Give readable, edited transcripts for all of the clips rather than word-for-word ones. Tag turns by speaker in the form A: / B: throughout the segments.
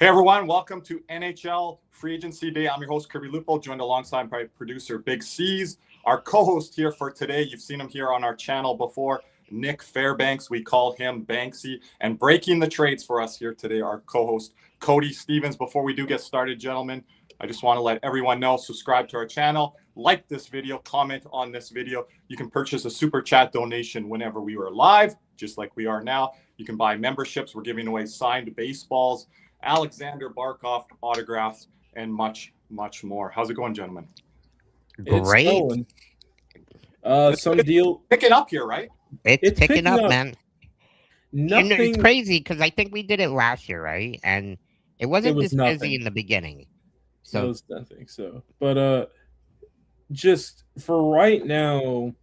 A: Hey everyone, welcome to NHL Free Agency Day. I'm your host, Kirby Lupo, joined alongside my producer, Big C's. Our co-host here for today, you've seen him here on our channel before, Nick Fairbanks. We call him Banksy. And breaking the trades for us here today, our co-host, Cody Stevens. Before we do get started, gentlemen, I just want to let everyone know, subscribe to our channel, like this video, comment on this video. You can purchase a super chat donation whenever we are live, just like we are now. You can buy memberships. We're giving away signed baseballs, Alexander Barkov autographs, and much, much more. How's it going, gentlemen?
B: Great.
C: Some deal
A: picking up here, right?
B: It's picking up, man.
C: Nothing.
B: It's crazy because I think we did it last year, right? And it wasn't this busy in the beginning. So
C: it was nothing. So, but just for right now,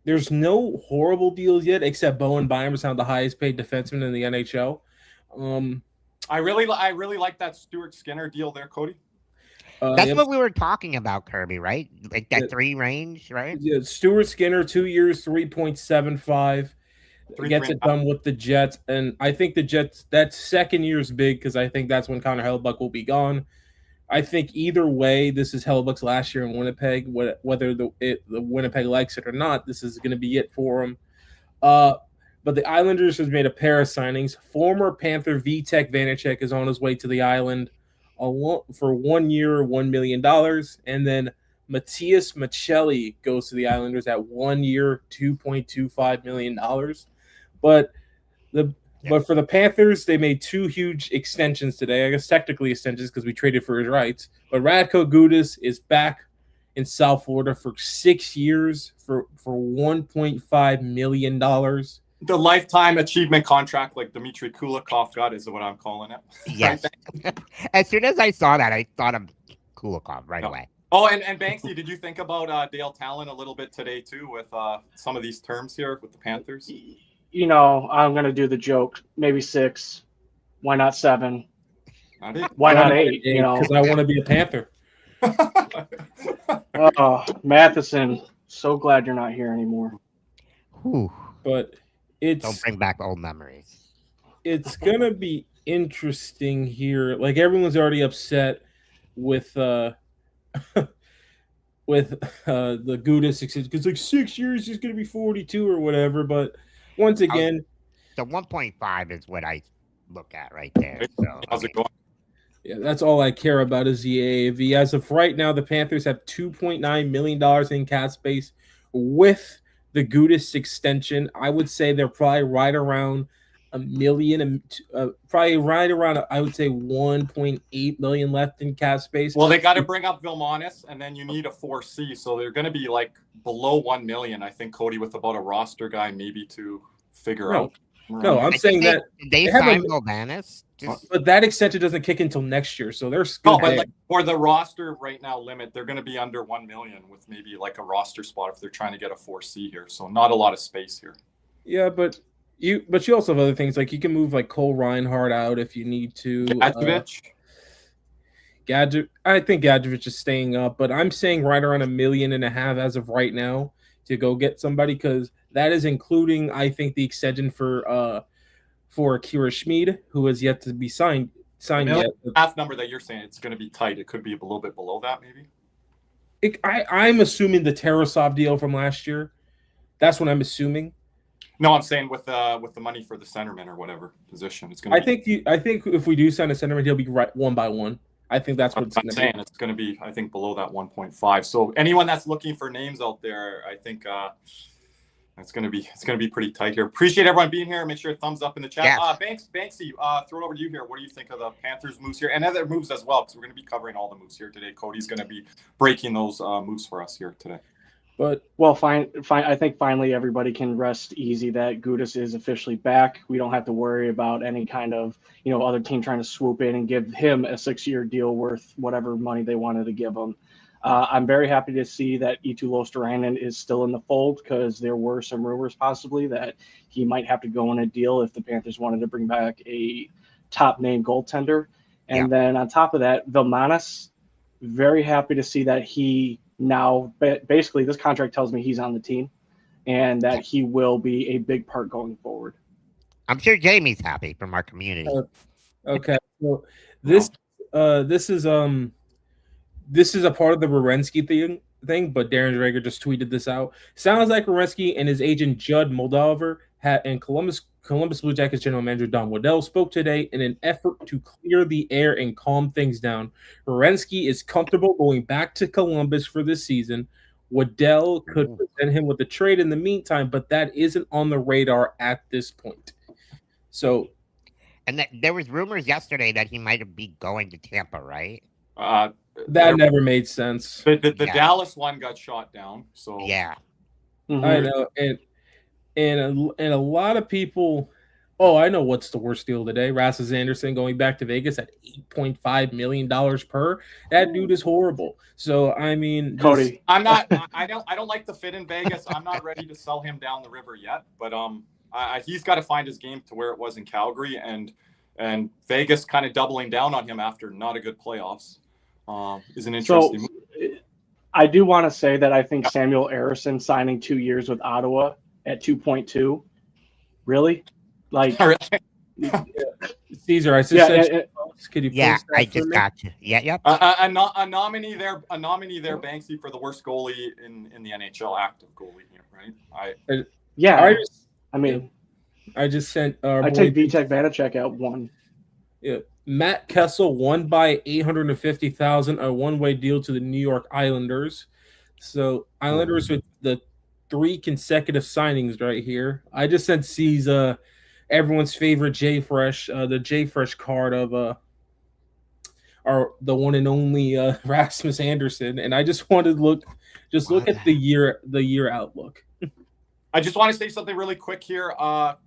C: there's no horrible deals yet, except Bowen Byram is now the highest paid defenseman in the NHL.
A: I really like that Stuart Skinner deal there, Cody.
B: That's what we were talking about, Kirby, right? Like that 3 range, right?
C: Yeah, Stuart Skinner, 2 years, 3.75. Gets it done with the Jets, and I think the Jets, that second year is big because I think that's when Connor Hellebuyck will be gone. I think either way, this is Hellebuck's last year in Winnipeg. Whether the Winnipeg likes it or not, this is going to be it for him. But the Islanders has made a pair of signings. Former Panther Vitek Vanacek is on his way to the Island for 1 year, $1 million. And then Matthias Maccelli goes to the Islanders at 1 year, $2.25 million. But for the Panthers, they made 2 huge extensions today. I guess technically extensions because we traded for his rights. But Radko Gudas is back in South Florida for 6 years for $1.5 million.
A: The lifetime achievement contract like Dmitry Kulikov got is what I'm calling it.
B: Yes. As soon as I saw that, I thought of Kulikov right away.
A: Oh, and Banksy, did you think about Dale Talon a little bit today too with some of these terms here with the Panthers?
D: You know, I'm going to do the joke. Maybe 6. Why not 7? Why not 8? You know,
C: because I want to be a Panther.
D: Oh, Matheson, so glad you're not here anymore.
B: Whew.
C: But
B: don't bring back old memories.
C: It's gonna be interesting here. Like everyone's already upset with the Gudas because like 6 years is gonna be 42 or whatever. But once again,
B: the 1.5 is what I look at right there. So,
A: how's it going?
C: Yeah, that's all I care about is the AAV. As of right now, the Panthers have $2.9 million in cap space with the Gudas extension. I would say they're probably right around $1 million, probably right around, I would say 1.8 million left in cap space.
A: Well, they got to bring up Vilmanis, and then you need a 4C, so they're going to be like below 1 million, I think, Cody, with about a roster guy maybe to figure out.
C: No, I'm saying that
B: they signed Vilmanis.
C: But that extension doesn't kick until next year, so they're still.
A: No, but like for the roster right now limit, they're going to be under 1 million with maybe like a roster spot if they're trying to get a 4C here. So not a lot of space here.
C: Yeah, but you also have other things like you can move like Cole Reinhardt out if you need to.
A: Gadjevich.
C: I think Gadjevich is staying up, but I'm saying right around $1.5 million as of right now to go get somebody because that is including I think the extension for Akira Schmid, who has yet to be signed yet.
A: Half number that you're saying it's going to be tight. It could be a little bit below that, maybe.
C: I'm assuming the Tarasov deal from last year. That's what I'm assuming.
A: No, I'm saying with the money for the centerman or whatever position, it's going to.
C: I think if we do sign a centerman, he'll be right 1 by 1. I think that's what
A: I'm saying. It's going to be, I think, below that 1.5. So anyone that's looking for names out there, I think. It's gonna be pretty tight here. Appreciate everyone being here. Make sure a thumbs up in the chat.
B: Yeah.
A: Banksy, throw it over to you here. What do you think of the Panthers moves here and other moves as well? Because we're gonna be covering all the moves here today. Cody's gonna be breaking those moves for us here today.
D: But fine. I think finally everybody can rest easy that Gudas is officially back. We don't have to worry about any kind of other team trying to swoop in and give him a 6-year deal worth whatever money they wanted to give him. I'm very happy to see that Eetu Luostarinen is still in the fold because there were some rumors possibly that he might have to go on a deal if the Panthers wanted to bring back a top-name goaltender. And then on top of that, Vilmanis, very happy to see that he now basically this contract tells me he's on the team and that he will be a big part going forward.
B: I'm sure Jamie's happy from our community.
C: Okay, so this this is a part of the Werenski thing, but Darren Dreger just tweeted this out. Sounds like Werenski and his agent Judd Moldover and Columbus Blue Jackets general manager Don Waddell spoke today in an effort to clear the air and calm things down. Werenski is comfortable going back to Columbus for this season. Waddell could present him with a trade in the meantime, but that isn't on the radar at this point. So,
B: and there was rumors yesterday that he might be going to Tampa, right?
C: That never made sense.
A: The Dallas one got shot down. So
B: yeah,
C: I know, and a lot of people. Oh, I know what's the worst deal today. Rasmus Anderson going back to Vegas at $8.5 million per. That dude is horrible. So I mean,
D: Cody,
A: I'm not. I don't like the fit in Vegas. I'm not ready to sell him down the river yet. But he's got to find his game to where it was in Calgary, and Vegas kind of doubling down on him after not a good playoffs is an interesting move.
D: I do want to say that I think Samuel Ersson signing 2 years with Ottawa at 2.2, really? Like,
C: Caesar, I just said, could you
B: post that I just got you. Yeah, yep.
A: A nominee there, Banksy, for the worst goalie in the NHL, active goalie here, right?
C: I just sent.
D: I take Vitek Vanacek at 1.
C: Yeah, Matt Kessel won by $850,000, a one-way deal to the New York Islanders. So Islanders with the 3 consecutive signings right here. I just sent C's everyone's favorite J Fresh, the J Fresh card of the one and only Rasmus Anderson, and I just wanted to look at the year outlook.
A: I just want to say something really quick here.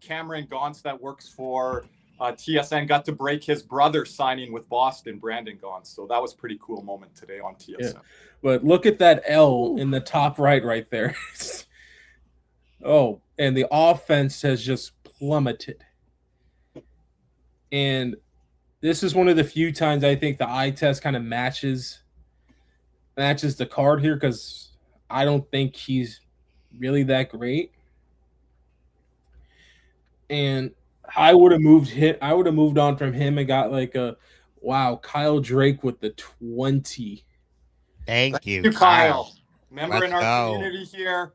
A: Cameron Gauntz, that works for TSN, got to break his brother signing with Boston, Brandon Gauntz. So that was a pretty cool moment today on TSN.
C: Yeah. But look at that L in the top right there. Oh, and the offense has just plummeted. And this is one of the few times I think the eye test kind of matches the card here, because I don't think he's really that great. And I would have moved on from him and got like Kyle Drake with the 20.
B: Thank you,
A: Kyle. Member in our community here,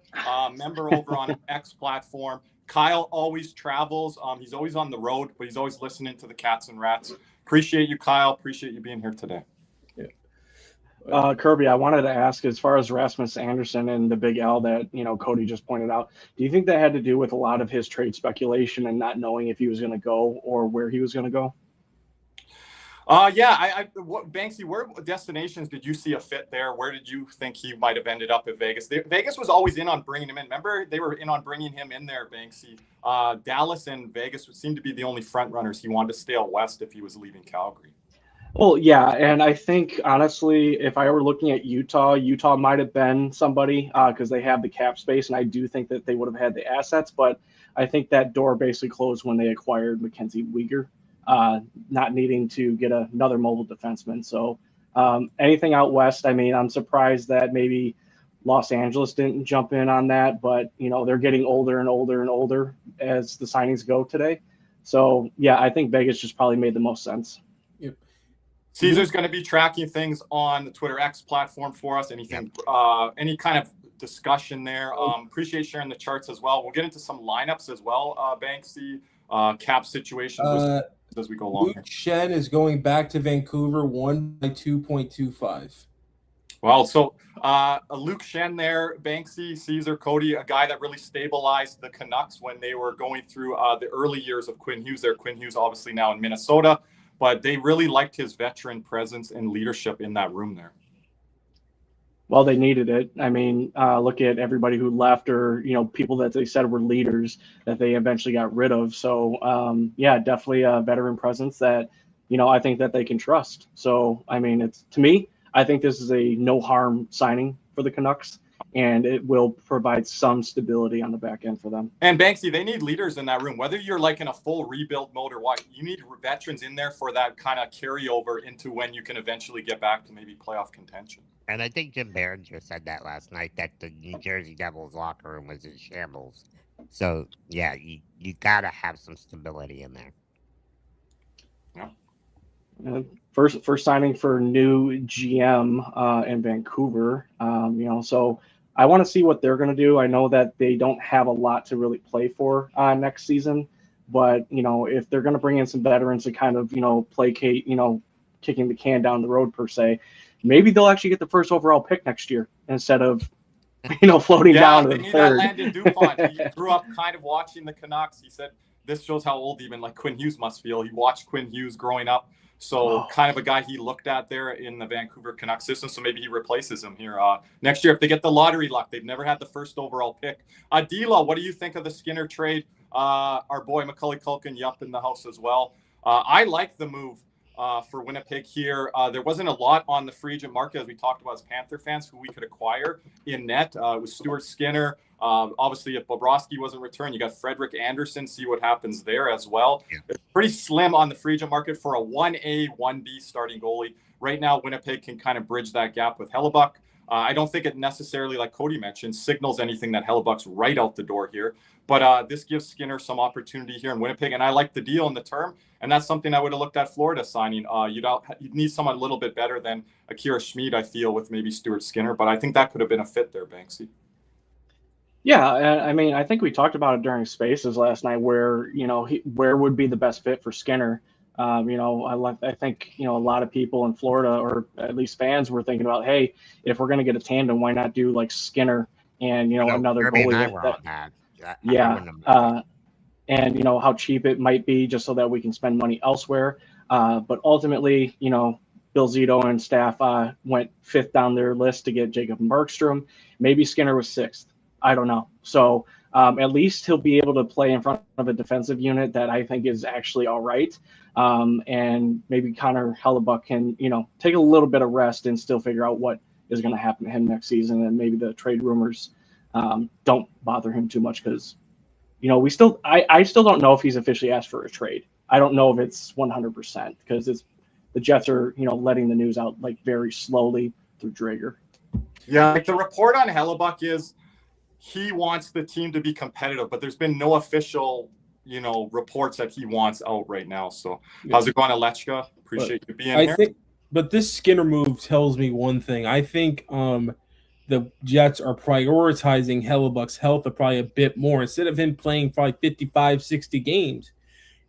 A: member over on X platform. Kyle always travels. He's always on the road, but he's always listening to the Cats and Rats. Appreciate you, Kyle. Appreciate you being here today.
D: Yeah. Kirby, I wanted to ask, as far as Rasmus Anderson and the big L that Cody just pointed out, do you think that had to do with a lot of his trade speculation and not knowing if he was going to go or where he was going to go?
A: Banksy, where destinations did you see a fit there? Where did you think he might have ended up at Vegas? Vegas was always in on bringing him in. Remember, they were in on bringing him in there, Banksy. Dallas and Vegas would seem to be the only front runners. He wanted to stay out west if he was leaving Calgary.
D: Well, yeah, and I think, honestly, if I were looking at Utah might have been somebody because they have the cap space, and I do think that they would have had the assets, but I think that door basically closed when they acquired Mackenzie Weegar. Not needing to get another mobile defenseman. So anything out west, I mean, I'm surprised that maybe Los Angeles didn't jump in on that, but, they're getting older and older and older as the signings go today. So, yeah, I think Vegas just probably made the most sense.
C: Yep.
A: Caesar's going to be tracking things on the Twitter X platform for us. Anything, any kind of discussion there. Appreciate sharing the charts as well. We'll get into some lineups as well, Banksy, cap situations as we go along.
C: Luke Shen is going back to Vancouver, 1 by 2.25.
A: Well, so Luke Shen there, Banksy, Caesar, Cody, a guy that really stabilized the Canucks when they were going through the early years of Quinn Hughes there. Quinn Hughes obviously now in Minnesota, but they really liked his veteran presence and leadership in that room there.
D: Well, they needed it. I mean, look at everybody who left or, people that they said were leaders that they eventually got rid of. So, definitely a veteran presence that, I think that they can trust. So, I mean, to me, I think this is a no harm signing for the Canucks, and it will provide some stability on the back end for them.
A: And Banksy, they need leaders in that room, whether you're like in a full rebuild mode or what. You need veterans in there for that kind of carryover into when you can eventually get back to maybe playoff contention.
B: And I think Jim Behringer said that last night, that the New Jersey Devils locker room was in shambles. So, yeah, you got to have some stability in there.
A: Yeah.
D: First signing for new GM in Vancouver. So I want to see what they're going to do. I know that they don't have a lot to really play for next season, but if they're going to bring in some veterans to kind of placate, kicking the can down the road per se, maybe they'll actually get the first overall pick next year instead of floating down to the third.
A: That Landon Dupont. He grew up kind of watching the Canucks. He said this shows how old even like Quinn Hughes must feel. He watched Quinn Hughes growing up. So kind of a guy he looked at there in the Vancouver Canucks system. So maybe he replaces him here next year if they get the lottery luck. They've never had the first overall pick. Dila, what do you think of the Skinner trade? Our boy Macaulay Culkin, yup, in the house as well. I like the move for Winnipeg here. There wasn't a lot on the free agent market, as we talked about as Panther fans, who we could acquire in net. It was Stuart Skinner. Obviously, if Bobrovsky wasn't returned, you got Frederick Anderson. See what happens there as well. Yeah. It's pretty slim on the free agent market for a 1A, 1B starting goalie. Right now, Winnipeg can kind of bridge that gap with Hellebuck. I don't think it necessarily, like Cody mentioned, signals anything that Hellebuck's right out the door here. But this gives Skinner some opportunity here in Winnipeg, and I like the deal and the term, and that's something I would have looked at Florida signing. You'd need someone a little bit better than Akira Schmid, I feel, with maybe Stuart Skinner, but I think that could have been a fit there, Banksy.
D: Yeah, I mean, I think we talked about it during Spaces last night, where where would be the best fit for Skinner. I think a lot of people in Florida, or at least fans, were thinking about, hey, if we're going to get a tandem, why not do like Skinner and another goalie? And how cheap it might be, just so that we can spend money elsewhere. But ultimately, Bill Zito and staff went fifth down their list to get Jacob Markstrom. Maybe Skinner was sixth. I don't know. So at least he'll be able to play in front of a defensive unit that I think is actually all right. And maybe Connor Hellebuck can, take a little bit of rest and still figure out what is going to happen to him next season. And maybe the trade rumors don't bother him too much, because, I still don't know if he's officially asked for a trade. I don't know if it's 100%, because the Jets are, letting the news out like very slowly through Drager.
A: Yeah, like the report on Hellebuck is he wants the team to be competitive, but there's been no official, reports that he wants out right now. So how's it going, Alechka? Appreciate you being here.
C: But this Skinner move tells me one thing. I think the Jets are prioritizing Hellebuck's health probably a bit more. Instead of him playing probably 55, 60 games,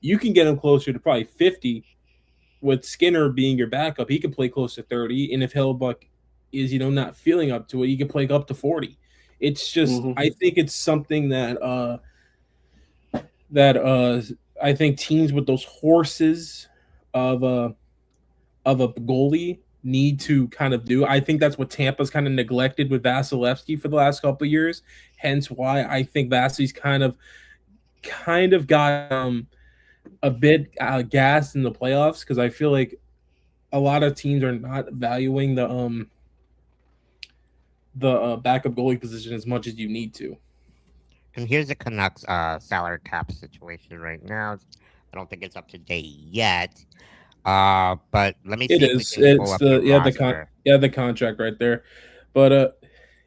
C: you can get him closer to probably 50 with Skinner being your backup. He can play close to 30. And if Hellebuck is, not feeling up to it, you can play up to 40. It's just, I think it's something that I think teams with those horses of a goalie need to kind of do. I think that's what Tampa's kind of neglected with Vasilevsky for the last couple of years. Hence why I think Vasily's kind of got a bit gassed in the playoffs, because I feel like a lot of teams are not valuing the backup goalie position as much as you need to.
B: And here's the Canucks salary cap situation right now. I don't think it's up to date yet. But let me see.
C: It's the contract right there. But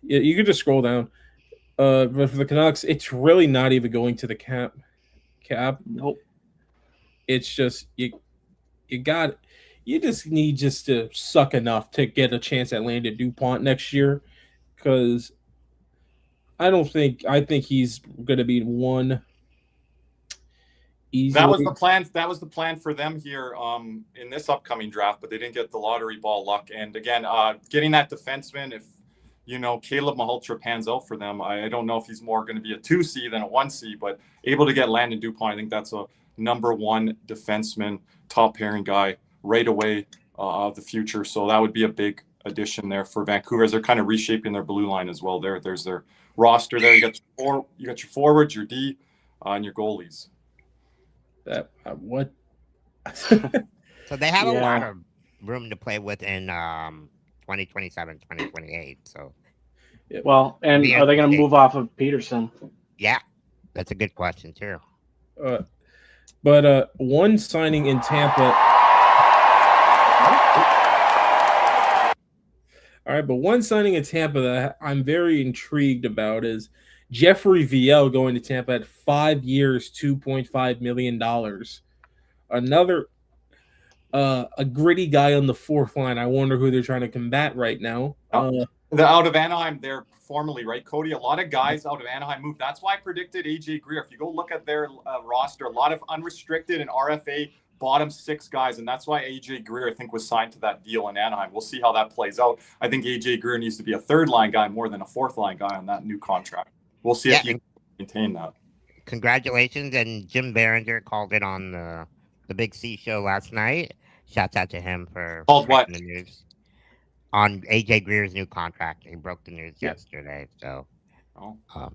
C: you can just scroll down. But for the Canucks, it's really not even going to the cap.
D: Nope.
C: It's just you just need to suck enough to get a chance at Landon Dupont next year, because I think he's going to be one. Easily.
A: That was the plan. That was the plan for them here in this upcoming draft, but they didn't get the lottery ball luck. And again, getting that defenseman, if Caleb Mahaltra pans out for them, I don't know if he's more going to be a 2C than a 1C, but able to get Landon Dupont, I think that's a number one defenseman, top pairing guy right away of the future. So that would be a big addition there for Vancouver, as they're kind of reshaping their blue line as well. There's their roster there. You got your forwards, your D, and your goalies.
C: What?
B: So they have a lot of room to play with in 2027, 2028. So,
D: well, and are they going to move off of Peterson?
B: Yeah, that's a good question too.
C: But one signing in Tampa. All right, but one signing in Tampa that I'm very intrigued about is Jeffrey Viel going to Tampa at 5 years, $2.5 million. A gritty guy on the fourth line. I wonder who they're trying to combat right now.
A: Out of Anaheim, they're formerly, right, Cody? A lot of guys out of Anaheim moved. That's why I predicted AJ Greer. If you go look at their roster, a lot of unrestricted and RFA bottom 6 guys, and that's why AJ Greer, I think, was signed to that deal in Anaheim. We'll see how that plays out. I think AJ Greer needs to be a third-line guy more than a fourth-line guy on that new contract. We'll see if he can maintain that.
B: Congratulations, and Jim Behringer called it on the Big C show last night. Shouts out to him for
A: what?
B: The news on AJ Greer's new contract. He broke the news yesterday, so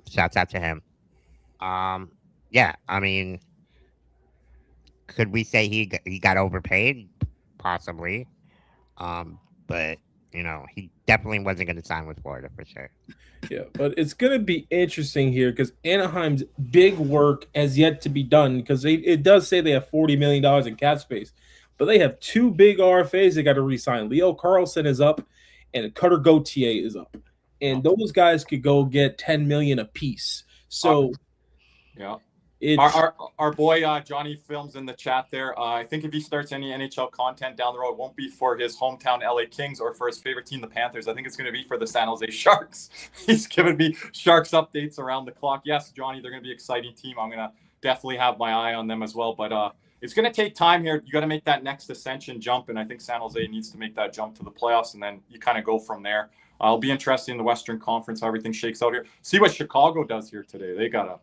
B: shouts out to him. Yeah, I mean, could we say he got overpaid? Possibly, but he definitely wasn't going to sign with Florida for sure.
C: Yeah, but it's going to be interesting here because Anaheim's big work has yet to be done because it does say they have $40 million in cap space, but they have 2 big RFAs they got to re-sign. Leo Carlson is up, and Cutter Gauthier is up, and those guys could go get $10 million apiece. So,
A: yeah. Our boy Johnny Films in the chat there. I think if he starts any NHL content down the road, it won't be for his hometown LA Kings or for his favorite team, the Panthers. I think it's going to be for the San Jose Sharks. He's giving me Sharks updates around the clock. Yes, Johnny, they're going to be an exciting team. I'm going to definitely have my eye on them as well. But it's going to take time here. You got to make that next ascension jump, and I think San Jose needs to make that jump to the playoffs, and then you kind of go from there. It'll be interesting in the Western Conference how everything shakes out here. See what Chicago does here today. They got to.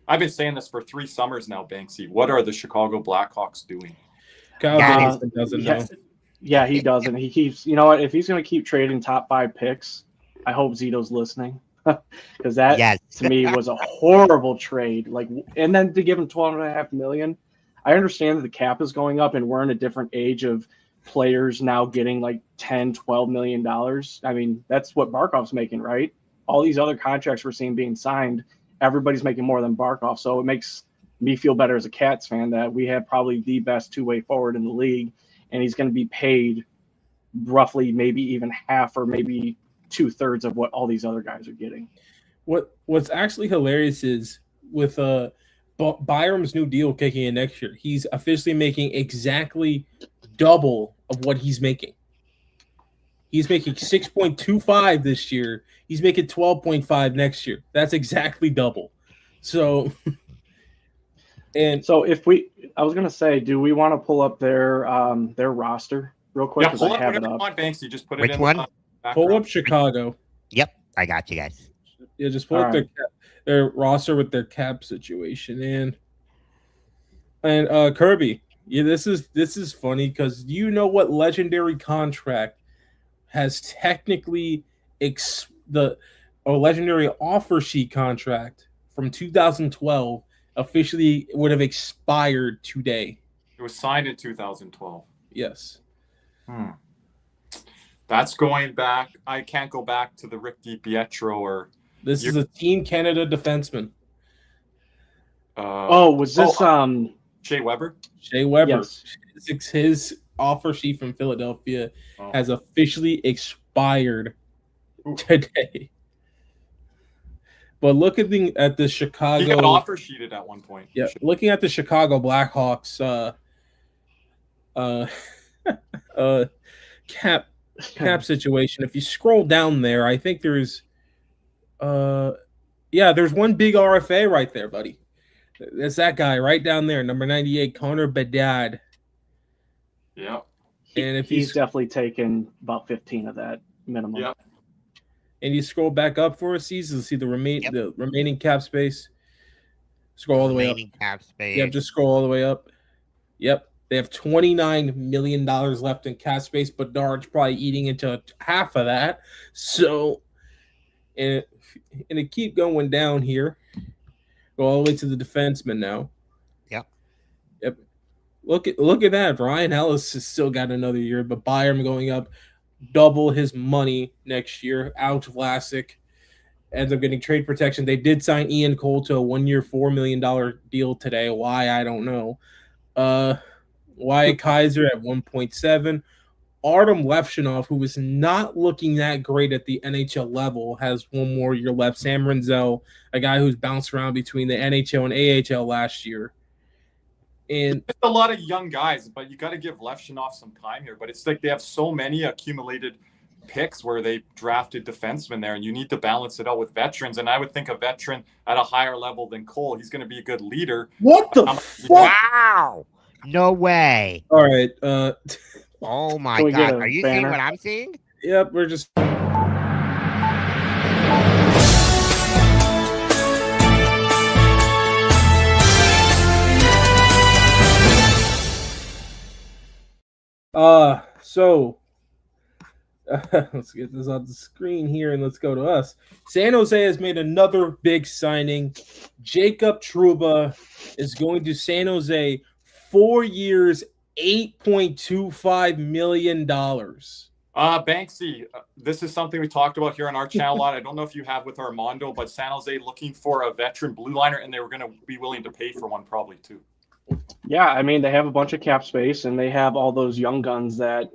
A: I've been saying this for 3 summers now, Banksy. What are the Chicago Blackhawks doing?
C: Kyle Davidson doesn't know.
D: Yeah, he doesn't. He keeps, if he's going to keep trading top 5 picks, I hope Zito's listening because that to me was a horrible trade. And then to give him $12.5 million, I understand that the cap is going up and we're in a different age of players now getting like $10-12 million. I mean, that's what Barkov's making, right? All these other contracts we're seeing being signed. Everybody's making more than Barkov, so it makes me feel better as a Cats fan that we have probably the best 2-way forward in the league, and he's going to be paid roughly maybe even half or maybe 2/3 of what all these other guys are getting.
C: What's actually hilarious is with Byram's new deal kicking in next year, he's officially making exactly double of what he's making. He's making 6.25 this year. He's making 12.5 next year. That's exactly double. So,
D: I was gonna say, do we want to pull up their roster real quick?
A: Yeah, pull up whatever you want, Banksy. Just put it in.
B: Which one?
C: Pull up Chicago.
B: Yep, I got you guys.
C: Yeah, just pull up their roster with their cap situation and Kirby. Yeah, this is funny because you know what legendary contract has technically legendary offer sheet contract from 2012 officially would have expired today.
A: It was signed in 2012.
C: Yes.
A: That's going back. I can't go back to the Rick DiPietro or.
C: This is a Team Canada defenseman.
D: Was this
A: Shea Weber?
C: Shea Weber.
D: Yes.
C: His offer sheet from Philadelphia has officially expired today. But look at the Chicago.
A: He got offer sheeted at one point.
C: Yeah, looking at the Chicago Blackhawks cap situation. If you scroll down there, I think there's one big RFA right there, buddy. That's that guy right down there, number 98, Connor Bedard.
A: Yeah.
D: And if he's definitely taken about 15 of that minimum.
A: Yeah.
C: And you scroll back up for a season to see the remaining cap space. Scroll all the way up.
B: Cap space.
C: Yep, just scroll all the way up. Yep. They have $29 million left in cap space, but Bedard's probably eating into half of that. So, and it keep going down here. Go all the way to the defenseman now.
B: Yep.
C: Look at that. Ryan Ellis has still got another year, but Byram going up double his money next year. Alex Vlasic ends up getting trade protection. They did sign Ian Cole to a 1-year, $4 million deal today. Why, I don't know. Wyatt Kaiser at 1.7. Artem Levshinov, who was not looking that great at the NHL level, has 1 more year left. Sam Renzel, a guy who's bounced around between the NHL and AHL last year. And
A: it's a lot of young guys, but you got to give Levshunov some time here. But it's like they have so many accumulated picks where they drafted defensemen there, and you need to balance it out with veterans. And I would think a veteran at a higher level than Cole, he's going to be a good leader.
C: What the fuck?
B: Wow! No way.
C: All right.
B: Oh my
D: Can we get
B: God!
D: a
B: Are you
D: banner?
B: seeing what I'm seeing?
C: Yep, we're just. So let's get this on the screen here and let's go to us. San Jose has made another big signing. Jacob Trouba is going to San Jose, 4 years, $8.25 million.
A: Banksy, this is something we talked about here on our channel a lot. I don't know if you have with Armando, but San Jose looking for a veteran blue liner, and they were going to be willing to pay for one probably too.
D: Yeah, I mean, they have a bunch of cap space, and they have all those young guns that,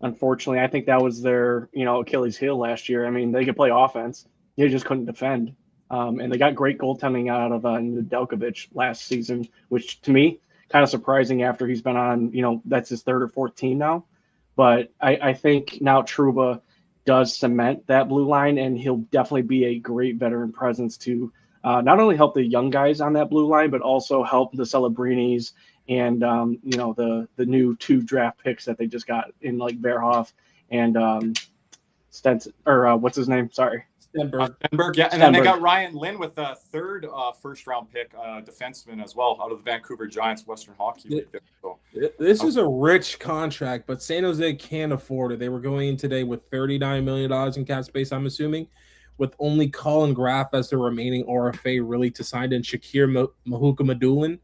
D: unfortunately, I think that was their, Achilles heel last year. I mean, they could play offense. They just couldn't defend. And they got great goaltending out of Nedeljkovic last season, which to me, kind of surprising after he's been on, that's his third or fourth team now. But I think now Trouba does cement that blue line, and he'll definitely be a great veteran presence to not only help the young guys on that blue line, but also help the Celebrinis and the new 2 draft picks that they just got in like Verhoff and Stenson, or what's his name? Sorry.
A: Stenberg, yeah. And then they got Ryan Lynn with a third first-round pick, defenseman as well, out of the Vancouver Giants, Western Hockey League. So,
C: this is a rich contract, but San Jose can't afford it. They were going in today with $39 million in cap space, I'm assuming, with only Colin Graff as the remaining RFA really to sign in Shakir Mahuka-Madulin.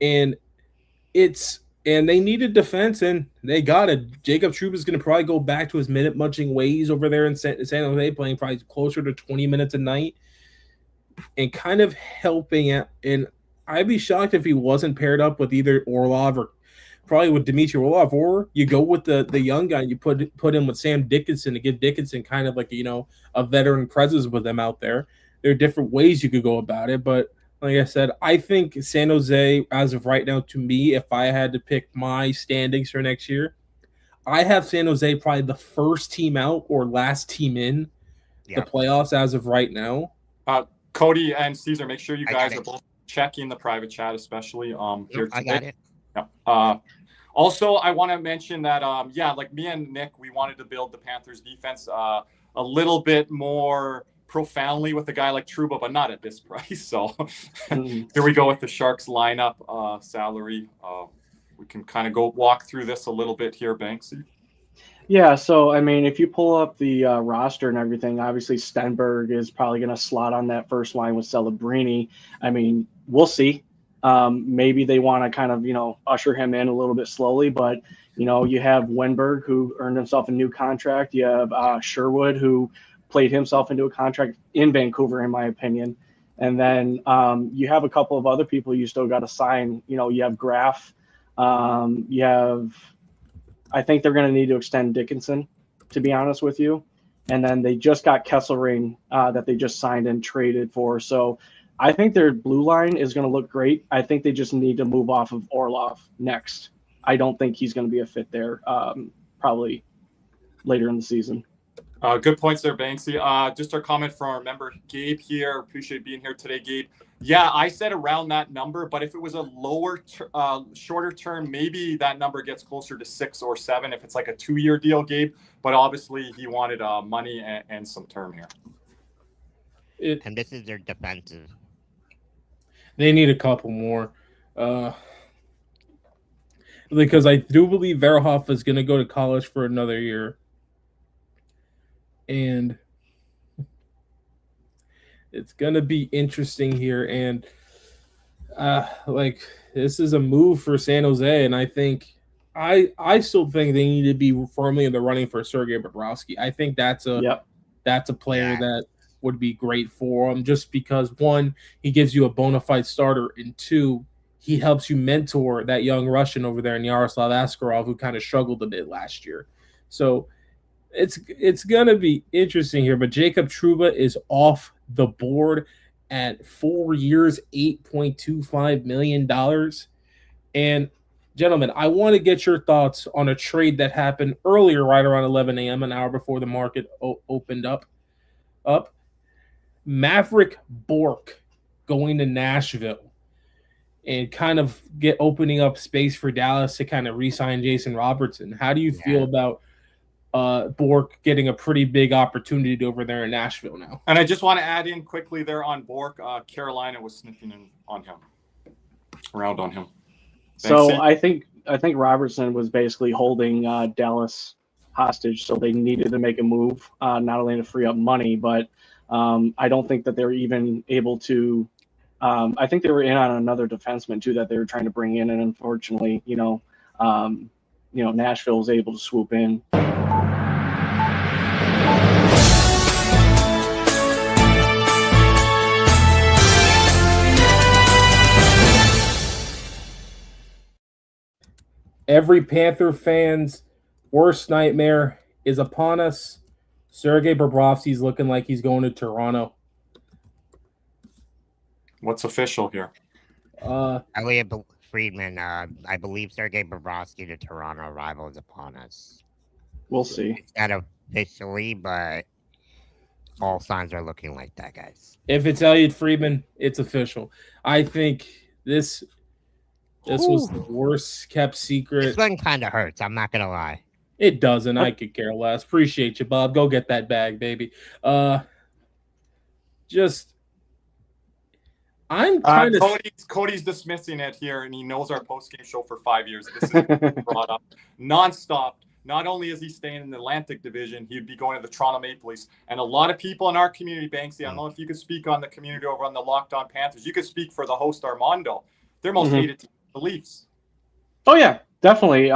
C: And they needed defense, and they got it. Jacob Trouba is going to probably go back to his minute-munching ways over there in San Jose, playing probably closer to 20 minutes a night and kind of helping out. And I'd be shocked if he wasn't paired up with either Orlov or probably with Dmitry Orlov, or you go with the young guy and you put him with Sam Dickinson to give Dickinson kind of like, a veteran presence with them out there. There are different ways you could go about it, but like I said, I think San Jose, as of right now, to me, if I had to pick my standings for next year, I have San Jose probably the first team out or last team in the playoffs as of right now.
A: Cody and Caesar, make sure you guys are both checking the private chat, especially here today.
B: I got it.
A: Yeah. Also, I want to mention that, like me and Nick, we wanted to build the Panthers defense a little bit more profoundly with a guy like Trouba, but not at this price. So here we go with the Sharks lineup salary. We can kind of go walk through this a little bit here, Banksy.
D: Yeah, so I mean, if you pull up the roster and everything, obviously Stenberg is probably going to slot on that first line with Celebrini. I mean, we'll see. Maybe they want to kind of, usher him in a little bit slowly, but, you have Wenberg, who earned himself a new contract. You have Sherwood, who played himself into a contract in Vancouver, in my opinion. And then you have a couple of other people you still got to sign. You have Graff. I think they're going to need to extend Dickinson, to be honest with you. And then they just got Kesselring that they just signed and traded for. So I think their blue line is going to look great. I think they just need to move off of Orlov next. I don't think he's going to be a fit there probably later in the season.
A: Good points there, Banksy. Just a comment from our member Gabe here. Appreciate being here today, Gabe. Yeah, I said around that number, but if it was a shorter term, maybe that number gets closer to 6 or 7 if it's like a 2-year deal, Gabe. But obviously he wanted money and some term here.
B: And this is their defensive.
C: They need a couple more. Because I do believe Verhoff is going to go to college for another year. And it's going to be interesting here. And this is a move for San Jose. And I think I still think they need to be firmly in the running for Sergei Bobrovsky. I think that's a player that would be great for him, just because, one, he gives you a bona fide starter, and two, he helps you mentor that young Russian over there in Yaroslav Askarov, who kind of struggled a bit last year. So it's going to be interesting here, but Jacob Trouba is off the board at 4 years, $8.25 million. And gentlemen, I want to get your thoughts on a trade that happened earlier, right around 11 a.m., an hour before the market opened up. Maverick Bork going to Nashville and kind of opening up space for Dallas to kind of re-sign Jason Robertson. How do you feel about Bork getting a pretty big opportunity over there in Nashville now?
A: And I just want to add in quickly there on Bork, Carolina was sniffing around on him.
D: So I think Robertson was basically holding Dallas hostage, so they needed to make a move, not only to free up money, but I don't think that they were even able to. I think they were in on another defenseman too that they were trying to bring in, and unfortunately, Nashville was able to swoop in.
C: Every Panther fan's worst nightmare is upon us. Sergei Bobrovsky's looking like he's going to Toronto.
A: What's official here?
B: Elliot Friedman, I believe Sergei Bobrovsky to Toronto arrival is upon us.
D: We'll see.
B: It's not officially, but all signs are looking like that, guys.
C: If it's Elliot Friedman, it's official. I think this was the worst kept secret.
B: This one kind of hurts. I'm not gonna lie.
C: It doesn't. I could care less. Appreciate you, Bob. Go get that bag, baby. I'm kind of
A: Cody's dismissing it here, and he knows our post-game show for 5 years. This is brought up nonstop. Not only is he staying in the Atlantic Division, he'd be going to the Toronto Maple Leafs. And a lot of people in our community, Banksy, I don't know if you could speak on the community over on the Locked On Panthers. You could speak for the host Armando. They're most hated team, the Leafs.
D: Oh yeah, definitely.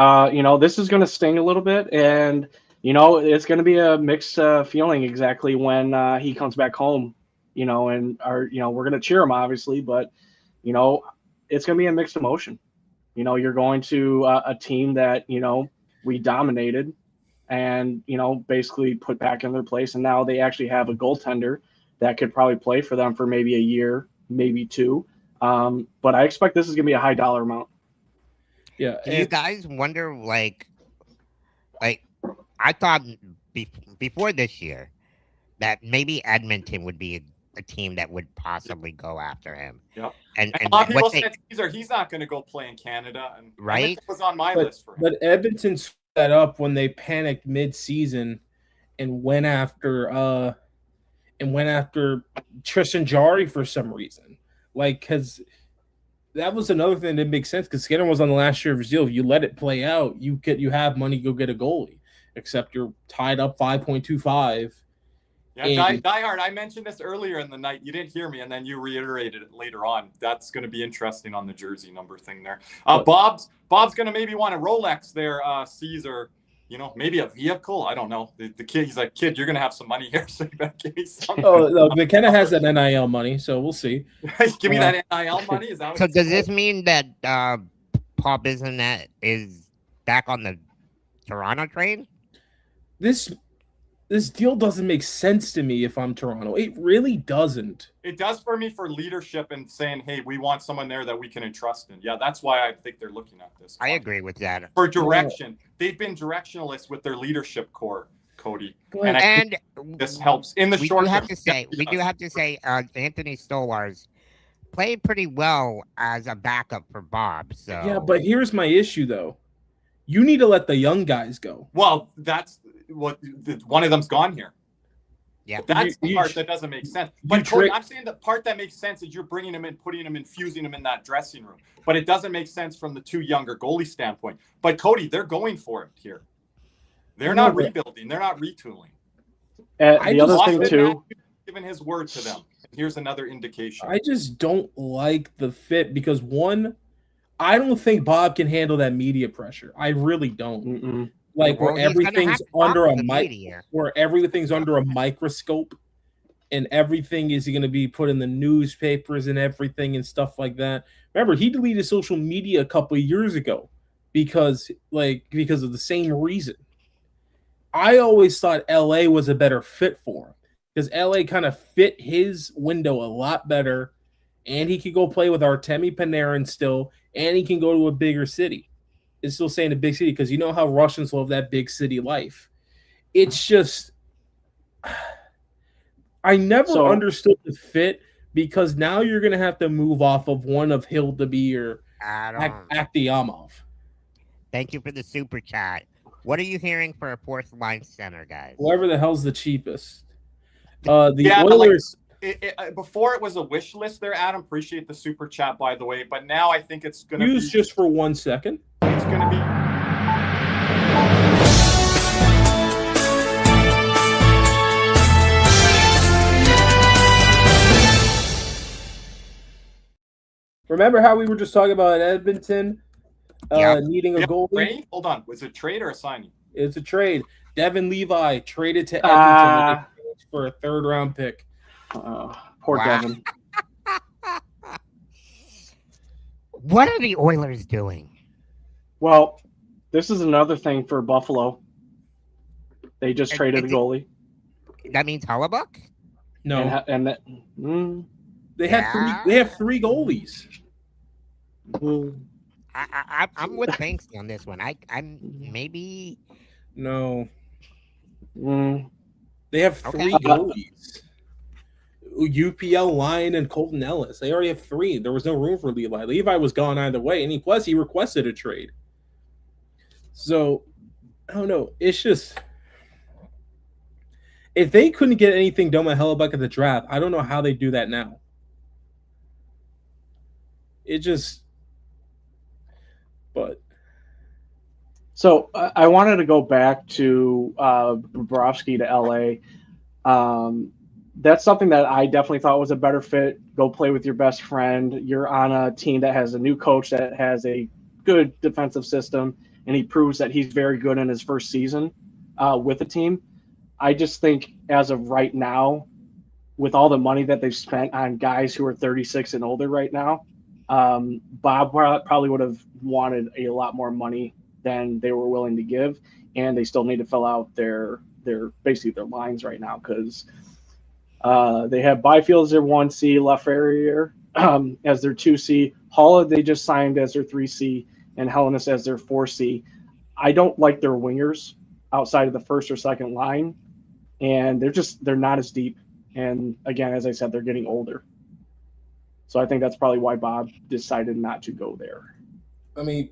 D: This is going to sting a little bit, and it's going to be a mixed feeling exactly when he comes back home. And we're going to cheer him obviously, but it's going to be a mixed emotion. You're going to a team that we dominated, and basically put back in their place, and now they actually have a goaltender that could probably play for them for maybe a year, maybe two. But I expect this is going to be a high dollar amount.
C: Yeah.
B: Do you guys wonder, like I thought before this year that maybe Edmonton would be a team that would possibly go after him.
A: Yep.
B: And
A: a lot of people said he's not going to go play in Canada. And
B: right?
A: Edmonton was on my list for him.
C: But Edmonton screwed that up when they panicked mid-season and went after Tristan Jarry for some reason. Because that was another thing that didn't make sense, because Skinner was on the last year of his deal. If you let it play out, you have money, go get a goalie. Except you're tied up 5.25.
A: Yeah, Die Hard, I mentioned this earlier in the night. You didn't hear me, and then you reiterated it later on. That's going to be interesting on the jersey number thing there. Bob's going to maybe want a Rolex there, Caesar. Maybe a vehicle. I don't know. The kid, he's like, kid, you're going to have some money here, so you better give me something.
C: Oh, McKenna has that NIL money, so we'll see.
A: Give me that NIL money? Is that what
B: so does this mean that Paul Bissonnette is back on the Toronto train?
C: This deal doesn't make sense to me if I'm Toronto. It really doesn't.
A: It does for me for leadership and saying, hey, we want someone there that we can entrust in. Yeah, that's why I think they're looking at this.
B: I agree with that.
A: For direction. They've been directionalists with their leadership core, Cody.
B: And
A: this helps in the short term.
B: We do have to say Anthony Stolarz played pretty well as a backup for Bob. So
C: yeah, but here's my issue, though. You need to let the young guys go.
A: Well, that's what one of them's gone here.
B: Yeah,
A: that's the part that doesn't make sense. But Cody, I'm saying the part that makes sense is you're bringing him in, putting him, infusing him in that dressing room. But it doesn't make sense from the two younger goalie standpoint. But Cody, they're going for it here. They're not rebuilding. They're not retooling.
D: The other thing too,
A: given his word to them. Here's another indication.
C: I just don't like the fit because one, I don't think Bob can handle that media pressure. I really don't.
D: Mm-mm.
C: Where everything's under a microscope, and everything is going to be put in the newspapers and everything and stuff like that. Remember, he deleted social media a couple of years ago because of the same reason. I always thought LA was a better fit for him because LA kind of fit his window a lot better. and he could go play with Artemi Panarin still, and he can go to a bigger city. It's still saying a big city because you know how Russians love that big city life. It's just I never understood the fit because now you're going to have to move off of one of Hildeby or Akdyamov.
B: Thank you for the super chat. What are you hearing for a fourth line center, guys?
C: Whoever the hell's the cheapest. Oilers.
A: Before it was a wish list there, Adam. Appreciate the super chat, by the way. But now I think it's going to
C: use just for 1 second.
A: It's going to be.
C: Remember how we were just talking about Edmonton needing a goalie?
A: Trade? Hold on. Was it trade or a signing?
C: It's a trade. Devin Levi traded to Edmonton for a third-round pick.
D: Poor Devin.
B: What are the Oilers doing?
D: Well, this is another thing for Buffalo. They just traded a goalie.
B: That means Hellebuck?
C: No.
D: They
C: have three goalies.
B: I'm with Banksy on this one. I'm maybe
C: no. They have three goalies. UPL, Lyon, and Colton Ellis. They already have three. There was no room for Levi. Levi was gone either way, and he requested a trade. So I don't know. It's just if they couldn't get anything done with Hellebuck at the draft, I don't know how they do that now.
D: So I wanted to go back to Bobrovsky to LA. That's something that I definitely thought was a better fit. Go play with your best friend. You're on a team that has a new coach that has a good defensive system, and he proves that he's very good in his first season with the team. I just think as of right now, with all the money that they've spent on guys who are 36 and older right now, Bob probably would have wanted a lot more money than they were willing to give, and they still need to fill out their basically their lines right now because they have Byfield as their 1C, Lafreniere as their 2C, Haula they just signed as their 3C, and Hellenis as their 4C. I don't like their wingers outside of the first or second line, and they're not as deep. And again, as I said, they're getting older. So I think that's probably why Bob decided not to go there.
C: I mean,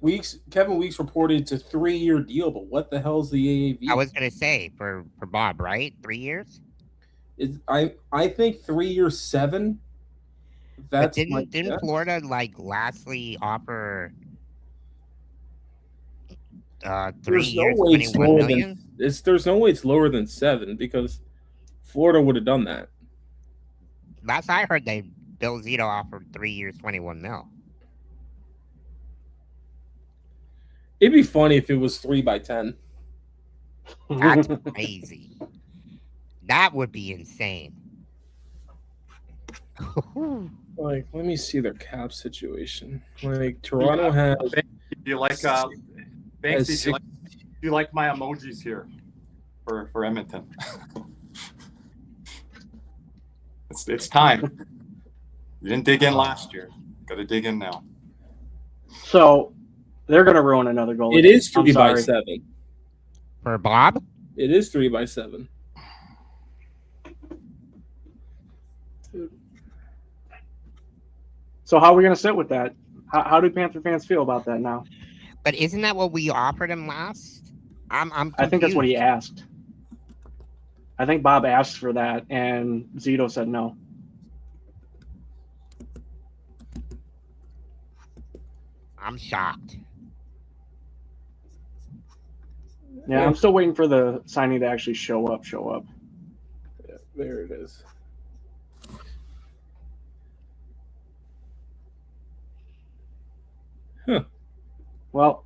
C: Kevin Weeks reported it's a 3-year deal, but what the hell's the AAV?
B: I was gonna say for Bob, right? 3 years?
C: I think 3 years, 7. That's
B: didn't Florida lastly offer 3 years, $21 million?
C: There's no way it's lower than 7 because Florida would have done that.
B: Last I heard, Bill Zito offered 3 years, $21 million.
C: It'd be funny if it was 3 by 10.
B: That's crazy. That would be insane.
C: Let me see their cap situation. Toronto has.
A: Do you like Banksy? Do you like my emojis here for Edmonton? It's time. You didn't dig in last year. Got to dig in now.
D: So they're going to ruin another goal.
C: It is 3 by 7.
B: For Bob?
C: It is 3 by 7.
D: So how are we going to sit with that? How do Panther fans feel about that now?
B: But isn't that what we offered him last? I'm confused.
D: I think that's what he asked. I think Bob asked for that, and Zito said no.
B: I'm shocked.
D: Yeah, I'm still waiting for the signing to actually show up.
C: Yeah, there it is. Huh.
D: Well,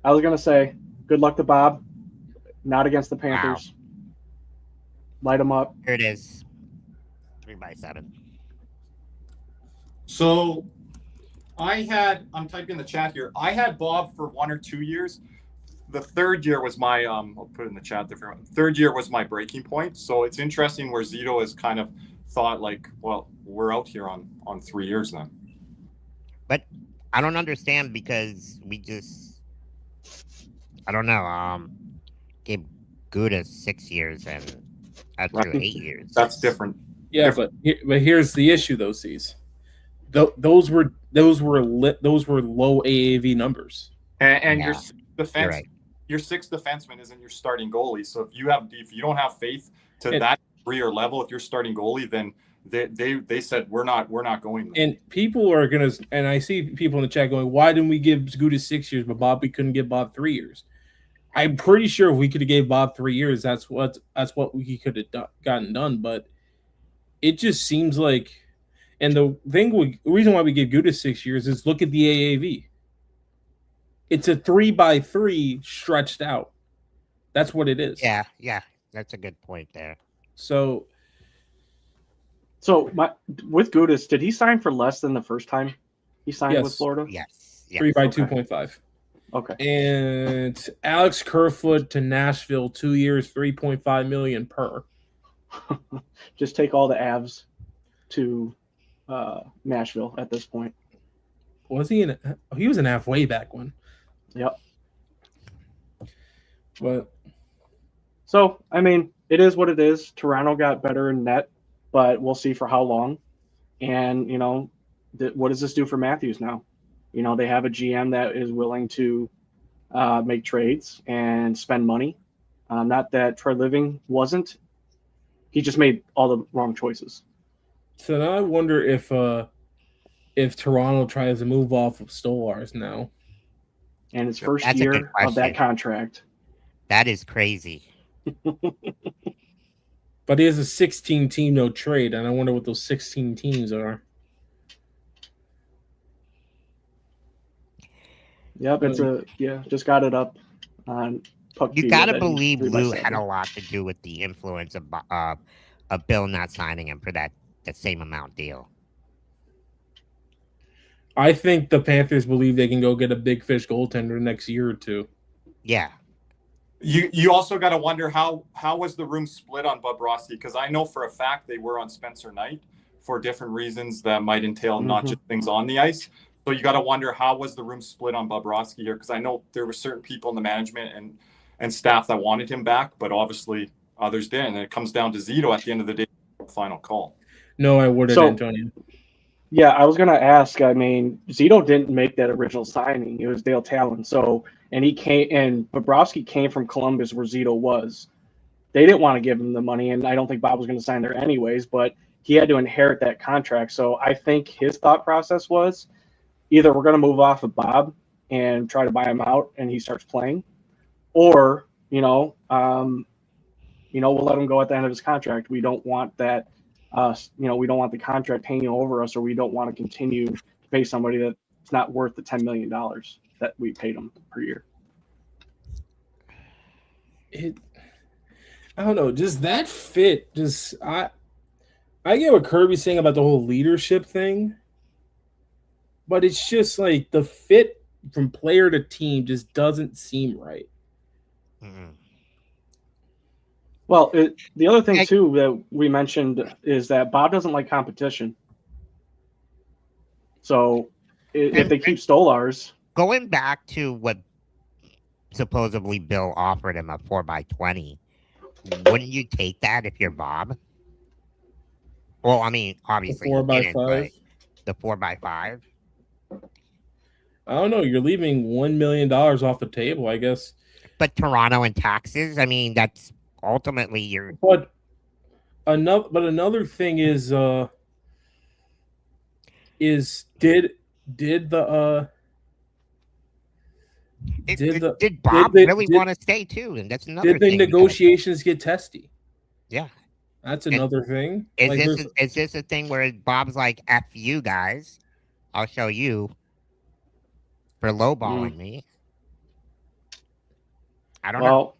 D: I was going to say, good luck to Bob. Not against the Panthers. Wow. Light them up.
B: Here it is. 3 by 7.
A: So I'm typing in the chat here. I had Bob for 1 or 2 years. The third year was my, I'll put it in the chat there. Third year was my breaking point. So it's interesting where Zito has kind of thought like, well, we're out here on 3 years then.
B: But I don't understand because I don't know. Gave Gouda 6 years and Etru 8 years.
A: That's different.
C: Yeah, but here's the issue, though, C's. Those were low AAV numbers.
A: And
B: Yeah,
A: your defense,
B: right.
A: your sixth defenseman isn't your starting goalie. So if you don't have faith to that degree or level, if you're starting goalie, then they said we're not going there.
C: And people are gonna, and I see people in the chat going, "Why didn't we give Gouda 6 years, but we couldn't give Bob 3 years?" I'm pretty sure if we could have gave Bob 3 years, that's what we could have gotten done. But it just seems like, and the reason why we gave Gouda 6 years is look at the AAV. It's a 3x3 stretched out. That's what it is.
B: Yeah, that's a good point there.
D: So with Gudis, did he sign for less than the first time he signed with Florida?
B: Yes.
C: 3x2.5.
D: Okay.
C: And Alex Kerfoot to Nashville, 2 years, $3.5 million per.
D: Just take all the Avs to Nashville at this point.
C: Was he he was an Av way back when.
D: Yep.
C: But
D: so, I mean, it is what it is. Toronto got better in net, but we'll see for how long. And, what does this do for Matthews now? They have a GM that is willing to make trades and spend money. Not that Troy Living wasn't. He just made all the wrong choices.
C: So now I wonder if Toronto tries to move off of Stolars now.
D: And his first year of that contract.
B: That is crazy.
C: But he has a 16-team no trade, and I wonder what those 16 teams are.
D: Yep, just got it up on Puck.
B: You gotta believe Lou had a lot to do with the influence of Bill not signing him for that same amount deal.
C: I think the Panthers believe they can go get a big fish goaltender next year or two.
B: Yeah.
A: You also got to wonder how was the room split on Bobrovsky, because I know for a fact they were on Spencer Knight for different reasons that might entail not just things on the ice. So you got to wonder how was the room split on Bobrovsky here, because I know there were certain people in the management and staff that wanted him back, but obviously others didn't. And it comes down to Zito at the end of the day, final call.
C: No, I wouldn't, Antonio.
D: Yeah, I was going to ask. I mean, Zito didn't make that original signing. It was Dale Talon. And Bobrovsky came from Columbus where Zito was. They didn't want to give him the money, and I don't think Bob was going to sign there anyways, but he had to inherit that contract. So I think his thought process was either we're going to move off of Bob and try to buy him out and he starts playing, or, we'll let him go at the end of his contract. We don't want that. We don't want the contract hanging over us, or we don't want to continue to pay somebody that's not worth the $10 million that we paid him per year.
C: I don't know. Does that fit? I get what Kirby's saying about the whole leadership thing, but it's just like the fit from player to team just doesn't seem right.
B: Mm-hmm.
D: Well, the other thing, too, that we mentioned is that Bob doesn't like competition. So if they keep Stolars...
B: Going back to what supposedly Bill offered him, a 4x20, wouldn't you take that if you're Bob? Well, I mean, obviously,
C: the 4x5.
B: The 4x5.
C: I don't know. You're leaving $1 million off the table, I guess.
B: But Toronto and taxes, I mean, that's ultimately your.
C: But another thing is did
B: Bob really want to stay too? And that's another.
C: Did the negotiations get testy?
B: Yeah,
C: that's another thing.
B: Is this a thing where Bob's like, "F you guys, I'll show you," for lowballing me? I don't know.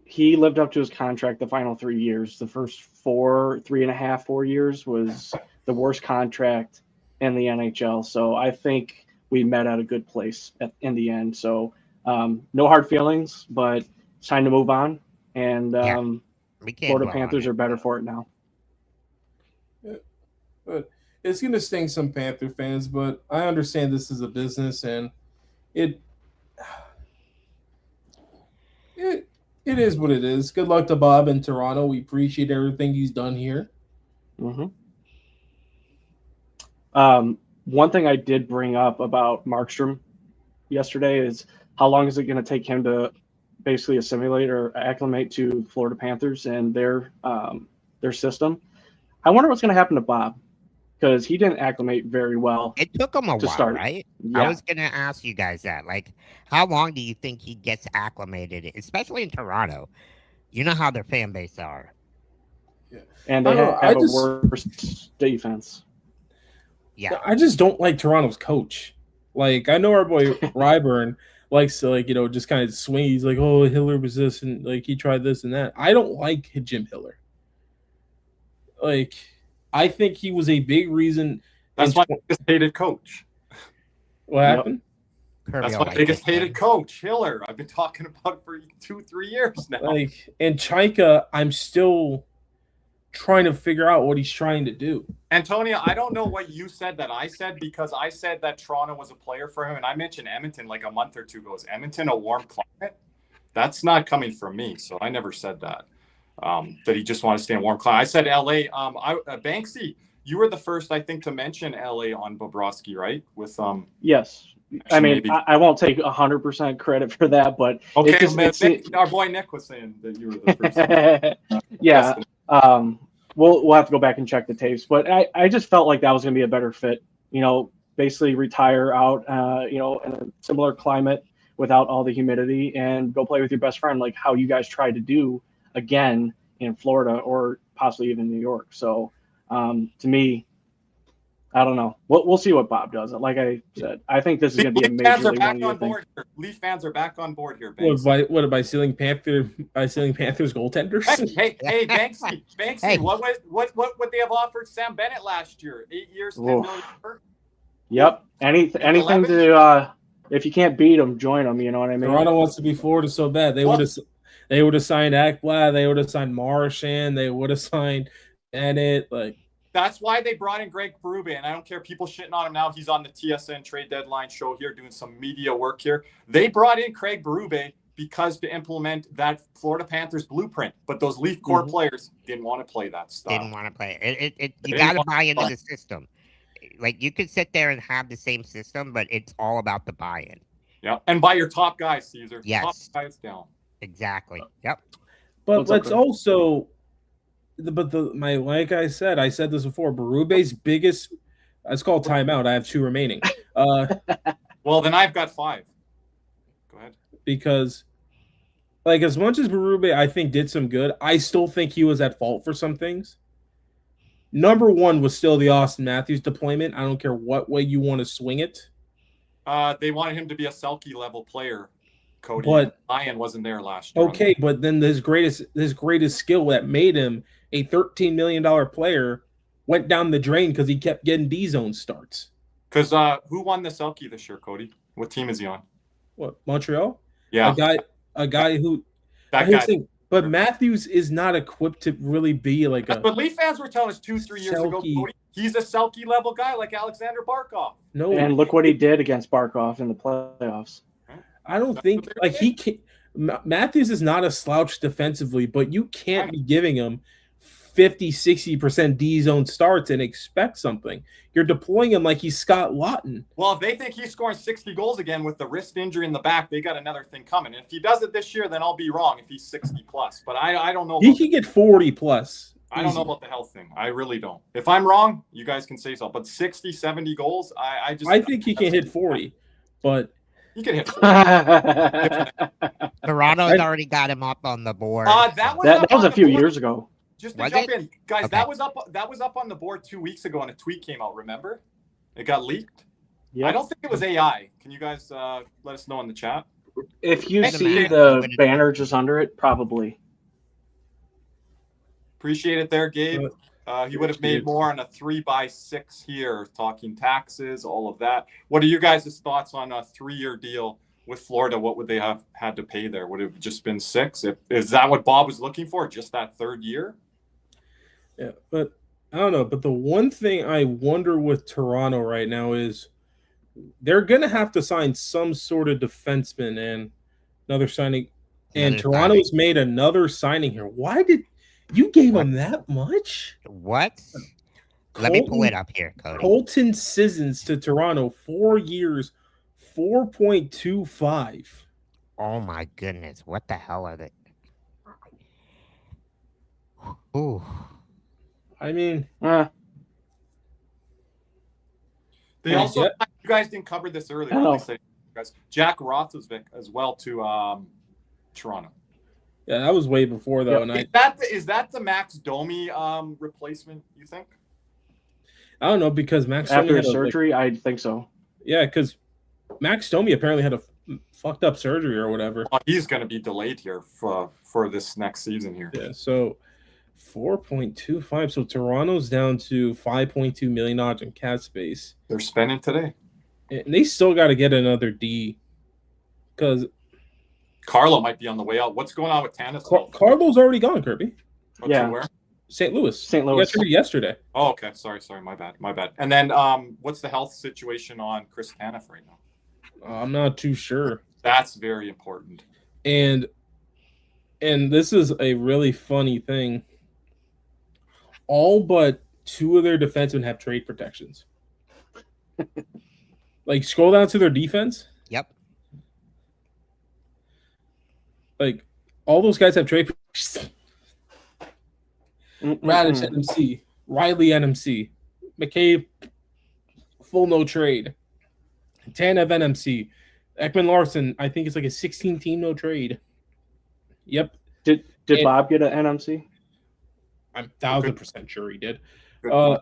D: He lived up to his contract the final 3 years. The first 3.5, 4 years was the worst contract in the NHL. So I think we met at a good place in the end. So no hard feelings, but it's time to move on. And Florida Panthers are better for it now.
C: It's going to sting some Panther fans, but I understand this is a business, and it is what it is. Good luck to Bob in Toronto. We appreciate everything he's done here.
D: Mm-hmm. One thing I did bring up about Markstrom yesterday is how long is it going to take him to basically assimilate or acclimate to Florida Panthers and their system. I wonder what's going to happen to Bob, because he didn't acclimate very well.
B: It took him a while,
D: start.
B: right?
D: Yeah.
B: I was going to ask you guys that. Like, how long do you think he gets acclimated, especially in Toronto? You know how their fan base are.
D: Yeah. And they have a worse defense.
C: Yeah. I just don't like Toronto's coach. Like, I know our boy Ryburn likes to, like, just kind of swing. He's like, oh, Hiller was this, and, like, he tried this and that. I don't like Jim Hiller. Like, I think he was a big reason.
A: That's my biggest hated coach.
C: What happened?
A: That's my biggest hated coach, Hiller. I've been talking about it for 2-3 years now.
C: Like, and Chaika, I'm still trying to figure out what he's trying to do.
A: Antonio, I don't know what you said that I said, because I said that Toronto was a player for him, and I mentioned Edmonton like a month or two ago. Is Edmonton a warm climate? That's not coming from me, so I never said that. That he just wanted to stay in warm climate. I said LA. Banksy, you were the first, I think, to mention LA on Bobrovsky, right? With
D: yes. I mean, I won't take 100% credit for that, but
A: okay. Our boy Nick was saying that you were the first.
D: Yeah. We'll have to go back and check the tapes, but I just felt like that was going to be a better fit. Basically retire out, in a similar climate without all the humidity, and go play with your best friend, like how you guys tried to do again in Florida or possibly even New York. So, to me, I don't know. We'll see what Bob does. Like I said, I think this is going to be a major thing.
A: Leaf fans are back on board here.
C: What by stealing Panthers goaltenders?
A: Hey, Banksy, hey. What would they have offered Sam Bennett last year? 8 years, $10 million.
D: Yep. Anything to if you can't beat them, join them. You know what I mean?
C: Toronto wants to be Florida so bad. They would have signed Ekblad. They would have signed Marchand. They would have signed Bennett. Like.
A: That's why they brought in Greg Berube, and I don't care people shitting on him now. He's on the TSN trade deadline show here doing some media work here. They brought in Craig Berube because to implement that Florida Panthers blueprint, but those Leaf core players didn't want to play that stuff.
B: Didn't want to play it. You got to buy into the system. Like, you could sit there and have the same system, but it's all about the buy-in.
A: Yeah, and by your top guys, Caesar.
B: Yes.
A: Top guys down.
B: Exactly. Yep.
C: But let's also... like I said this before, Berube's biggest, it's called timeout. I have 2 remaining.
A: Well, then I've got 5. Go ahead.
C: Because, like, as much as Berube, I think, did some good, I still think he was at fault for some things. Number 1 was still the Austin Matthews deployment. I don't care what way you want to swing it.
A: They wanted him to be a Selke level player. Cody,
C: but
A: Ryan wasn't there last year.
C: Okay, but then his greatest skill that made him a $13 million player went down the drain because he kept getting D-zone starts.
A: Because who won the Selke this year, Cody? What team is he on?
C: What, Montreal?
A: Yeah.
C: A guy who...
A: That guy.
C: But Matthews is not equipped to really be like a...
A: But Leaf fans were telling us 2-3 years ago, Cody, he's a Selke level guy like Alexander Barkov.
D: No. And look what he did against Barkov in the playoffs.
C: I don't think... Like, he can't... Matthews is not a slouch defensively, but you can't be giving him 50-60% D-zone starts and expect something. You're deploying him like he's Scott Laughton.
A: Well, if they think he's scoring 60 goals again with the wrist injury in the back, they got another thing coming. And if he does it this year, then I'll be wrong if he's 60 plus. But I don't know.
C: He can get 40 plus.
A: I don't know about the health thing. I really don't. If I'm wrong, you guys can say so. But 60, 70 goals, I
C: think he can hit 40. But
A: he can hit 40.
B: Toronto's already got him up on the board.
D: That was a few years ago.
A: Just to jump in, guys, okay. That was up on the board 2 weeks ago, and a tweet came out. Remember, it got leaked. Yeah, I don't think it was AI. Can you guys let us know in the chat?
D: If you see the banner just under it, probably.
A: Appreciate it there, Gabe. He would have made more on a 3x6 here, talking taxes, all of that. What are you guys' thoughts on a 3-year deal with Florida? What would they have had to pay there? Would it have just been 6? Is that what Bob was looking for? Just that 3rd year?
C: Yeah, but I don't know, but the one thing I wonder with Toronto right now is they're going to have to sign some sort of defenseman and another signing. And Toronto's made another signing here. Why did you gave them that much?
B: What? Let me pull it up here, Cody.
C: Colton Sissons to Toronto, 4 years, 4.25.
B: Oh my goodness! What the hell are they? Ooh.
C: I mean,
A: they also you guys didn't cover this earlier. Guys, Jack Rothsvick as well to Toronto.
C: Yeah, that was way before though.
A: Yeah.
C: And
A: is that the Max Domi replacement? You think?
C: I don't know because Max
D: after
C: Domi
D: his surgery, I think so.
C: Yeah, because Max Domi apparently had a fucked up surgery or whatever.
A: Oh, he's going to be delayed here for this next season here.
C: Yeah, so 4.25. So Toronto's down to 5.2 million dollars in cap space.
A: They're spending today,
C: and they still got to get another D because
A: Carlo might be on the way out. What's going on with Tanis?
C: Carlo's already gone, Kirby.
D: Yeah.
A: Where?
C: St. Louis.
D: St. Louis.
C: Yesterday.
A: Oh, okay. Sorry. My bad. And then what's the health situation on Chris Tanev right now?
C: I'm not too sure.
A: That's very important.
C: And this is a really funny thing. All but 2 of their defensemen have trade protections. Like, scroll down to their defense.
B: Yep.
C: Like, all those guys have trade protections. Radish NMC, Riley NMC, McCabe, full no trade. Tanev NMC, Ekman Larson, I think it's like a 16-team no trade. Yep.
D: Did Bob get an NMC?
C: I'm 1,000% sure he did.
A: How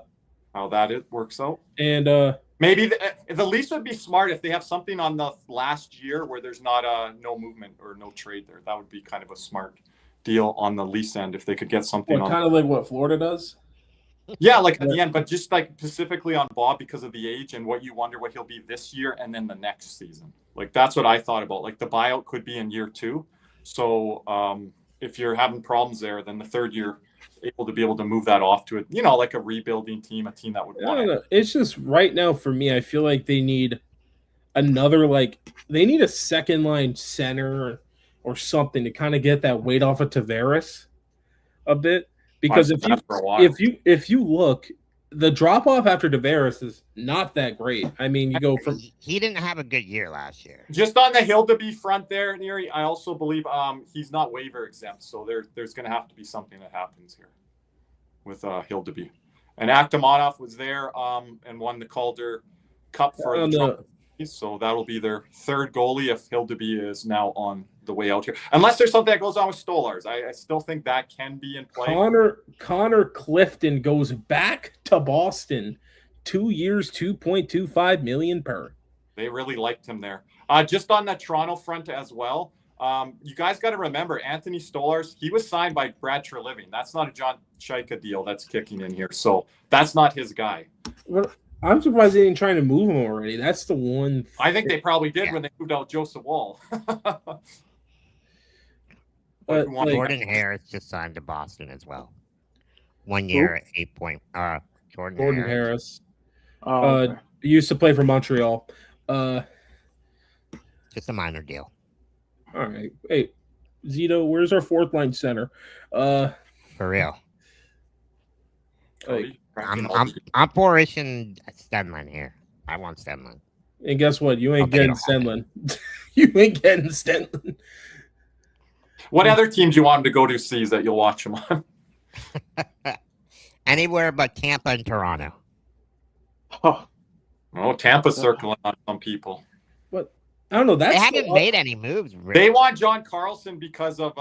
A: that works out.
C: And
A: maybe the Leafs would be smart if they have something on the last year where there's not no movement or no trade there. That would be kind of a smart deal on the Leafs end if they could get something on.
C: Kind of like what Florida does.
A: Yeah, like at the end, but just like specifically on Bob because of the age and what you wonder what he'll be this year and then the next season. Like that's what I thought about. Like the buyout could be in year 2. So if you're having problems there, then the third year able to move that off to like a rebuilding team, a team that would want it.
C: It's just right now for me, I feel like they need another they need a second line center or something to kind of get that weight off of Tavares a bit. Because if you look, the drop off after Tavares is not that great. I mean, you go from
B: he didn't have a good year last year.
A: Just on the Hildeby front there, Neary, I also believe he's not waiver exempt, so there's going to have to be something that happens here with Hildeby. And Akhtamonov was there and won the Calder Cup for the Trump. So that'll be their third goalie if Hildeby is now on the way out here. Unless there's something that goes on with Stolars. I still think that can be in play.
C: Connor Clifton goes back to Boston. 2 years, $2.25 million per.
A: They really liked him there. Just on the Toronto front as well, you guys got to remember Anthony Stolars, he was signed by Brad Treliving. That's not a John Chaika deal that's kicking in here. So that's not his guy.
C: Well, I'm surprised they didn't try to move him already. That's the one.
A: I think they probably did when they moved out Joseph Wall.
B: Jordan Harris just signed to Boston as well. 1 year, 8 point. Jordan
C: Harris.
D: Okay.
C: He used to play for Montreal.
B: Just a minor deal.
C: All right. Hey, Zito, where's our fourth line center?
B: For real.
C: Like,
B: I'm for-ishing Stenlund here. I want Stenlund.
C: And guess what? You ain't getting Stenlund. You ain't getting Stenlund.
A: What other teams you want him to go to sees that you'll watch him on?
B: Anywhere but Tampa and Toronto.
A: Oh, Tampa's circling on some people.
C: What? I don't know.
B: They haven't made any moves. Really.
A: They want John Carlson because of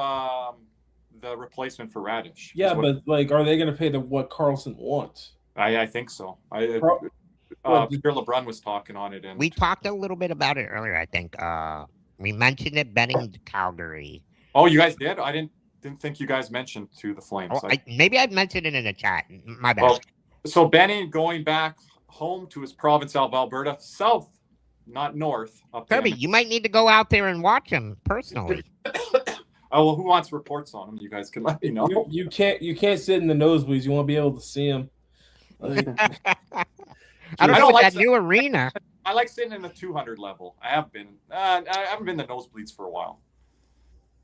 A: the replacement for Radish.
C: Yeah, but are they going to pay what Carlson wants?
A: I think so. Pierre LeBrun was talking on it, and
B: we talked a little bit about it earlier. I think we mentioned it betting to Calgary.
A: Oh, you guys did? I didn't think you guys mentioned to the Flames.
B: Oh, maybe I mentioned it in the chat. My bad.
A: Well, so Benny going back home to his province of Alberta, south, not north.
B: Kirby, you might need to go out there and watch him personally.
A: Oh, well, who wants reports on him? You guys can let me know.
C: You can't sit in the nosebleeds. You won't be able to see him. Like,
B: I don't
A: I
B: know
A: don't
B: what
A: like
B: that new arena.
A: I like sitting in the 200 level. I have been. I haven't been in the nosebleeds for a while.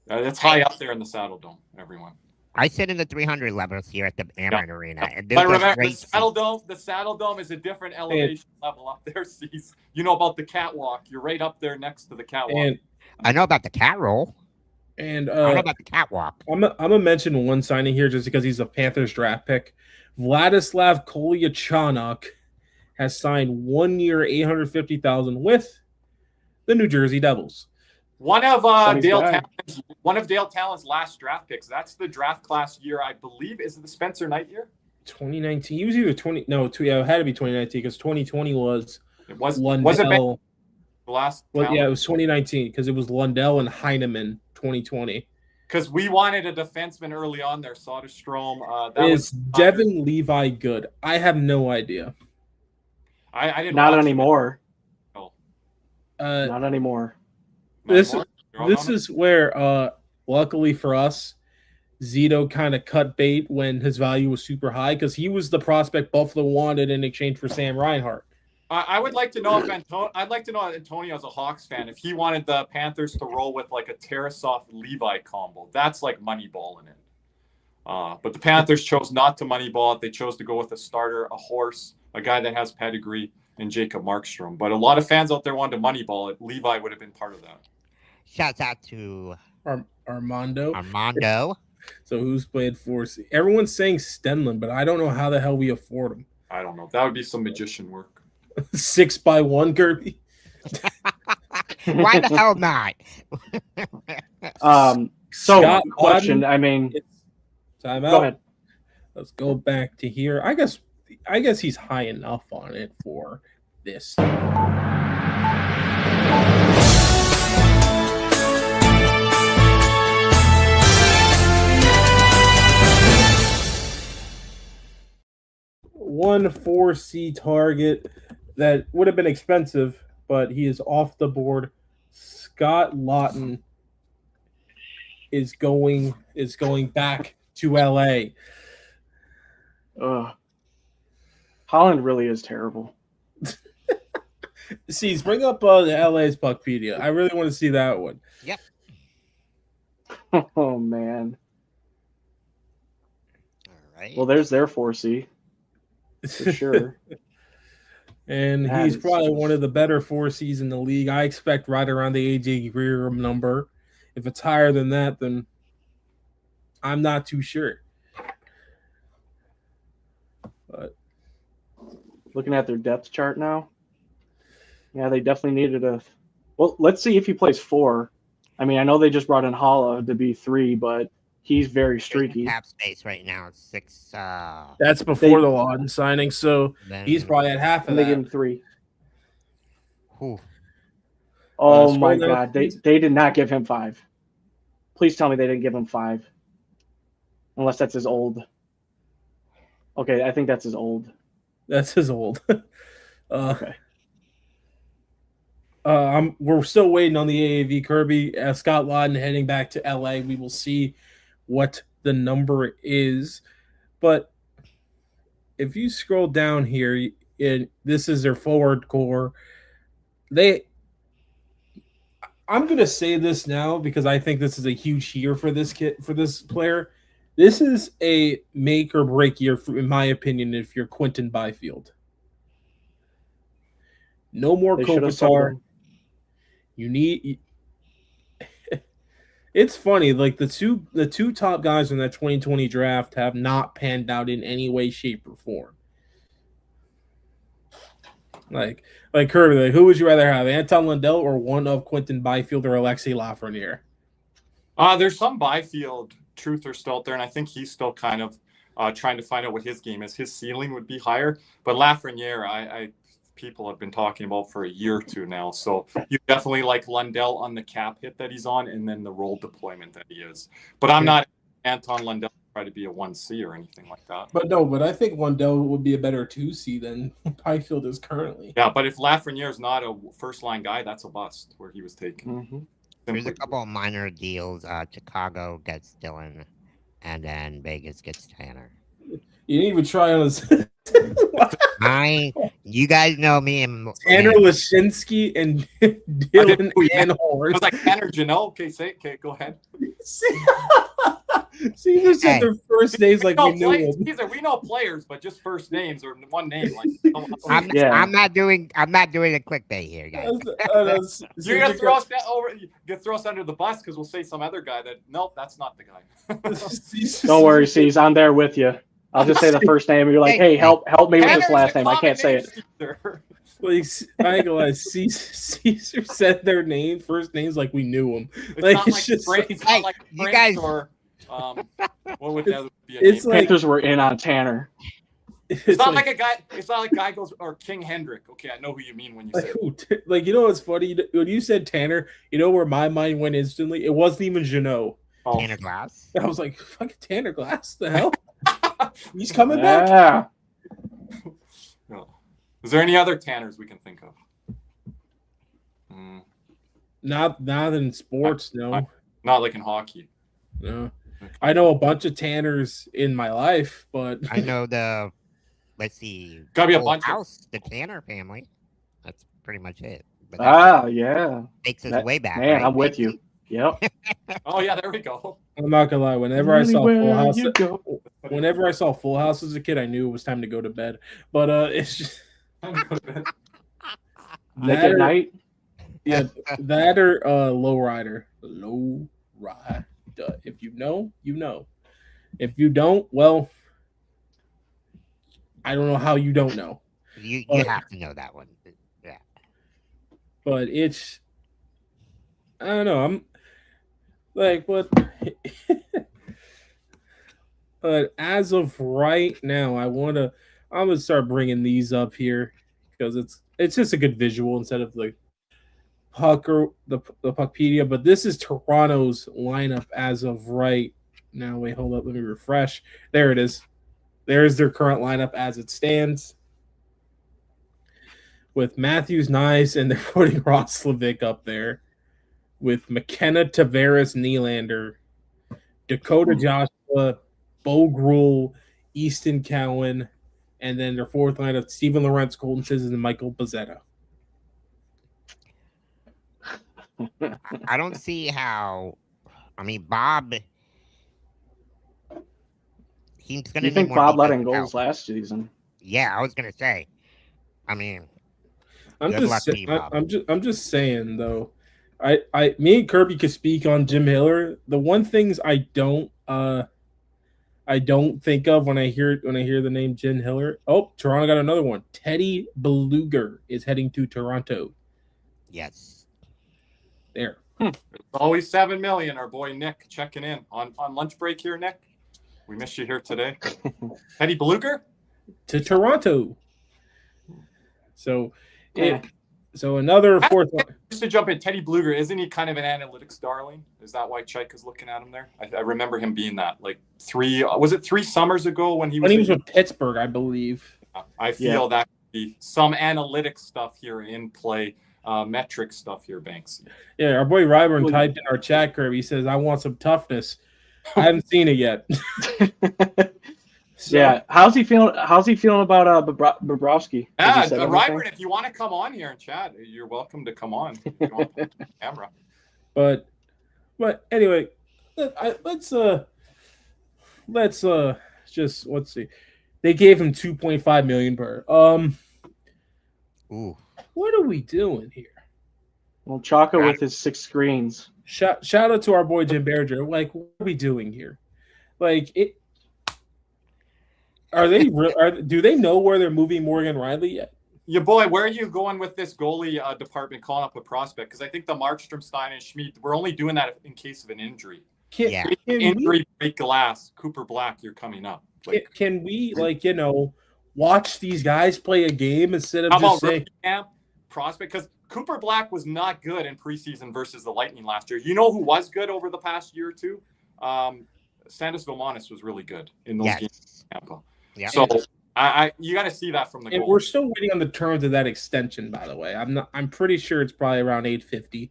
A: It's high up there in the Saddle Dome, everyone.
B: I sit in the 300 levels here at the Ameren Arena. And
A: But remember, the Saddle Dome is a different elevation level up there. Sees, you know about the catwalk. You're right up there next to the catwalk.
C: and
B: I know about the cat roll.
C: And
B: I don't know about the catwalk.
C: I'm gonna mention one signing here just because he's a Panthers draft pick. Vladislav Kolyachonok has signed 1 year, $850,000 with the New Jersey Devils.
A: One of Dale Talon's last draft picks. That's the draft class year, I believe. Is it the Spencer Knight year?
C: 2019. He was either 20. No, it had to be 2019 because 2020 was.
A: It was
C: Lundell.
A: Was it the last?
C: Well, yeah, it was 2019 because it was Lundell and Heineman 2020.
A: Because we wanted a defenseman early on there, Soderstrom.
C: Is Devin Levi good? I have no idea.
A: I didn't.
D: Not anymore.
A: No.
D: Not anymore.
C: This is where, luckily for us, Zito kind of cut bait when his value was super high because he was the prospect Buffalo wanted in exchange for Sam Reinhart.
A: I would like to know I'd like to know Antonio, as a Hawks fan, if he wanted the Panthers to roll with like a Tarasov Levi combo. That's like moneyballing it. But the Panthers chose not to moneyball it. They chose to go with a starter, a horse, a guy that has pedigree, and Jacob Markstrom. But a lot of fans out there wanted to moneyball it. Levi would have been part of that.
B: Shouts out to
C: Armando. So who's played for? Everyone's saying Stenlund, but I don't know how the hell we afford him.
A: I don't know. That would be some magician work.
C: 6x1 Kirby.
B: Why the hell not?
D: So question. I mean,
C: time out.
D: Go ahead.
C: Let's go back to here. I guess he's high enough on it for this. One 4C target that would have been expensive, but he is off the board. Scott Lawton is going back to LA.
D: Holland really is terrible.
C: See, bring up the LA's Puckpedia. I really want to see that one.
B: Yep.
D: Oh man.
B: All right.
D: Well, there's their 4C for sure.
C: And he's probably one of the better 4Cs in the league. I expect right around the AJ Greer number. If it's higher than that, then I'm not too sure. But
D: looking at their depth chart now, yeah, they definitely needed a. Well, let's see if he plays 4. I mean, I know they just brought in Hala to be 3, but he's very streaky.
B: Cap space right now is 6.
C: That's before the Lawton signing, so he's probably at half of
D: They
C: that.
D: give him 3.
B: Whew.
D: Oh my God, they did not give him 5. Please tell me they didn't give him 5. Unless that's his old. Okay, I think that's his old.
C: That's his old.
D: Okay.
C: We're still waiting on the AAV Kirby. Scott Lawton heading back to LA. We will see what the number is. But if you scroll down here, this is their forward core. I'm going to say this now because I think this is a huge year for this player. This is a make or break year, in my opinion, if you're Quentin Byfield. No more Kopitar. You need. It's funny, like the two top guys in that 2020 draft have not panned out in any way, shape, or form. Like Kirby, like who would you rather have, Anton Lundell or one of Quentin Byfield or Alexei Lafreniere?
A: There's some Byfield truther still out there, and I think he's still kind of trying to find out what his game is. His ceiling would be higher, but Lafreniere, people have been talking about for a year or two now. So you definitely like Lundell on the cap hit that he's on, and then the role deployment that he is. But I'm not Anton Lundell try to be a 1C or anything like that.
C: But I think Lundell would be a better 2C than Byfield is currently.
A: Yeah, but if Lafreniere is not a first line guy, that's a bust where he was taken.
D: Mm-hmm.
B: There's a couple of minor deals. Chicago gets Dylan, and then Vegas gets Tanner.
C: You didn't even try on
B: You guys know me and
C: Tanner Lashinsky and Dylan
A: It
C: Anhorst.
A: was like Tanner Janot. Okay, go ahead.
C: Caesar said their first names like we knew them.
A: Caesar, we know players, but just first names or one name. Like
B: I'm not doing a clickbait here, guys.
A: You're gonna throw us throw us under the bus because we'll say some other guy that nope, that's not the guy.
D: Don't worry, C's. I'm there with you. I'll just say the first name, and you're like, "Hey, help me with this last name. I can't say it."
C: Like, I ain't gonna lie, Caesar said their first names like we knew them.
A: It's not like
B: you guys.
A: Or, what would that be?
C: It's like
D: Panthers were in on Tanner.
A: It's not like a guy. It's not like guy goes or King Hendrick. Okay, I know who you mean when you say it.
C: Like, you know what's funny? When you said Tanner, you know where my mind went instantly? It wasn't even Janot.
B: Tanner Glass.
C: I was like, fucking Tanner Glass. The hell? He's coming back.
A: No. Is there any other Tanners we can think of?
C: Not in sports, no.
A: Not like in hockey.
C: No. I know a bunch of Tanners in my life, but
B: I know let's see.
A: Gotta be a bunch
B: house, the Tanner family. That's pretty much it.
D: Yeah.
B: Takes us way back.
D: Man,
B: right?
D: I'm with you. Yep.
A: Oh yeah, there we go.
C: I'm not gonna lie. Whenever I saw Full House as a kid, I knew it was time to go to bed. But it's just
D: at night.
C: Yeah, that or Lowrider. Lowrider. If you know, you know. If you don't, well, I don't know how you don't know.
B: You have to know that one. Yeah.
C: But it's, I don't know. I'm like, what? But as of right now, I'm gonna start bringing these up here because it's just a good visual instead of the puck or the Puckpedia. But this is Toronto's lineup as of right now. Wait, hold up, let me refresh. There it is. There's their current lineup as it stands. With Matthews, Nice, and they're putting Roslovic up there. With McKenna, Tavares, Nylander, Dakota Joshua, Bogrul, Easton Cowan, and then their fourth lineup, Steven Lorentz, Colton Sissons, and Michael Bozzetta.
B: I don't see how. I mean, Bob. He's gonna.
D: You think Bob let in goals last season?
B: Yeah, I was gonna say. I mean,
C: I'm just saying though. Me and Kirby could speak on Jim Hiller. The one things I don't think of when I hear the name Jim Hiller. Oh, Toronto got another one. Teddy Beluger is heading to Toronto.
B: Yes.
C: There.
A: Always 7 million. Our boy Nick checking in on lunch break here, Nick. We missed you here today. Teddy Beluger
C: to Toronto. So another fourth one.
A: Just to jump in, Teddy Beluger, isn't he kind of an analytics darling? Is that why Chike is looking at him there? I remember him being that. Like 3 summers ago when he was
C: with Pittsburgh, I believe.
A: I feel that could be some analytics stuff here in play. Metric stuff here, Banks.
C: Yeah, our boy Ryburn typed in our chat, Kirby. He says, I want some toughness. I haven't seen it yet.
D: Yeah, how's he feeling about Bobrovsky?
A: Yeah, Ryburn, if you want to come on here and chat, you're welcome to come on. If you want to camera.
C: But anyway, let's see. They gave him $2.5 million per.
B: Ooh.
C: What are we doing here?
D: Well, Chaka with his 6 screens.
C: Shout out to our boy Jim Berger. Like, what are we doing here? Like, do they know where they're moving Morgan Riley yet?
A: Yeah, boy, where are you going with this goalie department calling up a prospect? Because I think the Markstrom, Stein, and Schmid, we're only doing that in case of an injury. Break glass, Cooper Black, you're coming up. Like,
C: can we, watch these guys play a game instead of just saying
A: prospect? Because Cooper Black was not good in preseason versus the Lightning last year. You know who was good over the past year or two? Sandis Vilmanis was really good in those games in Tampa. Yeah. So you got to see that from the goal.
C: We're still waiting on the terms of that extension, by the way. I'm pretty sure it's probably around $850.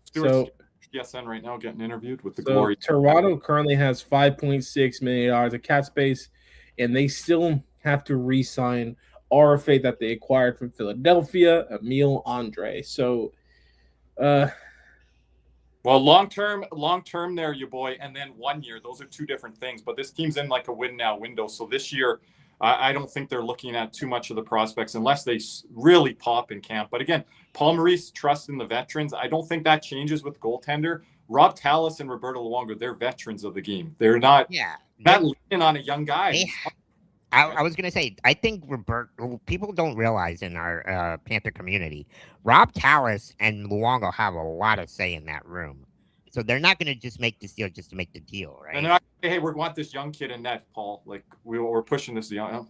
A: Stuart's TSN right now getting interviewed with the Glory.
C: Toronto currently has $5.6 million of cap space. and they still have to re-sign RFA that they acquired from Philadelphia, Emil Andre. So,
A: well, long term there, you boy, and then 1 year. Those are two different things. But this team's in like a win now window. So this year, I don't think they're looking at too much of the prospects unless they really pop in camp. But again, Paul Maurice trusts in the veterans. I don't think that changes with goaltender. Rob Tallis and Roberto Luongo, they're veterans of the game. They're not leaning on a young guy.
B: I was going to say, I think people don't realize in our Panther community, Rob Tallis and Luongo have a lot of say in that room. So they're not going to just make this deal just to make the deal, right?
A: And they're not going to say, hey, we want this young kid in net, Paul. Like, we're pushing this young.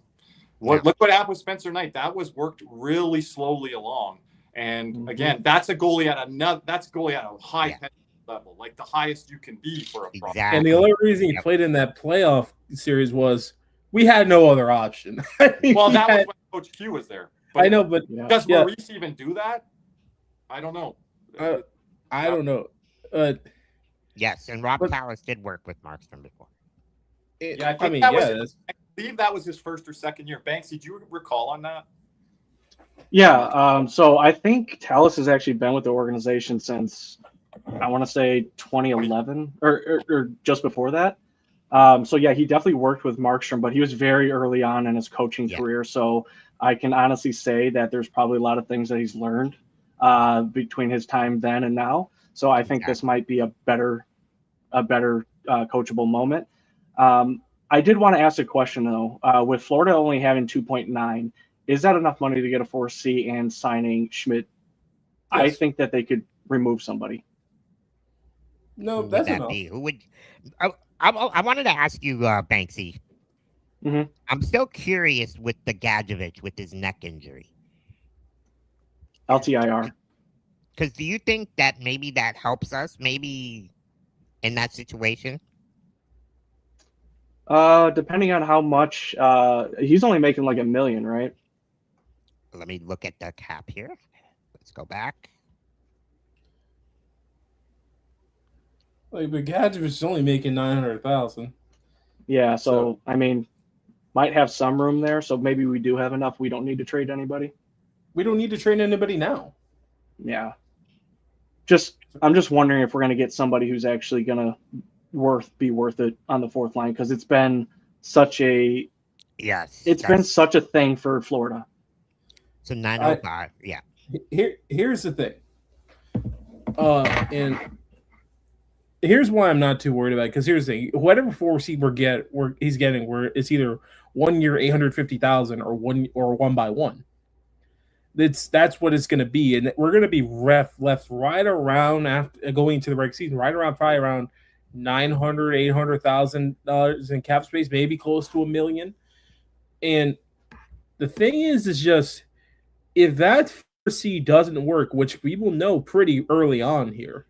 A: Look what happened with Spencer Knight. That was worked really slowly along. And again, that's a goalie at a high level, like the highest you can be for a prospect.
C: Exactly. And the only reason he played in that playoff series was we had no other option.
A: Well, that was when Coach Q was there.
C: But I know, but
A: does Maurice even do that? I don't know.
C: I don't know.
B: Yes, and Rob Tallis did work with Markstrom before.
A: I believe that was his first or second year. Banks, did you recall on that?
D: Yeah. So I think Tallis has actually been with the organization since, I want to say 2011 or just before that. So yeah, he definitely worked with Markstrom, but he was very early on in his coaching career. So I can honestly say that there's probably a lot of things that he's learned between his time then and now. So I think this might be a better coachable moment. I did want to ask a question though. With Florida only having 2.9, is that enough money to get a 4C and signing Schmidt? Yes. I think that they could remove somebody.
C: No, that's enough.
B: Who would? I wanted to ask you, Banksy.
D: Mm-hmm.
B: I'm still curious with the Gadjevich with his neck injury.
D: LTIR.
B: Because do you think that maybe that helps us? Maybe in that situation?
D: Depending on how much, he's only making like $1 million, right?
B: Let me look at the cap here. Let's go back.
C: Like, but Gadget is only making $900,000.
D: Yeah, so I mean, might have some room there. So maybe we do have enough. We don't need to trade anybody.
C: We don't need to trade anybody now.
D: Yeah. I'm just wondering if we're gonna get somebody who's actually gonna be worth it on the fourth line, because it's been such a been such a thing for Florida.
B: So 905, yeah.
C: Here's the thing. And here's why I'm not too worried about it, because here's the thing: whatever 4C he's getting, it's either 1 year $850,000 or 1x1. That's what it's going to be, and we're going to be left right around after going into the regular season, right around probably around $800,000 in cap space, maybe close to $1 million. And the thing is just if that 4C doesn't work, which we will know pretty early on here,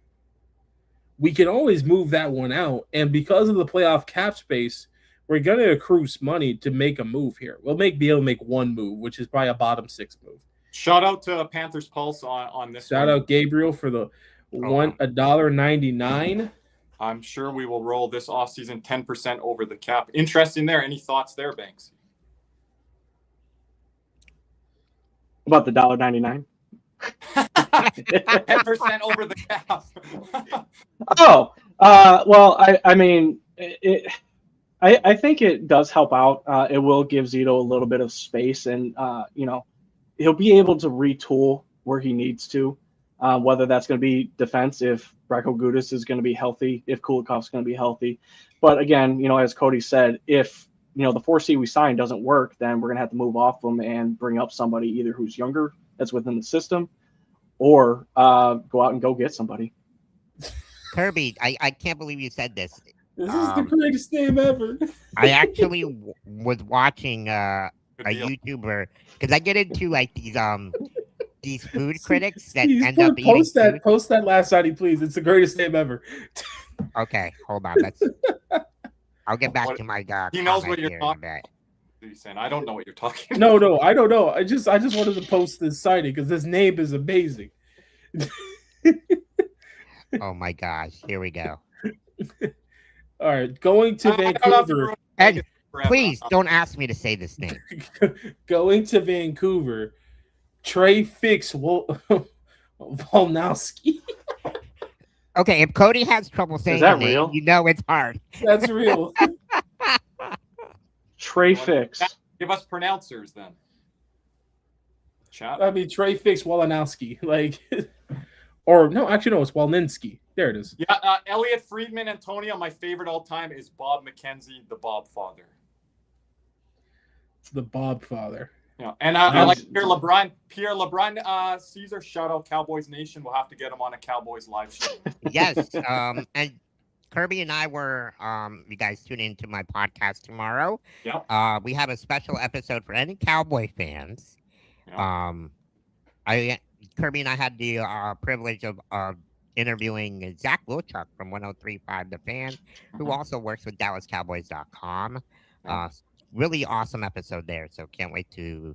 C: we can always move that one out. And because of the playoff cap space, we're going to accrue money to make a move here. We'll be able to make one move, which is probably a bottom six move.
A: Shout out to Panthers Pulse on this.
C: Shout out Gabriel for the $1.99.
A: I'm sure we will roll this offseason 10% over the cap. Interesting there. Any thoughts there, Banks?
D: About the $1.99?
A: 10% over the cap.
D: Well, I mean, I think it does help out. It will give Zito a little bit of space, and he'll be able to retool where he needs to, whether that's going to be defense if Bracco Gudis is going to be healthy, if Kulikov's going to be healthy. But again, as Cody said, if the 4C we signed doesn't work, then we're going to have to move off them and bring up somebody either who's younger that's within the system, or go out and go get somebody.
B: Kirby, I can't believe you said this.
C: This is the greatest name ever.
B: I actually was watching a YouTuber, because I get into like these food critics that end up eating food.
C: Post that last Saudi, please. It's the greatest name ever.
B: Okay, hold on. I'll get back to my dog.
A: He knows what you're talking about. I don't know what you're talking
C: about. No, I don't know. I just wanted to post this signing because this name is amazing.
B: Oh my gosh, here we go.
C: All right, going to Vancouver.
B: And
A: forever.
B: Please don't ask me to say this name.
C: Going to Vancouver, Trey Fix Volnowski.
B: Okay, if Cody has trouble saying
D: that
B: the name,
D: real?
B: you know it's hard.
C: That's real.
D: Trey Fix.
A: Give us pronouncers then. Chat.
C: I mean, Trey Fix Wolanowski. Like, or no, actually, no, it's Walninski. There it is.
A: Yeah, Elliot Friedman, Antonio. My favorite all time is Bob McKenzie, the Bob Father.
C: It's the Bob Father.
A: Yeah, and I like Pierre LeBrun, Caesar. Shout out Cowboys Nation. We'll have to get him on a Cowboys live show.
B: Yes, and Kirby and I were, you guys tune into my podcast tomorrow.
A: Yep.
B: We have a special episode for any Cowboy fans.
A: Yep.
B: Kirby and I had the privilege of interviewing Zach Wilchuk from 103.5 The Fan, who also works with DallasCowboys.com. Really awesome episode there, so can't wait to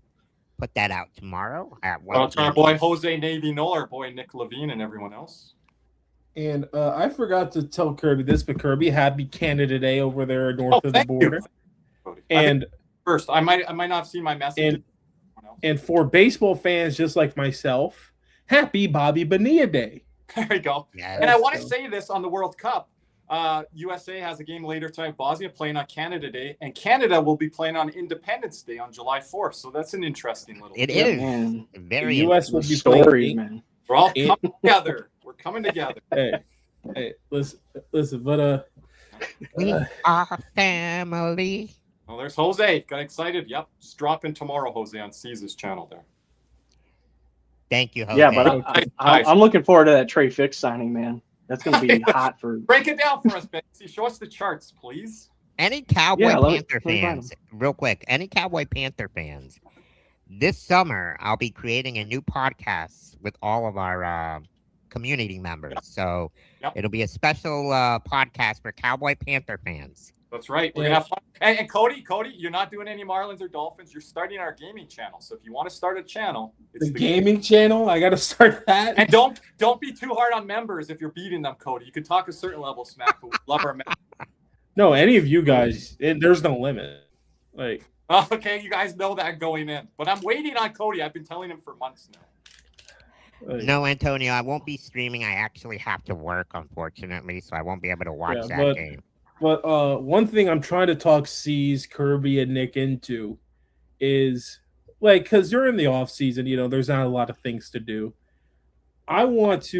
B: put that out tomorrow at 1.
A: Well, to our boy Jose Navy Knoll, our boy Nick Levine, and everyone else.
C: And I forgot to tell Kirby this, but Kirby, happy Canada Day over there north of the border. And
A: first, I might not see my message.
C: And for baseball fans just like myself, happy Bobby Bonilla Day.
A: There you go.
B: Yes.
A: And I want to say this on the World Cup. USA has a game later tonight. Bosnia playing on Canada Day, and Canada will be playing on Independence Day on July 4th. So that's an interesting little.
B: It is
D: Man.
B: very.
C: The U.S. will be
D: Story,
C: playing.
D: man.
A: We're all coming together. We're coming together.
C: Hey, listen, but
B: We are family.
A: Oh, there's Jose. Got excited. Yep, just dropping tomorrow, Jose, on Caesar's channel there.
B: Thank you, Jose.
D: Yeah, but I'm looking forward to that Trey Fix signing, man. That's going to be hot for.
A: Break it down for us, Betsy. Show us the charts, please.
B: Any Cowboy
D: Yeah,
B: Panther fans, real quick, any Cowboy Panther fans, this summer I'll be creating a new podcast with all of our community members. So it'll be a special podcast for Cowboy Panther fans.
A: That's right. We're going to have fun. And Cody, you're not doing any Marlins or Dolphins. You're starting our gaming channel. So if you want to start a channel, it's
C: the gaming channel. I got to start that.
A: And don't be too hard on members if you're beating them, Cody. You can talk a certain level of smack, but we love our members.
C: No, any of you guys, there's no limit. Like,
A: okay, you guys know that going in. But I'm waiting on Cody. I've been telling him for months now.
B: No, Antonio, I won't be streaming. I actually have to work, unfortunately, so I won't be able to watch that game.
C: But one thing I'm trying to talk C's, Kirby, and Nick into is, like, because you're in the off season, there's not a lot of things to do. I want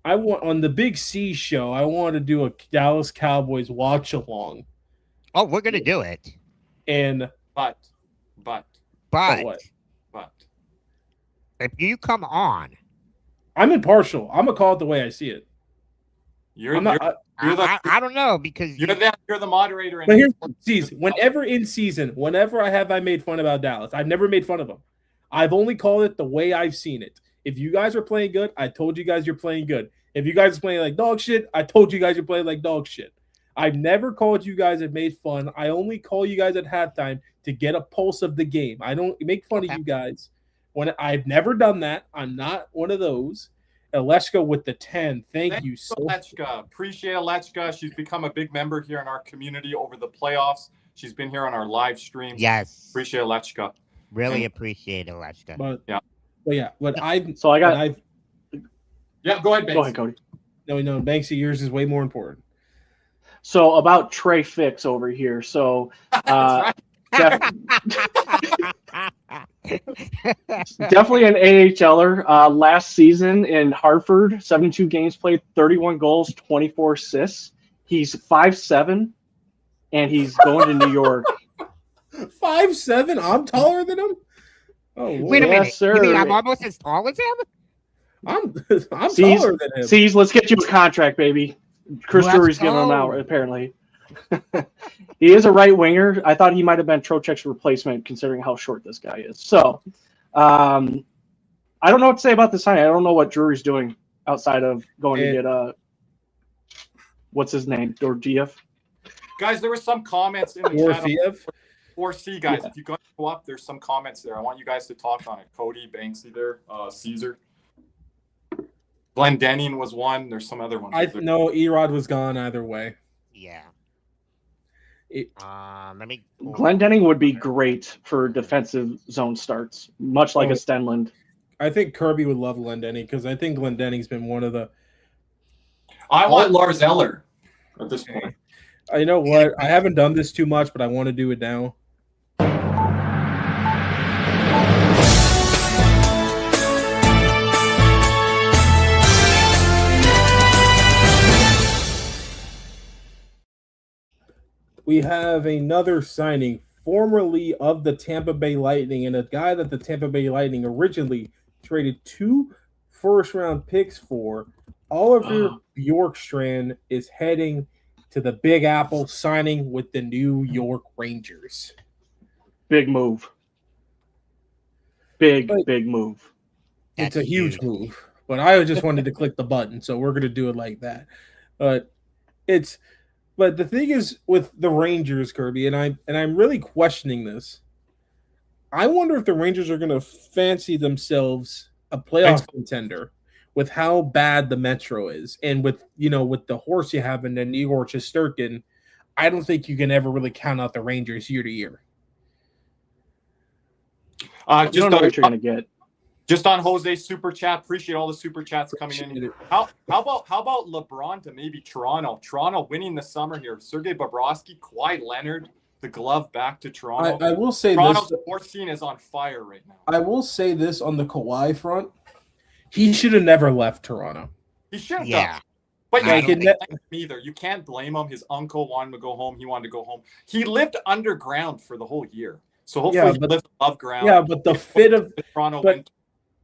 C: on the Big C show, I want to do a Dallas Cowboys watch along.
B: Oh, we're gonna do it.
C: And
A: but
B: if you come on,
C: I'm impartial. I'm gonna call it the way I see it.
B: I don't know, because
A: you're the moderator.
C: But here's season. Whenever I made fun about Dallas, I've never made fun of them. I've only called it the way I've seen it. If you guys are playing good, I told you guys you're playing good. If you guys are playing like dog shit, I told you guys you're playing like dog shit. I've never called you guys and made fun. I only call you guys at halftime to get a pulse of the game. I don't make fun of you guys. When I've never done that, I'm not one of those. Alechka with the 10. Thank you so much.
A: Appreciate Alechka. She's become a big member here in our community over the playoffs. She's been here on our live streams.
B: Yes.
A: Appreciate Alechka.
B: Really appreciate Alechka.
C: But
A: yeah.
C: Go ahead,
D: Banksy. Go ahead, Cody.
C: No, Banksy, yours is way more important.
D: So about Trey Fix over here. So definitely an AHLer. Last season in Hartford, 72 games played, 31 goals, 24 assists. He's 5'7", and he's going to New York.
C: 5'7"? I'm taller than him? Oh,
B: wait a minute.
D: Sir.
B: You mean I'm almost as tall as him?
C: I'm taller than him.
D: C's, let's get you a contract, baby. Chris Drury's giving him out, apparently. He is a right winger. I thought he might have been Trocheck's replacement, considering how short this guy is. So, I don't know what to say about this signing. I don't know what Drury's doing outside of going to get what's his name, Dorjiev.
A: Guys, there were some comments in the chat. 4C guys,
D: Yeah.
A: if you go up, there's some comments there. I want you guys to talk on it. Cody, Banksy, there, Caesar. Glenn Denning was one. There's some other ones.
C: No, Erod was gone either way.
B: Yeah. Let me.
D: Glendening would be great for defensive zone starts, much like a Stenlund.
C: I think Kirby would love Glendening because I think Glendening's been one of the.
A: I want Lars Eller at this point.
C: You know what? I haven't done this too much, but I want to do it now. We have another signing, formerly of the Tampa Bay Lightning, and a guy that the Tampa Bay Lightning originally traded 2 first-round picks for. Oliver Bjorkstrand is heading to the Big Apple, signing with the New York Rangers.
D: Big move. Big move.
C: It's a huge move, but I just wanted to click the button, so we're going to do it like that. But the thing is with the Rangers, Kirby, and I'm really questioning this. I wonder if the Rangers are going to fancy themselves a playoff contender with how bad the Metro is, and with the horse you have in the Igor Shesterkin. I don't think you can ever really count out the Rangers year to year.
D: You don't know what you're going to get.
A: Just on Jose's super chat, appreciate all the super chats coming in. How about LeBron to maybe Toronto? Toronto winning the summer here. Sergei Bobrovsky, Kawhi Leonard, the glove back to Toronto.
C: I will say
A: Toronto's sports scene is on fire right now.
C: I will say this on the Kawhi front. He should have never left Toronto.
A: He should have done. But you can't blame him either. You can't blame him. His uncle wanted to go home. He wanted to go home. He lived underground for the whole year. So hopefully he lives above ground.
C: Yeah, but the fit of
A: Toronto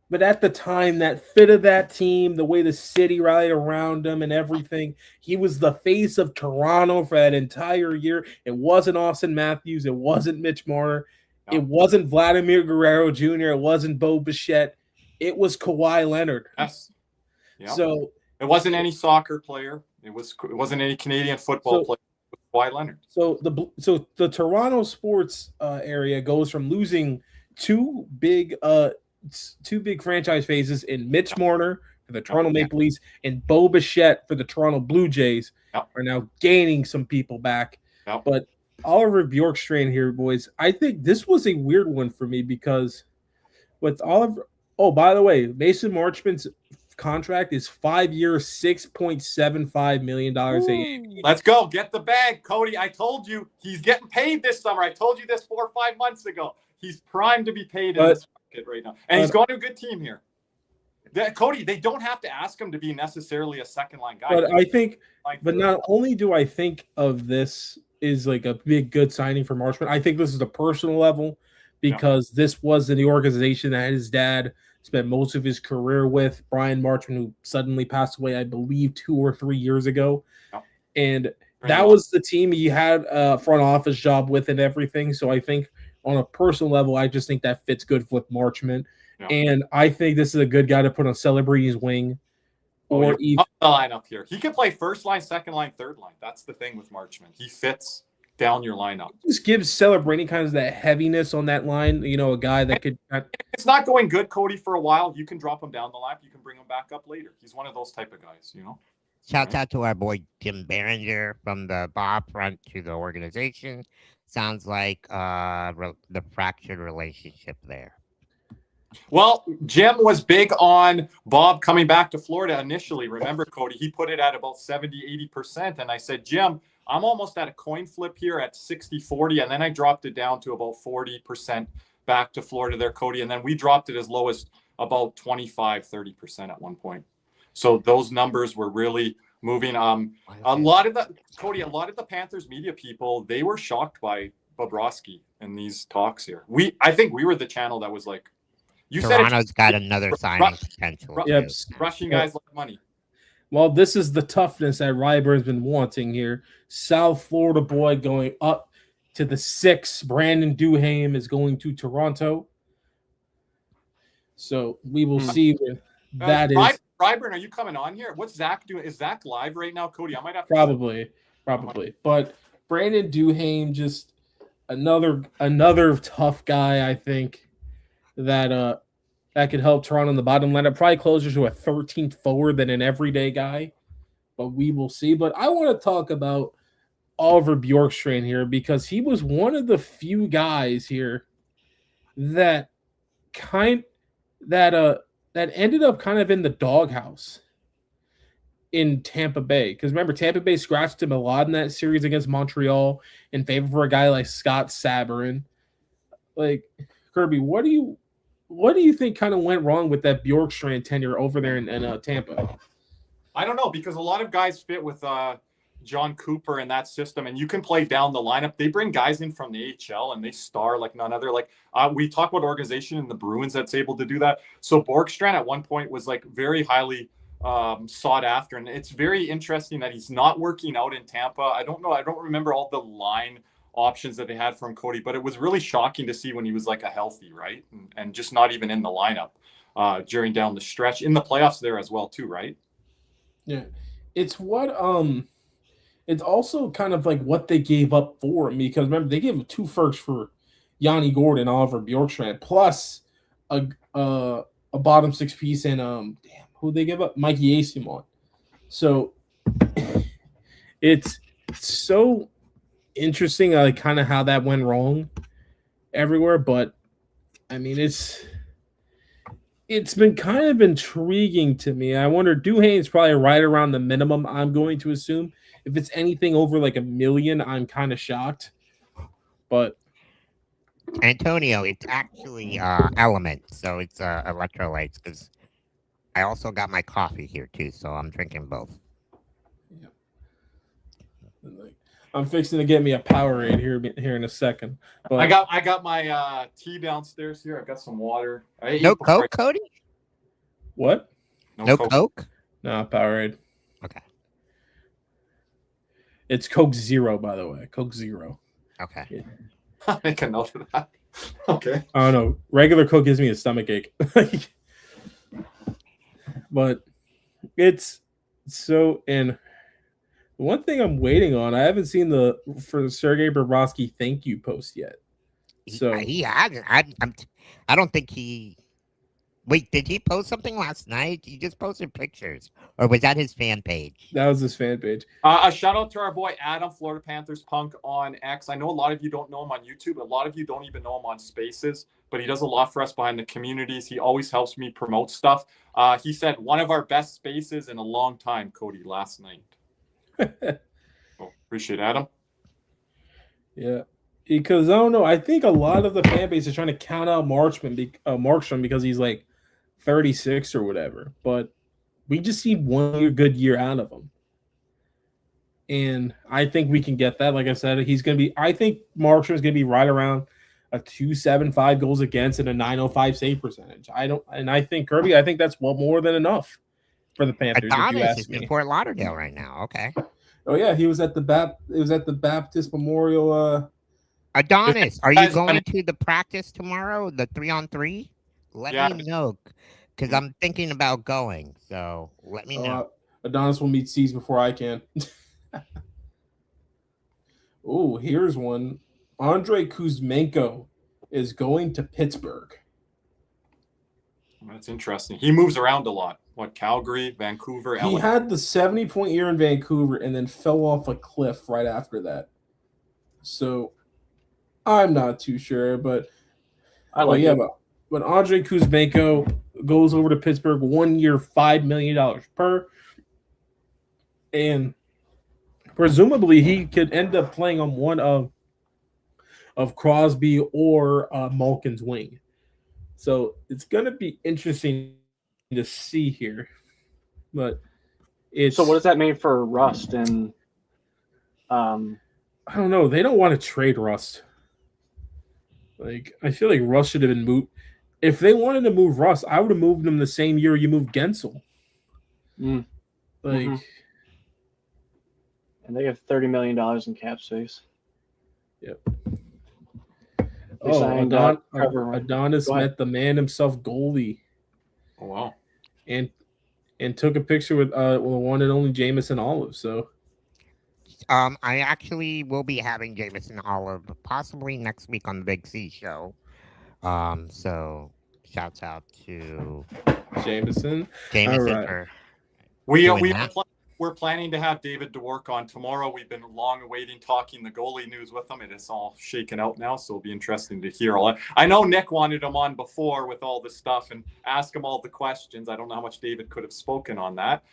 C: but at the time, that fit of that team, the way the city rallied around him and everything, he was the face of Toronto for that entire year. It wasn't Austin Matthews. It wasn't Mitch Marner. No. It wasn't Vladimir Guerrero Jr. It wasn't Bo Bichette. It was Kawhi Leonard.
A: Yes. Yep.
C: So
A: it wasn't any soccer player. It wasn't any Canadian football player. It was Kawhi Leonard. So
C: the Toronto sports area goes from losing two big franchise faces in Mitch Marner for the Toronto Maple Leafs and Bo Bichette for the Toronto Blue Jays are now gaining some people back. But Oliver Bjorkstrand here, boys, I think this was a weird one for me because with Oliver – oh, by the way, Mason Marchman's contract is 5 years, $6.75 million.
A: Let's go. Get the bag, Cody. I told you he's getting paid this summer. I told you this 4 or 5 months ago. He's primed to be paid in this market right now. And he's going to a good team here. Cody, they don't have to ask him to be necessarily a second-line guy.
C: But I think – but not only do I think of this is like a big, good signing for Marchman, I think this is a personal level because this was in the organization that his dad spent most of his career with, Brian Marchman, who suddenly passed away, I believe, 2 or 3 years ago. And that was the team he had a front office job with and everything. So I think on a personal level, I just think that fits good with Marchman. And I think this is a good guy to put on Celebrity's wing. Or even
A: the lineup here. He could play first line, second line, third line. That's the thing with Marchman. He fits down your lineup.
C: Just gives Celebrity kind of that heaviness on that line. A guy that could.
A: It's not going good, Cody, for a while. You can drop him down the line. You can bring him back up later. He's one of those type of guys,
B: Shouts out to our boy Jim Behringer from the Bob front to the organization. Sounds like the fractured relationship there.
A: Well, Jim was big on Bob coming back to Florida initially. Remember, Cody, he put it at about 70, 80%. And I said, Jim, I'm almost at a coin flip here at 60-40. And then I dropped it down to about 40% back to Florida there, Cody. And then we dropped it as low as about 25, 30% at one point. So those numbers were really moving. A lot of the Panthers media people, they were shocked by Bobrovsky in these talks here. I think we were the channel that was like,
B: Toronto's got another signing potential.
A: Rushing guys like money.
C: Well, this is the toughness that Ryburn's been wanting here. South Florida boy going up to the 6. Brandon Duhaime is going to Toronto. So we will see where that is.
A: Ryburn, are you coming on here? What's Zach doing? Is Zach live right now, Cody? I might have to
C: probably. But Brandon Duhaime, just another tough guy, I think. That could help Toronto in the bottom lineup. Probably closer to a 13th forward than an everyday guy, but we will see. But I want to talk about Oliver Bjorkstrand here because he was one of the few guys here that that ended up kind of in the doghouse in Tampa Bay. Because remember, Tampa Bay scratched him a lot in that series against Montreal in favor for a guy like Scott Sabourin. Like, Kirby, what do you think kind of went wrong with that Bjorkstrand tenure over there in Tampa?
A: I don't know, because a lot of guys fit with John Cooper in that system, and you can play down the lineup. They bring guys in from the AHL and they star like none other. Like we talk about organization in the Bruins that's able to do that. So Bjorkstrand at one point was like very highly sought after, and it's very interesting that he's not working out in Tampa. I don't know. I don't remember all the line options that they had from Cody, but it was really shocking to see when he was like a healthy, right? And just not even in the lineup during down the stretch in the playoffs there as well too, right?
C: Yeah. It's what it's also kind of like what they gave up for him, because remember they gave him 2 firsts for Yanni Gordon, Oliver Bjorkstrand, plus a bottom 6 piece and who they give up? Mikey Asimon. So it's so interesting, kind of how that went wrong everywhere. But I mean, it's been kind of intriguing to me. I wonder, Duhaime's probably right around the minimum, I'm going to assume. If it's anything over like $1 million, I'm kind of shocked. But
B: Antonio, it's actually elements, so it's electrolytes, because I also got my coffee here too, so I'm drinking both.
C: Yeah. I'm fixing to get me a Powerade here in a second. But
A: I got my tea downstairs here. I've got some water.
B: No Coke, Cody?
C: What?
B: No Coke?
C: No, Powerade.
B: Okay.
C: It's Coke Zero, by the way. Coke Zero.
B: Okay.
C: Yeah.
A: I'll make a note of that. Okay.
C: I don't know. Regular Coke gives me a stomach ache. But it's so, and one thing I'm waiting on, I haven't seen for Sergei Bobrovsky thank you post yet. So
B: he hasn't. I don't think he. Wait, did he post something last night? He just posted pictures, or was that his fan page?
C: That was his fan page.
A: A shout out to our boy Adam, Florida Panthers Punk on X. I know a lot of you don't know him on YouTube. A lot of you don't even know him on Spaces, but he does a lot for us behind the communities. He always helps me promote stuff. He said one of our best Spaces in a long time, Cody, last night. Oh, appreciate it, Adam.
C: Yeah, because I don't know. I think a lot of the fan base is trying to count out Markstrom because he's like 36 or whatever. But we just need one good year out of him, and I think we can get that. Like I said, I think Markstrom's going to be right around a 275 goals against and a 905 save percentage. I think Kirby, I think that's more than enough for the Panthers.
B: Adonis is in Fort Lauderdale right now. Okay.
C: Oh yeah, he was at the Baptist Memorial.
B: Adonis, are you going to the practice tomorrow? The 3-on-3? Let me know, because I'm thinking about going. So let me know.
C: Adonis will meet C's before I can. Oh, here's one. Andrei Kuzmenko is going to Pittsburgh.
A: That's interesting. He moves around a lot. What, Calgary, Vancouver, LA?
C: He had the 70-point year in Vancouver and then fell off a cliff right after that. So I'm not too sure, but but Andrei Kuzmenko goes over to Pittsburgh, 1 year, $5 million per, and presumably he could end up playing on one of Crosby or Malkin's wing. So it's going to be interesting to see here. But
D: so what does that mean for Rust and
C: I don't know. They don't want to trade Rust. Like, I feel like Rust should have been moved. If they wanted to move Rust, I would have moved him the same year you moved Gensel.
D: And they have $30 million in cap space.
C: Yep. Adonis met the man himself, goalie.
A: Oh wow!
C: And took a picture with the one and only Jameson Olive. So,
B: I actually will be having Jameson Olive possibly next week on the Big C show. So shouts out to
C: Jameson.
B: Jameson.
A: Right. We we're planning to have David Dwork on tomorrow. We've been long awaiting talking the goalie news with him. It is all shaken out now, so it'll be interesting to hear all that. I know Nick wanted him on before with all this stuff and ask him all the questions. I don't know how much David could have spoken on that,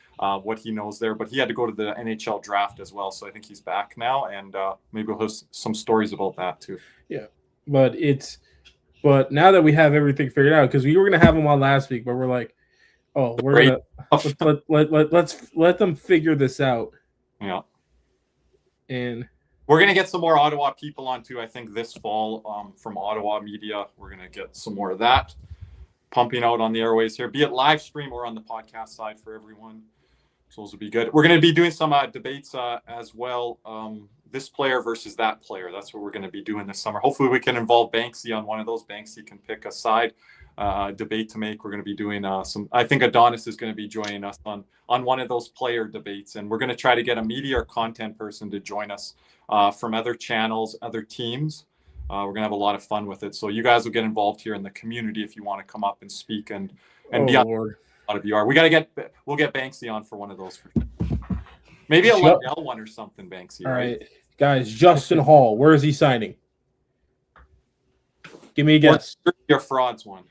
A: what he knows there, but he had to go to the NHL draft as well, so I think he's back now, and maybe we'll have some stories about that too.
C: Yeah, but now that we have everything figured out, because we were going to have him on last week, but we're like, oh, we're gonna let's let them figure this out.
A: Yeah,
C: and
A: we're gonna get some more Ottawa people on too. I think this fall from Ottawa media, we're gonna get some more of that pumping out on the airways here, be it live stream or on the podcast side for everyone. So those will be good. We're gonna be doing some debates as well. This player versus that player. That's what we're going to be doing this summer. Hopefully we can involve Banksy on one of those. Banksy can pick a side debate to make. We're going to be doing I think Adonis is going to be joining us on one of those player debates. And we're going to try to get a media or content person to join us from other channels, other teams. We're going to have a lot of fun with it. So you guys will get involved here in the community if you want to come up and speak and be on.
C: Lord.
A: A lot of you are. We'll get Banksy on for one of those. Maybe a Lundell one or something, Banksy.
C: All right. Guys, Justin Hall, where is he signing? Give me a guess.
A: Your frauds one.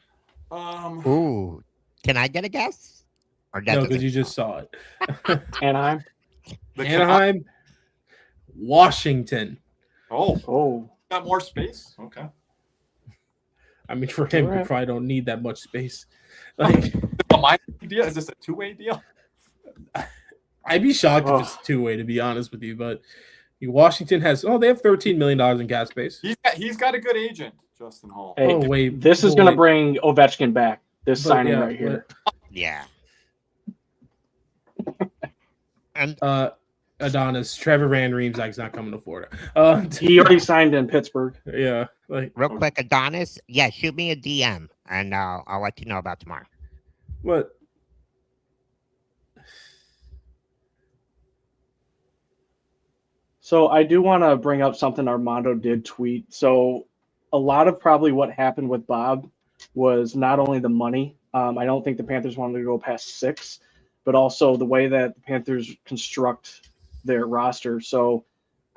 B: Ooh, can I get a guess?
C: Or no, because you just saw it.
D: Anaheim.
C: Anaheim. Washington.
A: Oh. Got more space? Okay.
C: I mean, for him, we probably don't need that much space. Like,
A: my deal? Is this a two-way deal?
C: I'd be shocked if it's two-way, to be honest with you, but Washington has they have $13 million in cap space.
A: He's got a good agent, Justin Hall.
D: Hey, this is going to bring Ovechkin back. This signing right here.
B: Yeah. And
C: Adonis, Trevor Van Riemsdyk's not coming to Florida.
D: He already signed in Pittsburgh.
C: Yeah.
B: Real quick, Adonis. Yeah, shoot me a DM, and I'll let you know about tomorrow.
C: What?
D: So I do want to bring up something Armando did tweet. So a lot of probably what happened with Bob was not only the money. I don't think the Panthers wanted to go past 6, but also the way that the Panthers construct their roster. So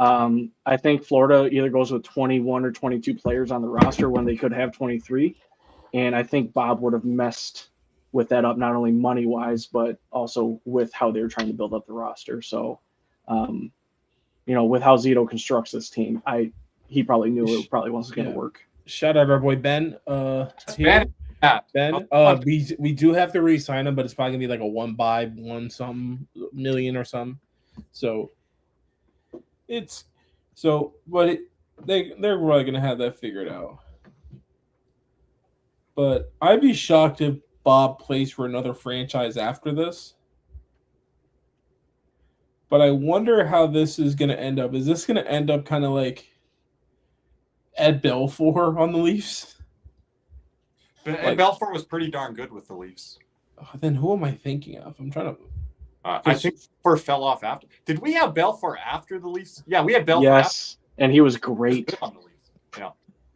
D: I think Florida either goes with 21 or 22 players on the roster when they could have 23. And I think Bob would have messed with that up, not only money-wise, but also with how they were trying to build up the roster. So, with how Zito constructs this team, he probably knew it probably wasn't going to work.
C: Shout out our boy Ben. Ben, we do have to re-sign him, but it's probably gonna be like a 1 something million or something. So they're probably gonna have that figured out. But I'd be shocked if Bob plays for another franchise after this. But I wonder how this is going to end up. Is this going to end up kind of like Ed Belfour on the Leafs?
A: But Ed Belfour was pretty darn good with the Leafs.
C: Then who am I thinking of? I'm trying to.
A: I think Belfour fell off after. Did we have Belfour after the Leafs? Yeah, we had Belfour.
D: Yes, and he was great.
A: On the Leafs. Yeah.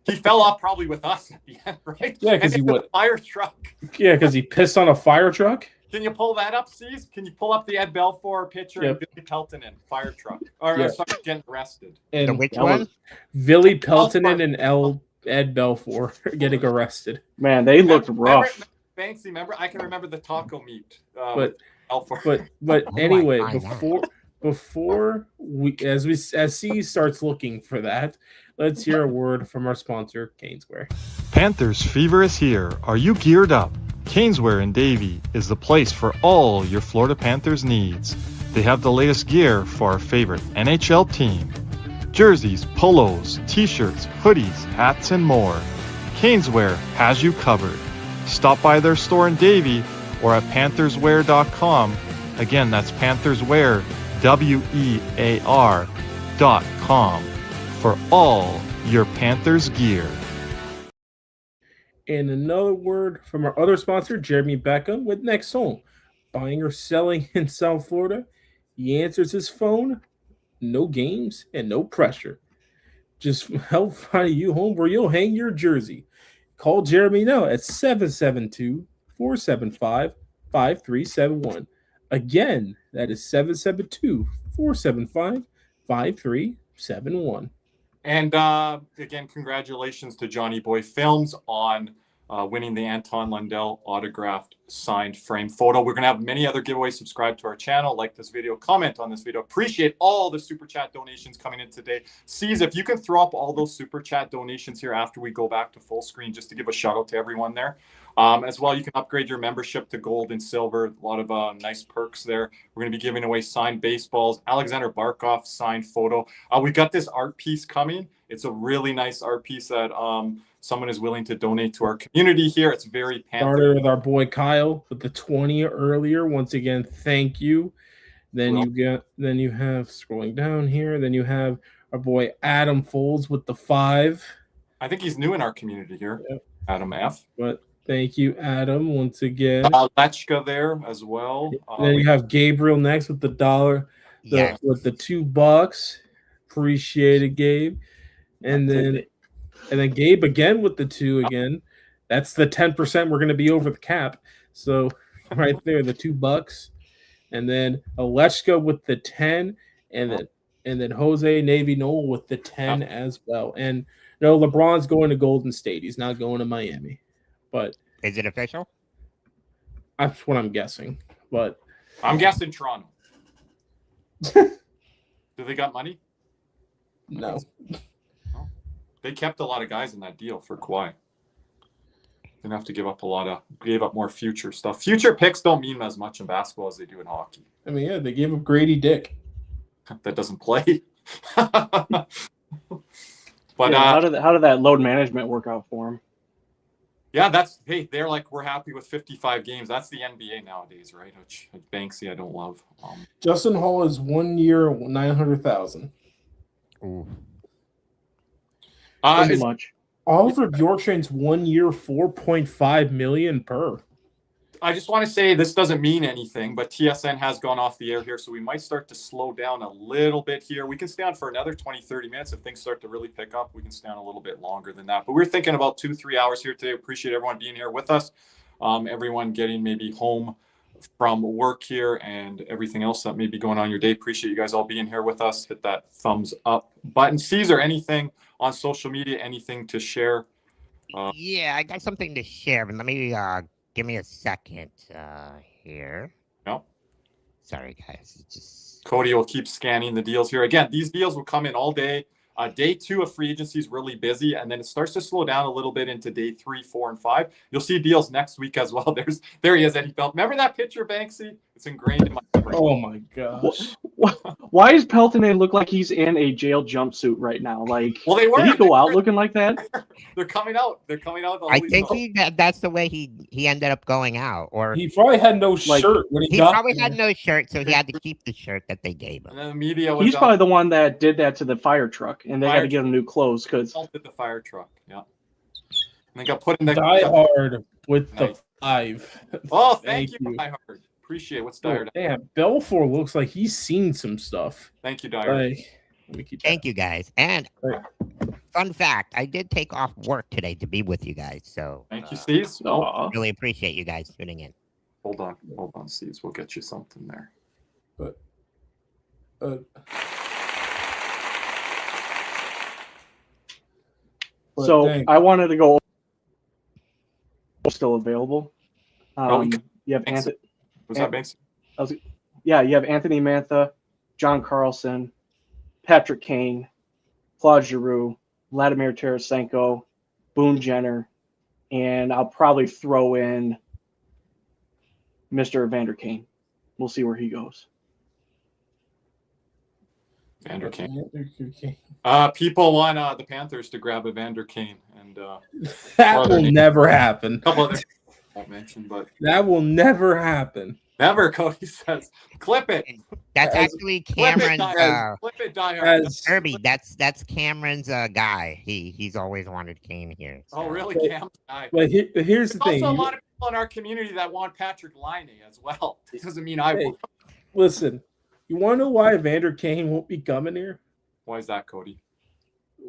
A: He fell off probably with us at the end, right?
C: Yeah, because he would.
A: Fire truck.
C: Yeah, because he pissed on a fire truck.
A: Can you pull that up, C's? Can you pull up the Ed Belfour picture of Billy Peltonen, fire truck? Or getting arrested.
C: And
B: which one?
C: Billy Peltonen and Ed Belfour getting arrested.
D: Man, they looked rough.
A: Banksy, remember? I can remember the taco meat.
C: But anyway, before as C starts looking for that, let's hear a word from our sponsor, Caneswear.
E: Panthers fever is here. Are you geared up? Caneswear in Davie is the place for all your Florida Panthers needs. They have the latest gear for our favorite NHL team. Jerseys, polos, t-shirts, hoodies, hats, and more. Caneswear has you covered. Stop by their store in Davie or at pantherswear.com. Again, that's pantherswear, WEAR.com for all your Panthers gear.
C: And another word from our other sponsor, Jeremy Beckham, with Next Home. Buying or selling in South Florida, he answers his phone, no games and no pressure. Just help find you home where you'll hang your jersey. Call Jeremy now at 772-475-5371. Again, that is 772-475-5371.
A: And again, congratulations to Johnny Boy Films on winning the Anton Lundell autographed signed frame photo. We're going to have many other giveaways. Subscribe to our channel, like this video, comment on this video. Appreciate all the super chat donations coming in today. Sees, if you can throw up all those super chat donations here after we go back to full screen, just to give a shout out to everyone there. As well, you can upgrade your membership to gold and silver. A lot of nice perks there. We're going to be giving away signed baseballs. Alexander Barkov signed photo. We got this art piece coming. It's a really nice art piece that someone is willing to donate to our community here. It's very Panther.
C: Started with our boy Kyle with the 20 earlier. Once again, thank you. Then you have scrolling down here. Then you have our boy Adam Folds with the 5.
A: I think he's new in our community here. Yep. Adam F.
C: But thank you, Adam, once again.
A: Lechka there as well.
C: Then you have Gabriel next with the $1, with the $2. Appreciate it, Gabe. And then Gabe again with the 2 again. That's the 10%. We're going to be over the cap. So right there, the $2. And then Aleshka with the 10, and then Jose Navy Noel with the 10 as well. And no, LeBron's going to Golden State. He's not going to Miami. But
B: is it official?
C: That's what I'm guessing. But
A: I'm guessing Toronto. Do they got money?
C: No.
A: They kept a lot of guys in that deal for Kawhi. Didn't have to gave up more future stuff. Future picks don't mean as much in basketball as they do in hockey.
C: I mean, yeah, they gave up Grady Dick.
A: That doesn't play. But
D: how did that load management work out for him?
A: Yeah, they're like, we're happy with 55 games. That's the NBA nowadays, right? Which Banksy I don't love.
C: Justin Hall is 1 year, $900,000.
B: Ooh.
D: Too much.
C: Oliver Bjorkstrand's 1 year, $4.5 million per.
A: I just want to say this doesn't mean anything, but TSN has gone off the air here, so we might start to slow down a little bit here. We can stay on for another 20, 30 minutes. If things start to really pick up, we can stay on a little bit longer than that. But we're thinking about 2-3 hours here today. Appreciate everyone being here with us. Everyone getting maybe home from work here and everything else that may be going on your day. Appreciate you guys all being here with us. Hit that thumbs up button. Caesar, anything on social media, anything to share?
B: Yeah, I got something to share, but let me give me a second here.
A: No.
B: Sorry, guys. Just
A: Cody will keep scanning the deals here. Again, these deals will come in all day. Day 2 of free agency is really busy, and then it starts to slow down a little bit into day 3, 4, and 5. You'll see deals next week as well. There he is, Eddie Pelton. Remember that picture, Banksy? It's ingrained in my memory.
C: Oh my gosh!
D: Why does Pelton look like he's in a jail jumpsuit right now? Like,
A: well, they were.
D: Did he go out looking like that?
A: They're coming out.
B: I think that's the way he ended up going out, or
C: he probably had no shirt when
B: he probably had no shirt, so he had to keep the shirt that they gave him.
A: And then the media was
D: He's probably the one that did that to the fire truck, and they had to get him new clothes because
A: did the fire truck. Yeah, and they got put in the
C: Die Hard with the 5.
A: Oh, thank you, Die Hard. Appreciate what's Die Hard.
C: Damn, Belfort looks like he's seen some stuff.
A: Thank you, Die Hard.
B: Thank you, guys. And fun fact, I did take off work today to be with you guys. So
A: thank you, Steve.
B: Really appreciate you guys tuning in.
A: Hold on, Steve. We'll get you something there.
D: So I wanted to go. Still available. You have Anthony.
A: Was that Banks?
D: You have Anthony Mantha, John Carlson, Patrick Kane, Claude Giroux, Vladimir Tarasenko, Boone Jenner, and I'll probably throw in Mr. Evander Kane. We'll see where he goes.
A: Evander Kane. People want the Panthers to grab Evander Kane, and
C: that will never happen.
A: A couple others I mentioned, but
C: that will never happen.
A: Never, Cody says. Clip it.
B: That's actually Cameron's.
A: Clip it, Die Hard.
B: Kirby, that's Cameron's guy. He's always wanted Kane here.
A: So. Oh, really, Cam?
C: But here's the thing.
A: Also, a lot of people in our community that want Patrick Laine as well. It doesn't mean I will.
C: Listen, you want to know why Evander Kane won't be coming here?
A: Why is that, Cody?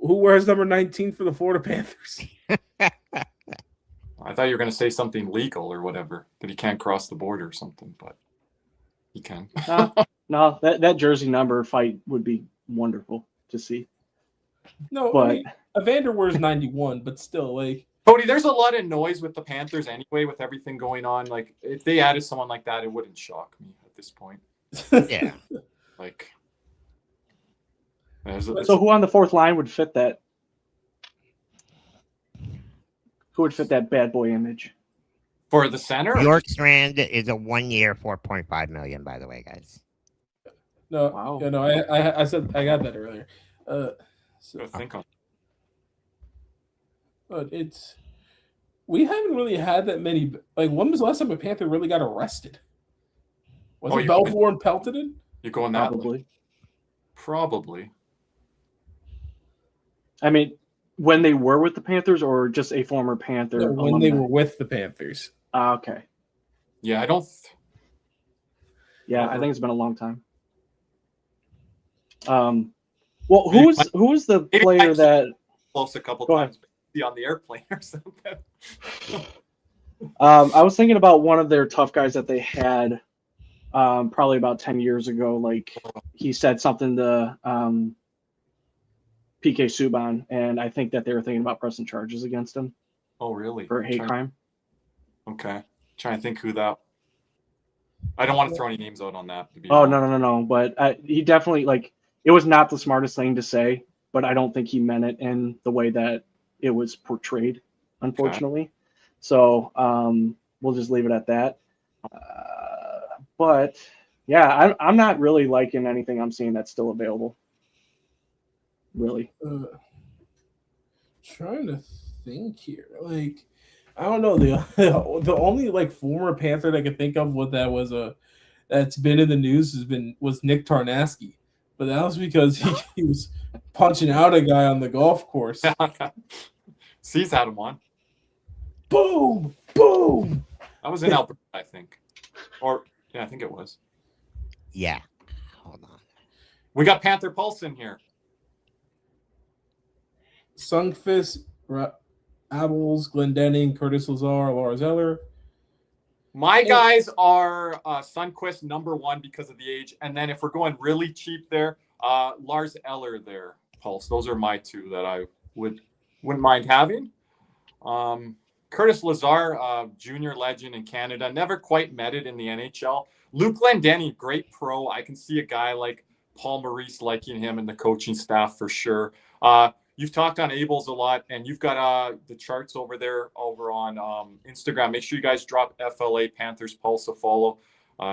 C: Who wears number 19 for the Florida Panthers?
A: I thought you were going to say something legal or whatever, that he can't cross the border or something. But He can.
D: No, that jersey number fight would be wonderful to see.
C: No,
D: But
C: I mean, Evander wears 91, but still, like,
A: Cody, there's a lot of noise with the Panthers anyway, with everything going on. Like, if they added someone like that, it wouldn't shock me at this point.
B: Yeah.
A: Like,
D: so who on the fourth line would fit that? Who would fit that bad boy image?
A: For the center?
B: Bjorkstrand is a 1 year, $4.5 million, by the way, guys.
C: no,
D: Wow.
C: you know, I said I got that earlier. So,
A: Think on.
C: but we haven't really had that many. Like, when was the last time a Panther really got arrested? Was it Belfour and Peltonen?
A: You going that?
D: Probably.
A: Probably.
D: I mean, when they were with the Panthers, or just a former Panther?
C: No, when they were with the Panthers.
D: Okay.
A: Yeah, I don't.
D: Yeah, I think it's been a long time. Well, who's the player that
A: Close a couple
D: Go
A: times? Be on the airplane or something.
D: I was thinking about one of their tough guys that they had probably about 10 years ago. Like, he said something to PK Subban, and I think that they were thinking about pressing charges against him.
A: Oh, really?
D: For hate crime.
A: Okay. Trying to think who that. I don't want to throw any names out on that.
D: No. But he definitely, like, it was not the smartest thing to say, but I don't think he meant it in the way that it was portrayed, unfortunately. Okay. So we'll just leave it at that. But yeah, I'm not really liking anything I'm seeing that's still available. Really.
C: Trying to think here. Like, I don't know. The only like former Panther that I could think of that's been in the news was Nick Tarnasky. But that was because he was punching out a guy on the golf course.
A: C's had him on.
C: Boom! Boom!
A: That was in Alberta, I think. Or, yeah, I think it was.
B: Yeah. Hold on.
A: We got Panther Pulse in here.
C: Sundqvist, Abels, Glendening, Curtis Lazar, Lars Eller.
A: My guys are Sundqvist #1 because of the age, and then if we're going really cheap there, Lars Eller there, Pulse. Those are my two that I wouldn't mind having. Curtis Lazar, junior legend in Canada, never quite met it in the NHL. Luke Glendening, great pro. I can see a guy like Paul Maurice liking him and the coaching staff for sure. You've talked on Abels a lot, and you've got the charts over there over on Instagram. Make sure you guys drop FLA Panthers Pulse a follow.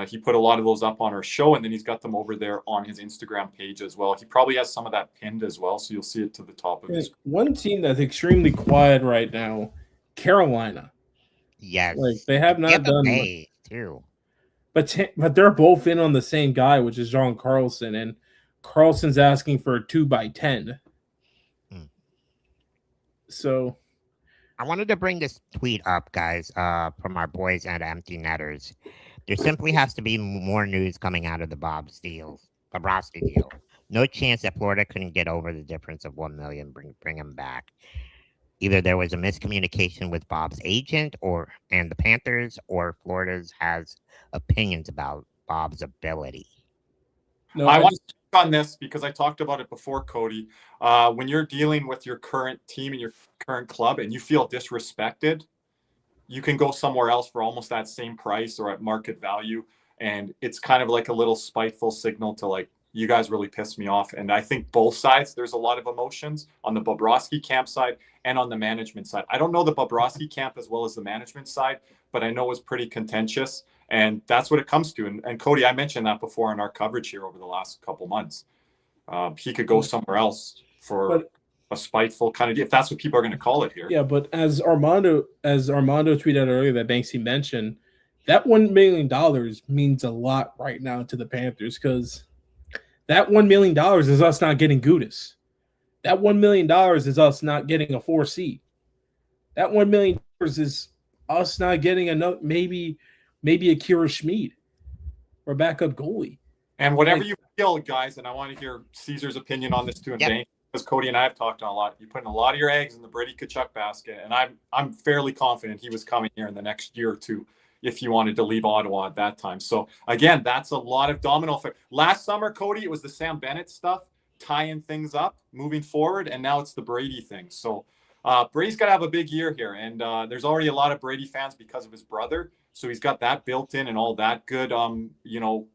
A: He put a lot of those up on our show, and then he's got them over there on his Instagram page as well. He probably has some of that pinned as well, so you'll see it to the top of his.
C: One team that's extremely quiet right now, Carolina.
B: Yes.
C: Like, they have not done
B: much too.
C: But they're both in on the same guy, which is John Carlson, and Carlson's asking for a 2x10. So
B: I wanted to bring this tweet up, guys, from our boys at Empty Netters. There simply has to be more news coming out of the Bobrovsky deal. No chance that Florida couldn't get over the difference of $1 million, bring him back. Either there was a miscommunication with Bob's agent and the Panthers, or Florida's has opinions about Bob's ability.
A: No, I want to speak on this because I talked about it before, Cody. When you're dealing with your current team and your current club and you feel disrespected, you can go somewhere else for almost that same price or at market value. And it's kind of like a little spiteful signal to, like, you guys really pissed me off. And I think both sides, there's a lot of emotions on the Bobrovsky camp side and on the management side. I don't know the Bobrovsky camp as well as the management side, but I know it was pretty contentious. And that's what it comes to. And Cody, I mentioned that before in our coverage here over the last couple months. He could go somewhere else for a spiteful kind of, if that's what people are going to call it here.
C: Yeah, but as Armando tweeted earlier that Banksy mentioned, that $1 million means a lot right now to the Panthers, because that $1 million is us not getting Gudas. That $1 million is us not getting a 4C. That $1 million is us not getting another, maybe a Kira Schmid or backup goalie.
A: And whatever you feel, guys, and I want to hear Caesar's opinion on this too, and Bank, because Cody and I have talked on a lot. You're putting a lot of your eggs in the Brady Tkachuk basket, and I'm fairly confident he was coming here in the next year or two. if you wanted to leave Ottawa at that time. So again, that's a lot of domino effect. Last summer, Cody, it was the Sam Bennett stuff, tying things up, moving forward, and now it's the Brady thing. So Brady's got to have a big year here, and there's already a lot of Brady fans because of his brother. So he's got that built in and all that good,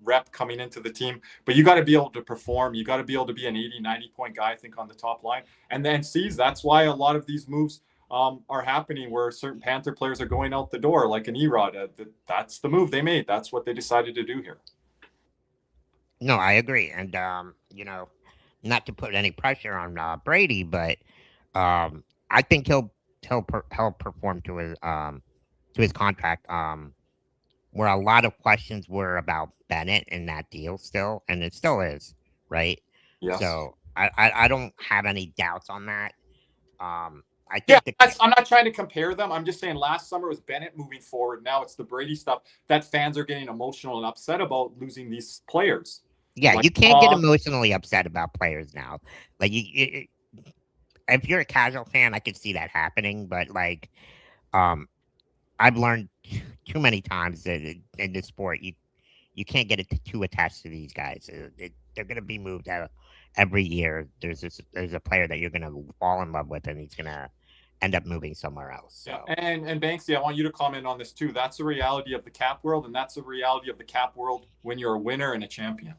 A: rep coming into the team. But you got to be able to perform. You got to be able to be an 80, 90-point guy, I think, on the top line. And then that's why a lot of these moves are happening where certain Panther players are going out the door, like an Erod. That's the move they made. That's what they decided to do here.
B: No, I agree. And, not to put any pressure on Brady, but I think he'll perform to his contract. Where a lot of questions were about Bennett in that deal still, and it still is, right?
A: Yes.
B: So I don't have any doubts on that. I think
A: I'm not trying to compare them. I'm just saying last summer was Bennett moving forward. Now it's the Brady stuff that fans are getting emotional and upset about losing these players.
B: Yeah, you can't get emotionally upset about players now. Like, if you're a casual fan, I could see that happening. But I've learned too many times that in this sport, you can't get too attached to these guys. They're going to be moved out every year. There's a player that you're going to fall in love with, and he's going to end up moving somewhere else. So.
A: Yeah, and Banksy, I want you to comment on this too. That's the reality of the cap world, and that's the reality of the cap world when you're a winner and a champion.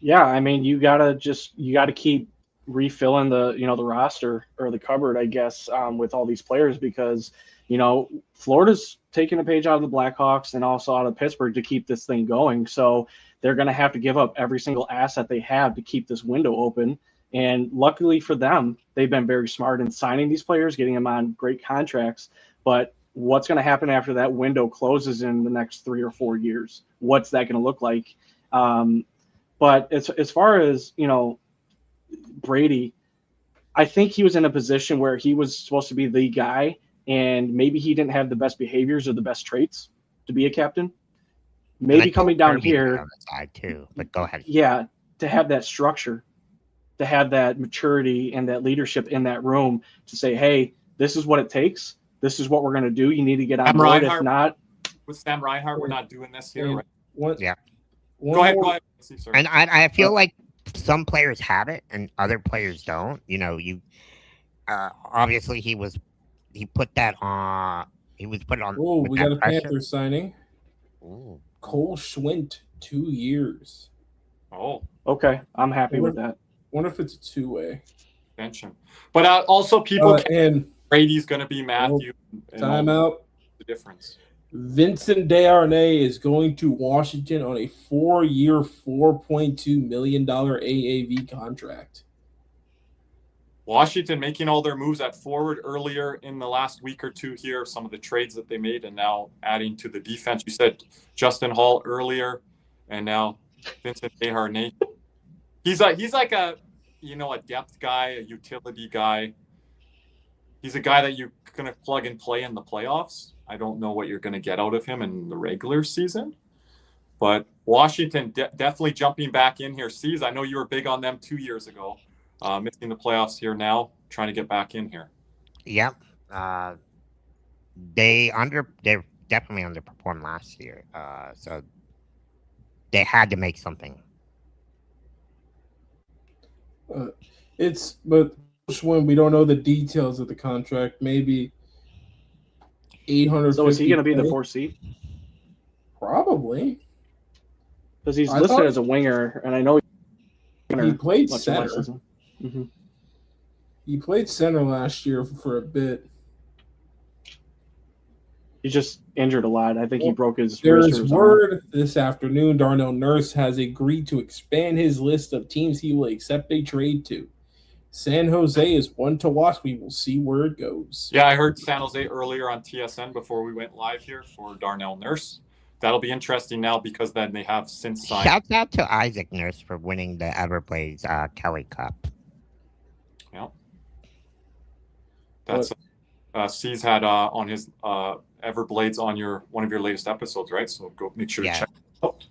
D: Yeah, I mean, you gotta keep refilling the roster or the cupboard, I guess, with all these players because Florida's taking a page out of the Blackhawks and also out of Pittsburgh to keep this thing going. So they're going to have to give up every single asset they have to keep this window open. And luckily for them, they've been very smart in signing these players, getting them on great contracts. But what's going to happen after that window closes in the next 3 or 4 years? What's that going to look like? But as far as, Brady, I think he was in a position where he was supposed to be the guy, and maybe he didn't have the best behaviors or the best traits to be a captain. Maybe coming down here
B: on the side too, but go ahead.
D: Yeah, to have that structure, to have that maturity and that leadership in that room to say, hey, this is what it takes. This is what we're going to do. You need to get on board. If not,
A: with Sam Reinhart, we're not doing this here, right?
B: Go
A: ahead.
B: And I feel like some players have it and other players don't. Obviously he was put on.
C: Oh, we got a
B: pressure.
C: Panther signing.
B: Ooh.
C: Cole Schwint, 2 years.
A: Oh,
D: okay. I'm happy with that.
C: Wonder if it's a 2-way
A: extension. But also people
C: and
A: Brady's going to be Matthew.
C: Timeout.
A: The difference.
C: Vincent Desharnais is going to Washington on a 4-year, $4.2 million AAV contract.
A: Washington making all their moves at forward earlier in the last week or two here, some of the trades that they made, and now adding to the defense. You said Justin Hall earlier, and now Vincent Desharnais. He's like a depth guy, a utility guy. He's a guy that you're going to plug and play in the playoffs. I don't know what you're going to get out of him in the regular season. But Washington definitely jumping back in here. C's, I know you were big on them 2 years ago. Missing the playoffs here now, trying to get back in here.
B: Yep. They definitely underperformed last year. So they had to make something.
C: But when we don't know the details of the contract, maybe 800.
D: So is he going to be the 4C?
C: Probably,
D: because he's listed as a winger, and I know
C: he played center.
D: Mm-hmm.
C: He played center last year for a bit.
D: He's just injured a lot. I think he broke his
C: wrist.
D: There's
C: or his word arm. This afternoon, Darnell Nurse has agreed to expand his list of teams he will accept a trade to. San Jose is one to watch. We will see where it goes.
A: Yeah, I heard San Jose earlier on TSN before we went live here for Darnell Nurse. That'll be interesting now because then they have since signed.
B: Shouts out to Isaac Nurse for winning the Everblades Kelly Cup.
A: Yeah. That's C's had on his Everblades on one of your latest episodes, right? So go make sure to check it out.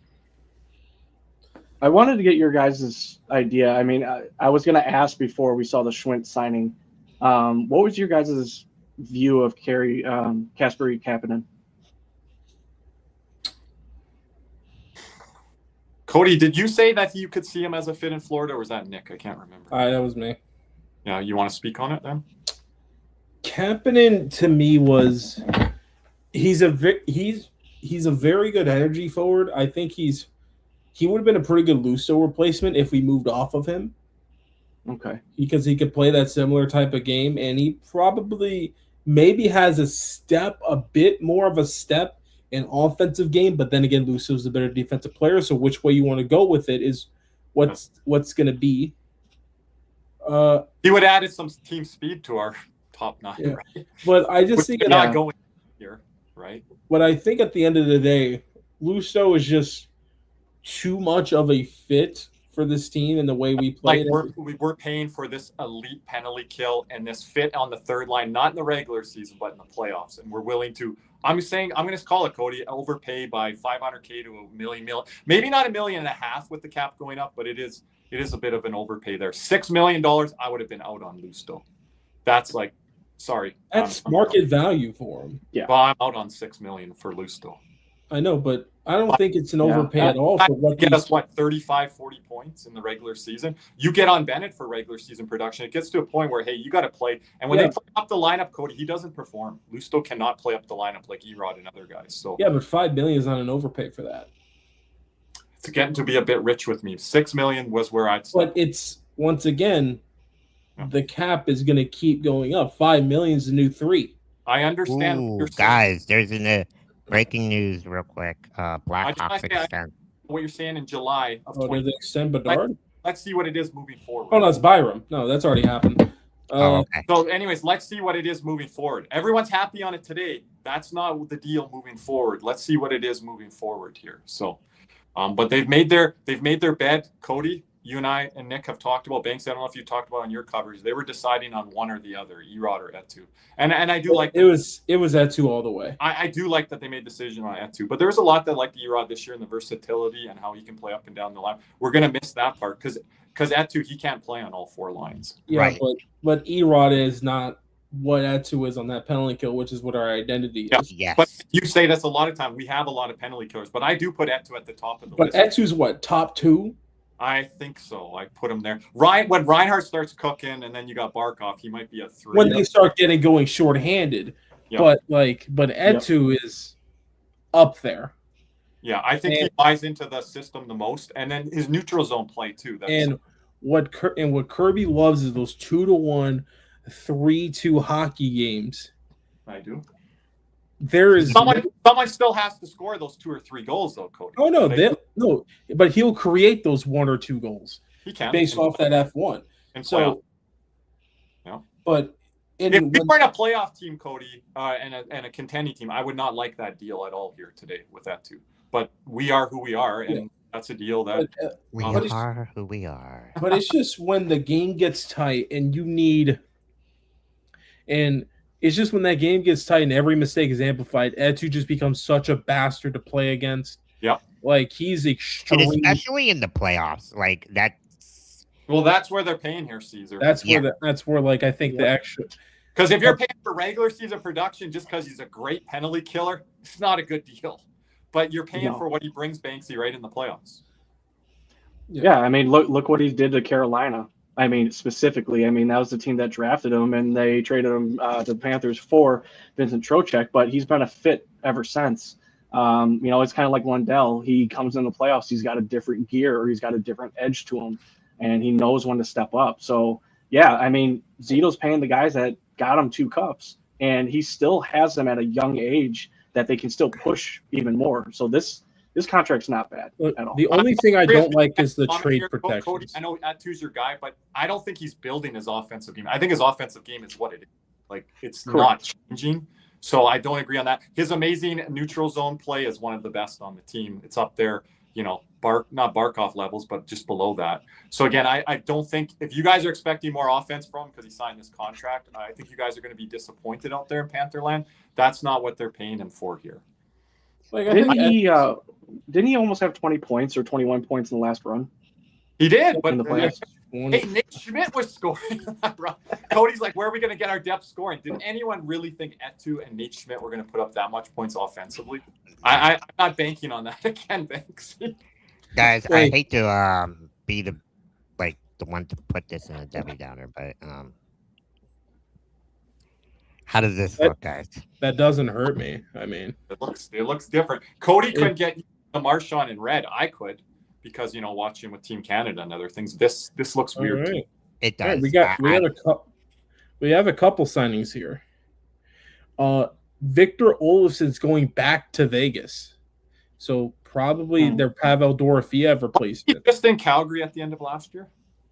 D: I wanted to get your guys' idea. I mean, I was going to ask before we saw the Schwint signing. What was your guys' view of Kasperi Kapanen?
A: Cody, did you say that you could see him as a fit in Florida, or was that Nick? I can't remember.
C: That was me.
A: Yeah, you want to speak on it then?
C: Kapanen to me was he's a very good energy forward. I think he would have been a pretty good Lusso replacement if we moved off of him.
D: Okay.
C: Because he could play that similar type of game, and he probably maybe has a bit more of a step in offensive game, but then again, Lusso's a better defensive player, so which way you want to go with it is what's going to be.
A: He would have added some team speed to our top 9,
C: yeah.
A: Right?
C: But I just think
A: not going here, right?
C: But I think at the end of the day, Lusso is just too much of a fit for this team and the way we play.
A: Like we're paying for this elite penalty kill and this fit on the third line, not in the regular season, but in the playoffs. And we're willing to, I'm going to call it, Cody, overpay by $500K to $1 million, maybe not $1.5 million with the cap going up, but it is a bit of an overpay there. $6 million, I would have been out on Lusto. That's like, sorry.
C: That's market value for him.
A: Yeah. Well, I'm out on $6 million for Lusto.
C: I know, but I don't think it's an overpay at all. For what
A: get us 35, 40 points in the regular season. You get on Bennett for regular season production. It gets to a point where, hey, you got to play. And when they play up the lineup, Cody, he doesn't perform. Lusto cannot play up the lineup like Erod and other guys. So
C: yeah, but $5 million is not an overpay for that.
A: It's getting to be a bit rich with me. $6 million was where I'd start.
C: But it's once again, the cap is going to keep going up. $5 million is the new 3.
A: I understand.
B: Ooh, guys, there's breaking news real quick. Blackhawks extend.
A: What you're saying in July of
C: did they extend Bedard?
A: Let's see what it is moving forward.
C: Oh, no, it's Byram. No, that's already happened.
B: Okay.
A: So anyways, let's see what it is moving forward. Everyone's happy on it today. That's not the deal moving forward. Let's see what it is moving forward here. So, but they've made their bed. Cody, you and I and Nick have talked about Banks. I don't know if you talked about on your coverage. They were deciding on one or the other, Erod or Etu. And I do like
C: it was Etu all the way.
A: I do like that they made the decision on Etu. But there's a lot that like Erod this year and the versatility and how he can play up and down the line. We're gonna miss that part because Etu, he can't play on all 4 lines.
C: Yeah,
B: right.
C: but Erod is not what Etu is on that penalty kill, which is what our identity is.
B: Yes.
A: But you say that's a lot of time. We have a lot of penalty killers, but I do put Etu at the top of the list.
C: But Etu's what, top 2?
A: I think so. I put him there. When Reinhart starts cooking, and then you got Barkov, he might be a 3.
C: When they start going shorthanded, but Etu is up there.
A: Yeah, I think he buys into the system the most, and then his neutral zone play too.
C: What Kirby loves is those 2-1, 3-2 hockey games.
A: I do.
C: There is
A: someone still has to score those 2 or 3 goals though, Cody.
C: Oh no, but he'll create those 1 or 2 goals.
A: He can
C: based off that F1.
A: And
C: so, but
A: if we were in a playoff team, Cody, and a contending team, I would not like that deal at all here today with that too. But we are who we are, and that's a deal that
B: we are who we are.
C: But it's just when the game gets tight and you need, and it's just when that game gets tight and every mistake is amplified, Etu just becomes such a bastard to play against.
A: Yeah.
C: Like he's extreme.
B: And especially in the playoffs. Like that.
A: Well, that's where they're paying here, Caesar.
C: That's where like I think the extra.
A: Because if you're paying for regular season production just because he's a great penalty killer, it's not a good deal. But you're paying for what he brings Banksy right in the playoffs.
D: Yeah, I mean, look what he did to Carolina. I mean, specifically, that was the team that drafted him, and they traded him to the Panthers for Vincent Trocheck, but he's been a fit ever since. It's kind of like Lundell. He comes in the playoffs, he's got a different gear or he's got a different edge to him, and he knows when to step up. So, yeah, Zito's paying the guys that got him 2 cups, and he still has them at a young age that they can still push even more. So this contract's not bad at all.
C: The only thing I don't like is the trade protection.
A: Cody, I know Atu's your guy, but I don't think he's building his offensive game. I think his offensive game is what it is. Like, it's not changing. So I don't agree on that. His amazing neutral zone play is one of the best on the team. It's up there, not Barkov levels, but just below that. So again, I don't think if you guys are expecting more offense from him because he signed this contract, I think you guys are going to be disappointed out there in Pantherland. That's not what they're paying him for here.
D: Like, didn't he almost have 20 points or 21 points in the last run?
A: He did, but
D: in the playoffs.
A: Hey, Nate Schmidt was scoring that run. Cody's like, where are we going to get our depth scoring? Did anyone really think Etu and Nate Schmidt were going to put up that much points offensively? I'm not banking on that again, Banks.
B: Guys, I
C: Wait.
B: hate to be the one to put this in a Debbie Downer, but how does this look, guys?
C: That doesn't hurt me. I mean,
A: it looks different. Cody couldn't get the Marchand in red. I could, because watching with Team Canada and other things. This looks weird.
C: Right.
B: It does.
C: Right, we have a couple signings here. Victor Olofsson's going back to Vegas, so probably their Pavel Dorofeyev replacement.
A: He just in Calgary at the end of last year.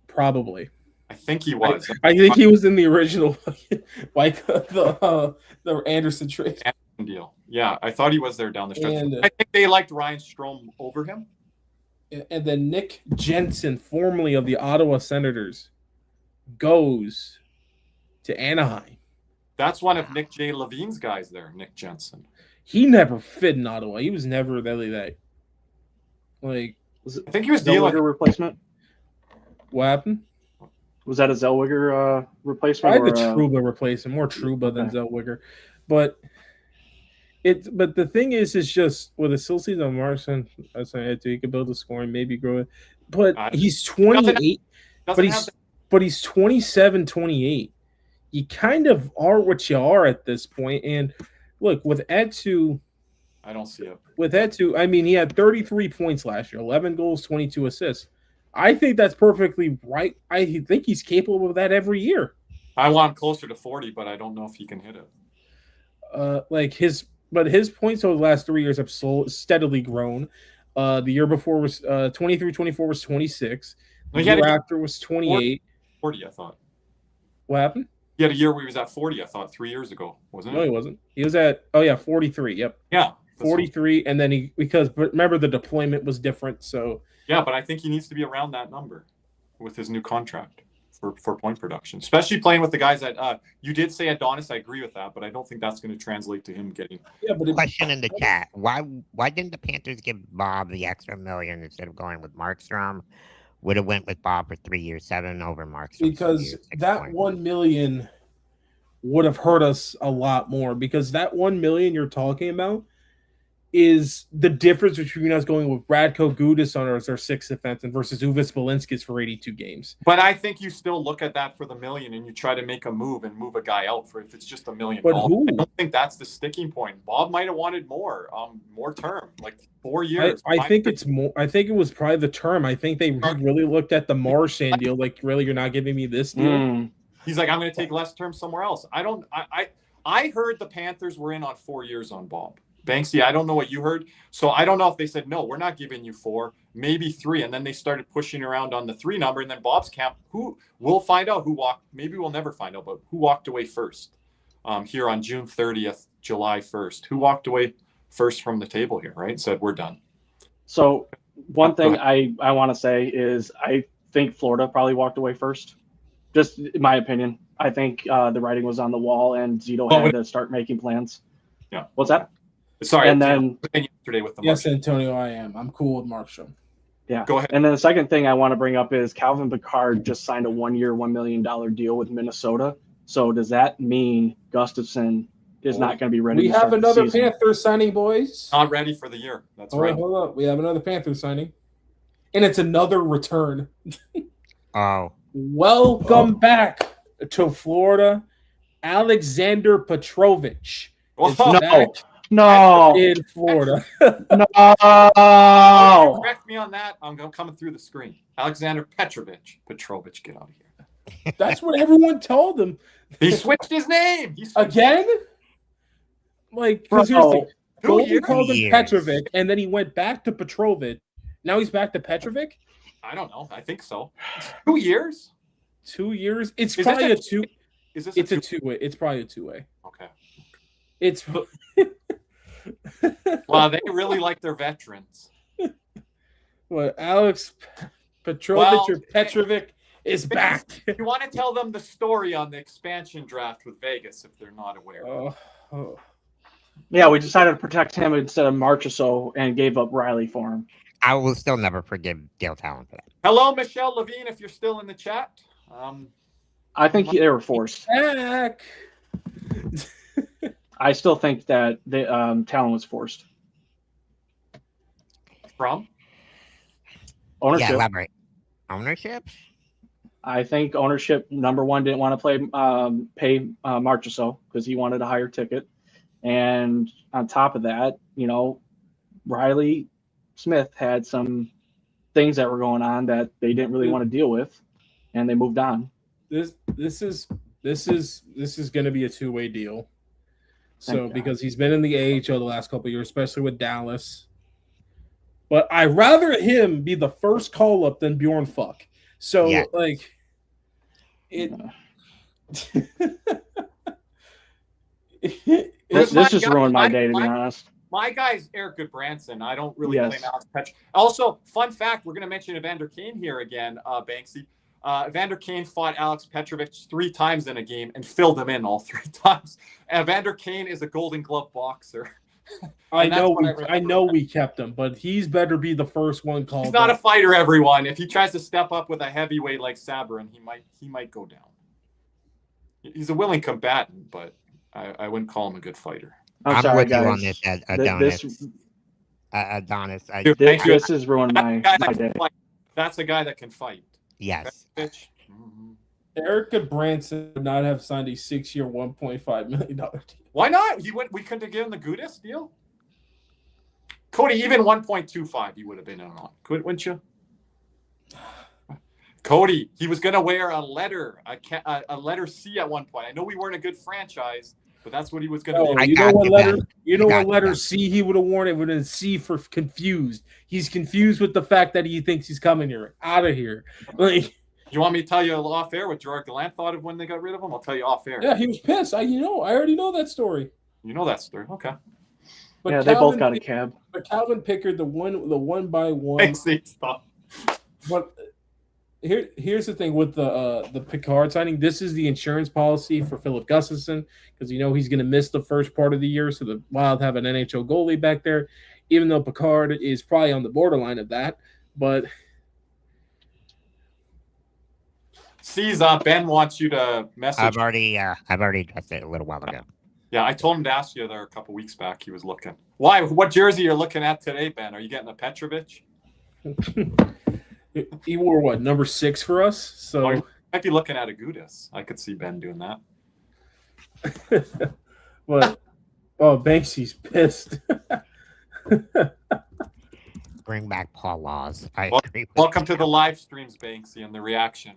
C: Probably.
A: I think he was.
C: I think he was in the original, the Anderson trade
A: deal. Yeah, I thought he was there down the stretch.
C: And,
A: I think they liked Ryan Strome over him.
C: And then Nick Jensen, formerly of the Ottawa Senators, goes to Anaheim.
A: That's one of Nick J. Levine's guys there, Nick Jensen.
C: He never fit in Ottawa. He was never really that. Like,
A: I think he was
D: Zellweger replacement.
C: What happened?
D: Was that a Zellweger replacement?
C: I had the Trouba replacement, more Trouba than Zellweger. But the thing is just with a still season on Marchand, he could build a scoring, maybe grow it. But he's 28. But he's 27, 28. You kind of are what you are at this point. And look, with Etu,
A: I don't see it.
C: With Etu, I mean, he had 33 points last year, 11 goals, 22 assists. I think that's perfectly right. I think he's capable of that every year.
A: I want him closer to 40, but I don't know if he can hit it.
C: His points over the last 3 years have steadily grown. The year before was 23-24 was 26. The year after was 28.
A: 40, I thought.
C: What happened?
A: He had a year where he was at 40, I thought, 3 years ago, wasn't it?
C: No, he wasn't. He was at 43. Yep.
A: Yeah.
C: 43, and then but remember the deployment was different, so.
A: Yeah, but I think he needs to be around that number with his new contract for point production, especially playing with the guys that you did say Adonis. I agree with that, but I don't think that's going to translate to him getting.
C: Yeah, but
B: question in the chat: Why didn't the Panthers give Bob the extra $1 million instead of going with Markstrom? Would have went with Bob for 3 years, 7 over Markstrom.
C: Because that $1 million would have hurt us a lot more. Because that $1 million you're talking about is the difference between us going with Radko Gudas on our sixth defenseman versus Uvis Balinskis for 82 games.
A: But I think you still look at that for the $1 million and you try to make a move and move a guy out for if it's just $1 million.
C: But who?
A: I don't think that's the sticking point. Bob might have wanted more term, like 4 years.
C: I think it's more. I think it was probably the term. I think they really looked at the Marchand deal. Like, really, you're not giving me this deal?
A: He's like, I'm going to take less term somewhere else. I heard the Panthers were in on 4 years on Bob. Banksy, I don't know what you heard. So I don't know if they said, no, we're not giving you 4, maybe 3. And then they started pushing around on the 3 number. And then Bob's camp, we'll find out who walked. Maybe we'll never find out, but who walked away first here on June 30th, July 1st? Who walked away first from the table here, right? Said, we're done.
D: So one thing I want to say is I think Florida probably walked away first. Just in my opinion. I think the writing was on the wall and Zito had to start making plans.
A: Yeah.
D: What's that?
A: Sorry,
D: and then
A: yesterday with the
C: yes, Antonio, I am. I'm cool with Markstrom.
D: Yeah,
A: go ahead.
D: And then the second thing I want to bring up is Calvin Pickard just signed a 1-year, $1 million deal with Minnesota. So does that mean Gustafson is not going to be ready?
C: We have another Panther signing, boys.
A: Not ready for the year. That's right.
C: Hold up. We have another Panther signing, and it's another return. Welcome back to Florida, Alexander Petrovich.
D: No,
C: in Florida.
D: No.
A: Correct me on that. I'm coming through the screen. Alexander Petrovich, get out of here.
C: That's what everyone told him.
A: He switched his name.
C: Again? Like, because here's the Golden called him Petrovic, and then he went back to Petrovic. Now he's back to Petrovic?
A: I don't know. I think so. 2 years?
C: 2 years? It's probably a two.
A: It's
C: a two-way. It's probably a two-way.
A: Okay.
C: It's
A: wow, they really like their veterans.
C: Well, Alex Petrovich or Petrovic is back.
A: You want to tell them the story on the expansion draft with Vegas if they're not aware.
D: Yeah, we decided to protect him instead of Marchessault and gave up Riley for him.
B: I will still never forgive Dale Talon for that.
A: Hello, Michelle Levine, if you're still in the chat.
D: I think they were forced.
C: Back.
D: I still think that the Talon was forced.
A: From?
D: Ownership.
B: Yeah, elaborate. Ownership?
D: I think ownership, number one, didn't want to pay Marchessault because he wanted a higher ticket. And on top of that, Riley Smith had some things that were going on that they didn't really want to deal with, and they moved on.
C: This is going to be a two-way deal. So because he's been in the AHL the last couple of years, especially with Dallas. But I'd rather him be the first call-up than Bjorn Fuck. So, it...
D: This just ruined my day, to be honest.
A: My guy's Eric Goodbranson. I don't really claim Alex Petrovich. Also, fun fact, we're going to mention Evander Kane here again, Banksy. Evander Kane fought Alex Petrovich 3 times in a game and filled him in all 3 times. Evander Kane is a Golden Glove boxer.
C: I know we kept him, but he's better be the first one called.
A: He's not a fighter, everyone. If he tries to step up with a heavyweight like Sabrin, he might go down. He's a willing combatant, but I wouldn't call him a good fighter.
B: I'm
D: sorry,
B: with
D: guys.
B: you on this, Adonis. Adonis.
D: This has ruined my day.
A: That's a guy that can fight.
B: Yes.
C: Eric Goodbranson would not have signed a 6-year, $1.5 million deal.
A: Why not? We couldn't have given the Gudas deal. Cody, even 1.25, he would have been on. Wouldn't you? Cody, he was going to wear a letter C at one point. I know we weren't a good franchise, but that's what he was going to do.
C: You know what letter C he would have worn? It would have been C for confused. He's confused with the fact that he thinks he's coming here. Out of here.
A: You want me to tell you off air what Gerard Gallant thought of when they got rid of him? I'll tell you off air.
C: Yeah, he was pissed. I already know that story.
A: You know that story. Okay.
C: But
D: yeah, they both got a cab.
C: But Calvin Pickard, the one by one.
A: Stop.
C: But here's the thing with the Pickard signing. This is the insurance policy for Philip Gustafson because he's going to miss the first part of the year. So the Wild have an NHL goalie back there, even though Pickard is probably on the borderline of that. But
A: Ben wants you to message.
B: I've already addressed it a little while ago.
A: Yeah, I told him to ask you there a couple weeks back. He was looking. Why? What jersey you're looking at today, Ben? Are you getting a Petrovich?
C: He wore what, number 6 for us? So
A: you might be looking at a Gudas. I could see Ben doing that.
C: But Banksy's pissed.
B: Bring back Paul Laws.
A: Welcome to the live streams, Banksy, and the reaction.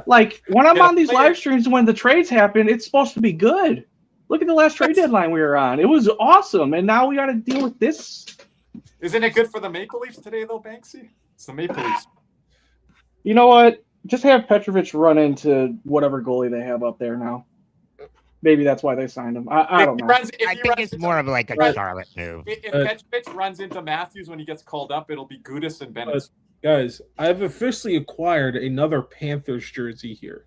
D: Like when I'm on these live streams, when the trades happen, it's supposed to be good. Look at the last trade deadline we were on; it was awesome, and now we got to deal with this.
A: Isn't it good for the Maple Leafs today, though, Banksy? It's the Maple Leafs.
D: You know what? Just have Petrovich run into whatever goalie they have up there now. Maybe that's why they signed him. I don't know.
B: I think it's more of like a Charlotte move.
A: If Petrovich runs into Matthews when he gets called up, it'll be Gudas and Bennett.
C: Guys, I've officially acquired another Panthers jersey here.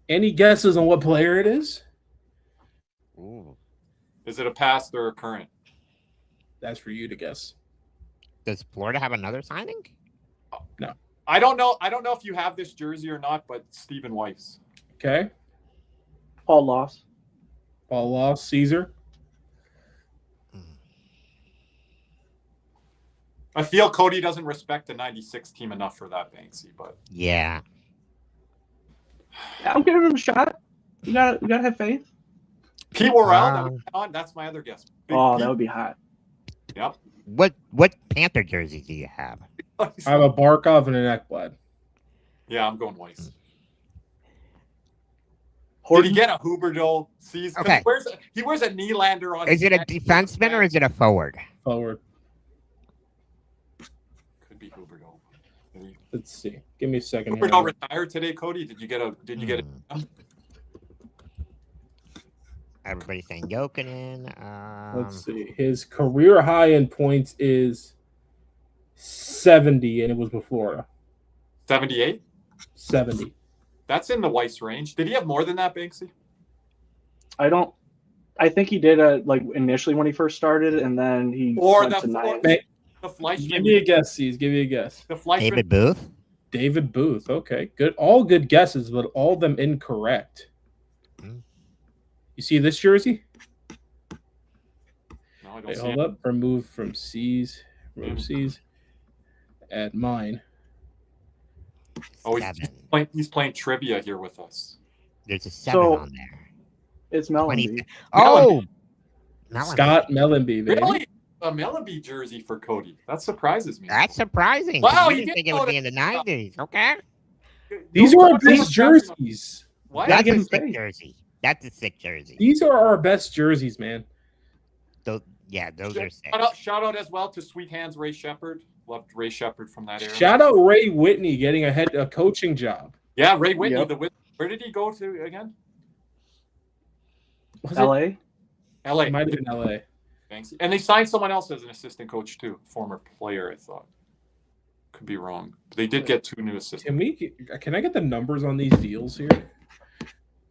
C: Any guesses on what player it is?
B: Ooh.
A: Is it a past or a current?
C: That's for you to guess.
B: Does Florida have another signing?
C: No.
A: I don't know if you have this jersey or not, but Stephen Weiss.
C: Okay.
D: Paul Loss.
C: Caesar.
A: I feel Cody doesn't respect the 96 team enough for that, Banksy, but
B: yeah.
D: I'm giving him a shot. You gotta have faith.
A: Pete Worrell, that's my other guess.
D: That would be hot.
A: Yep.
B: What Panther jerseys do you have?
C: I have a Barkov and an Ekblad.
A: Yeah, I'm going Weiss.
D: Horton?
A: Did he get a Huberdeau season?
B: Okay.
A: He wears a Nylander on.
B: Is it a defenseman or is it a forward?
C: Forward.
A: Could be Huberdeau.
C: Let's see. Give me a second.
A: Huberdeau retired today, Cody. Did you get it?
B: Everybody's saying Jokinen.
C: Let's see. His career high in points is 70, and it was with Florida.
A: 78?
C: 70.
A: That's in the Weiss range. Did he have more than that, Banksy?
D: I think he did initially when he first started, and then he went to 9.
C: Give me a guess, C's. Give me a guess.
B: David Booth?
C: David Booth. Okay. Good. All good guesses, but all of them incorrect. You see this jersey?
A: No, I don't
C: Wait,
A: see
C: hold
A: it.
C: up. Remove from C's. Oopsies. At mine.
A: Oh, he's playing trivia here with us.
B: There's a 7 on there.
D: It's Mellenby.
B: Oh,
C: Scott Mellenby, baby.
A: Really? A Mellenby jersey for Cody. That surprises me.
B: That's surprising.
A: Wow,
B: you didn't think it would be in the 90s. Okay.
C: These are our best jerseys.
A: What?
B: That's a sick jersey. That's a sick jersey.
C: These are our best jerseys, man.
B: Those are sick.
A: Shout out as well to Sweet Hands Ray Shepard. Loved Ray Shepard from that era.
C: Shout out Ray Whitney getting a coaching job.
A: Yeah, Ray Whitney. Yep. Where did he go to again?
D: LA.
A: LA.
C: It might have been LA.
A: Thanks. And they signed someone else as an assistant coach too. Former player, I thought. Could be wrong. They did get 2 new assistants.
C: Can I get the numbers on these deals here?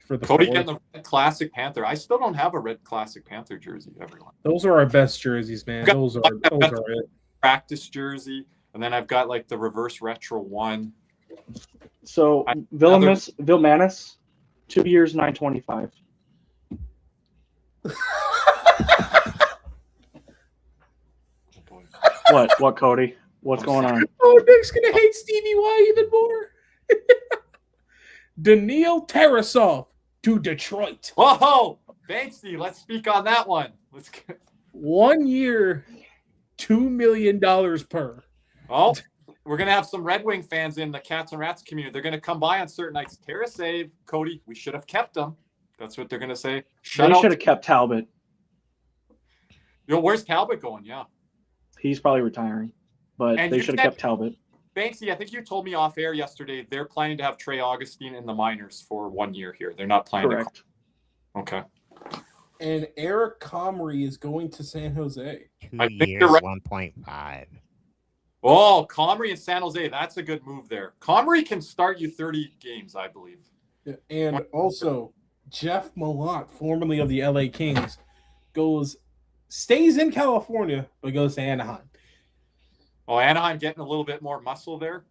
C: For the
A: Cody getting the Red Classic Panther. I still don't have a Red Classic Panther jersey, everyone.
C: Those are our best jerseys, man. Those are it.
A: Practice jersey, and then I've got like the reverse retro one.
D: So Vilmanis, 2 years, $925. What, Cody? What's going on?
C: Oh, Nick's gonna hate Stevie Y even more. Daniil Tarasov to Detroit.
A: Whoa, Banksy, let's speak on that one.
C: 1 year, $2 million per.
A: Oh, we're gonna have some Red Wing fans in the Cats and Rats community. They're gonna come by on certain nights. Tarasov, Cody, we should have kept him. That's what they're gonna say.
D: They should have kept Talbot.
A: Where's Talbot going? Yeah.
D: He's probably retiring, but they should have kept Talbot.
A: Banksy, I think you told me off air yesterday they're planning to have Trey Augustine in the minors for 1 year here. They're not planning
D: Correct.
A: Okay.
C: And Eric Comrie is going to San Jose.
B: 2 years, 1.5.
A: Oh, Comrie in San Jose. That's a good move there. Comrie can start you 30 games, I believe.
C: And also, Jeff Malott, formerly of the LA Kings, stays in California, but goes to Anaheim.
A: Oh, Anaheim getting a little bit more muscle there.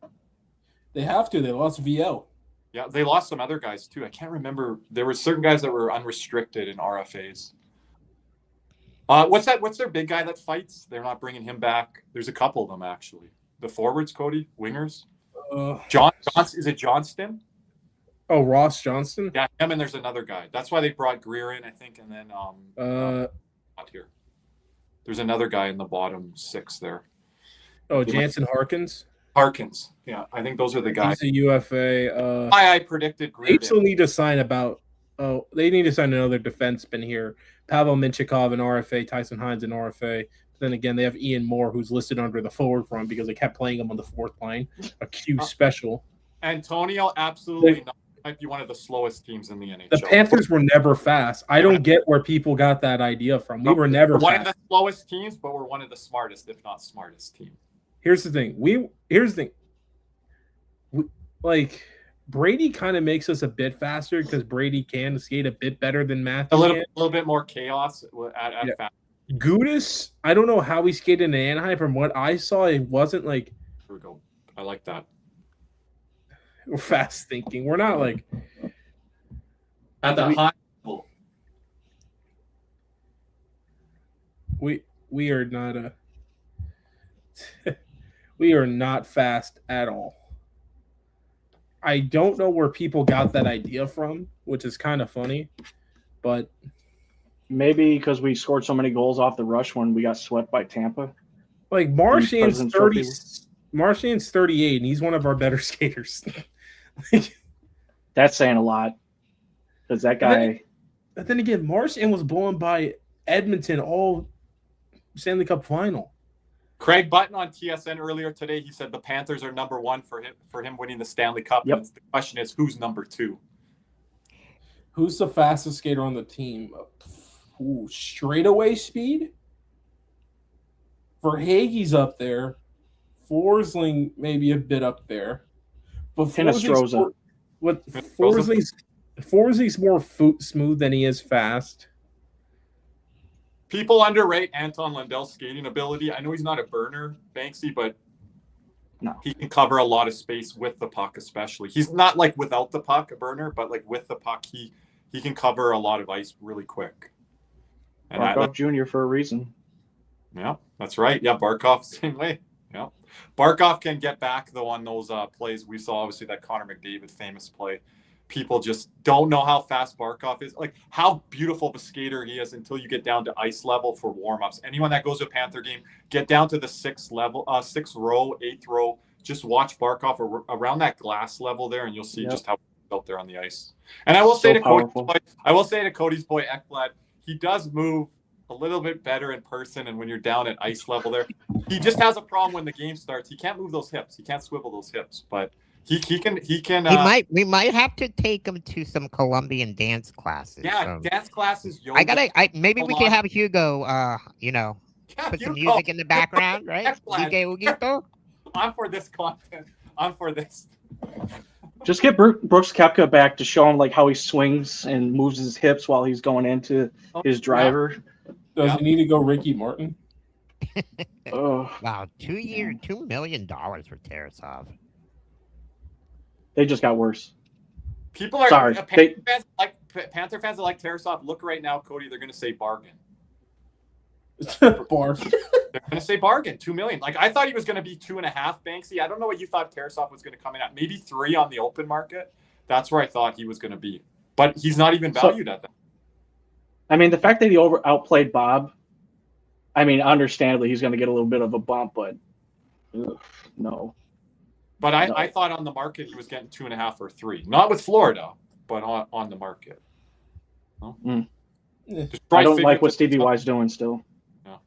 C: They have to. They lost VL.
A: Yeah, they lost some other guys too. I can't remember. There were certain guys that were unrestricted in RFAs. What's their big guy that fights? They're not bringing him back. There's a couple of them actually. The forwards, Cody, wingers. Is it Johnston?
C: Oh, Ross Johnston.
A: Yeah, him, and there's another guy. That's why they brought Greer in, I think, and then not here. There's another guy in the bottom 6 there.
C: Oh, Jansen Harkins.
A: Harkins. Yeah, I think those are the guys.
C: He's a UFA.
A: I predicted Greer.
C: They still need to sign they need to sign another defenseman here. Pavel Minchikov in RFA, Tyson Hines in RFA. But then again, they have Ian Moore, who's listed under the forward front because they kept playing him on the 4th line. A Q special.
A: Antonio, absolutely not. Might be one of the slowest teams in the NHL.
C: The Panthers were never fast. I don't get where people got that idea from. We were never
A: one
C: fast.
A: of the slowest teams, but we're one of the smartest, if not smartest team.
C: Here's the thing. Brady kind of makes us a bit faster because Brady can skate a bit better than Matthew.
A: A little bit more chaos at fast.
C: Gudis, I don't know how he skated in Anaheim. From what I saw, it wasn't like.
A: Here we go. I like that.
C: We're fast thinking. We're not like
A: at the high level.
C: We are not we are not fast at all. I don't know where people got that idea from, which is kind of funny, but
D: maybe because we scored so many goals off the rush when we got swept by Tampa.
C: Like Marchand's 38, and he's one of our better skaters.
D: That's saying a lot. Because that guy.
C: But then again, Marchand was blown by Edmonton all Stanley Cup final.
A: Craig Button on TSN earlier today, he said the Panthers are number 1 for him winning the Stanley Cup.
D: Yep.
A: The question is, who's number 2?
C: Who's the fastest skater on the team? Straightaway speed? Verhaeghe's up there. Forsling maybe a bit up there. But Forsling's more smooth than he is fast.
A: People underrate Anton Lundell's skating ability. I know he's not a burner, Banksy, but he can cover a lot of space with the puck, especially. He's not like without the puck, a burner, but like with the puck, he can cover a lot of ice really quick. And
D: Markov Jr. for a reason.
A: Yeah, that's right. Yeah, Barkov, same way. Yeah. Barkov can get back, though, on those plays. We saw, obviously, that Connor McDavid famous play. People just don't know how fast Barkov is, like how beautiful of a skater he is until you get down to ice level for warmups. Anyone that goes to a Panther game, get down to the sixth row, eighth row. Just watch Barkov around that glass level there, and you'll see just how he's out there on the ice. And I will say to Cody's boy Ekblad, he does move a little bit better in person, and when you're down at ice level there, he just has a problem when the game starts. He can't move those hips. He can't swivel those hips, but he can.
B: We might have to take him to some Colombian dance classes.
A: Yeah, dance classes. Yoga.
B: Maybe we can have Hugo. Put some music in the background, right? DJ Huguito.
A: I'm for this content. I'm for this.
D: Just get Brooks Koepka back to show him like how he swings and moves his hips while he's going into his driver.
C: Does he need to go Ricky Martin?
B: Wow, $2 million for Tarasov.
D: They just got worse.
A: People are
D: sorry.
A: Panther fans that like Tarasov. Look right now, Cody. They're going to say bargain.
C: Bargain.
A: They're going to say bargain. $2 million. Like I thought he was going to be 2.5. Banksy. I don't know what you thought Tarasov was going to come in at. Maybe 3 on the open market. That's where I thought he was going to be. But he's not even valued at that.
D: I mean, the fact that he outplayed Bob. I mean, understandably, he's going to get a little bit of a bump, but no.
A: But I thought on the market he was getting 2.5 or 3. Not with Florida, but on the market. No?
D: I don't like what Stevie Y's doing still.
A: No.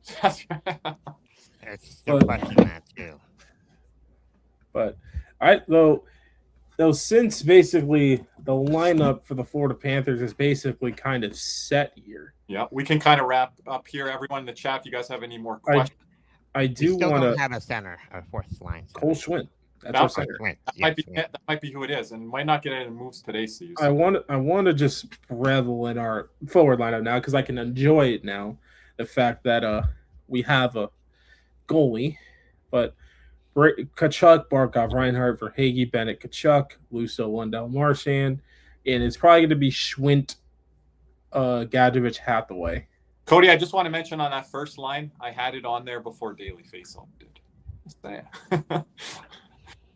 B: It's still questioning that too.
C: But though since basically the lineup for the Florida Panthers is basically kind of set here.
A: Yeah, we can kind of wrap up here. Everyone in the chat, if you guys have any more questions.
C: I do want to
B: have a center, a fourth line.
C: Cole Schwinn. That's our center.
A: That might be who it is, and might not get any moves today, Steve.
C: I want to just revel in our forward lineup now because I can enjoy it now. The fact that we have a goalie, but Tkachuk, Barkov, Reinhart, Verhaeghe, Bennett, Tkachuk, Lusso, Lundell, Marchand, and it's probably going to be Schwint, Gadjevich, Hathaway.
A: Cody, I just want to mention on that first line, I had it on there before Daily Faceoff did.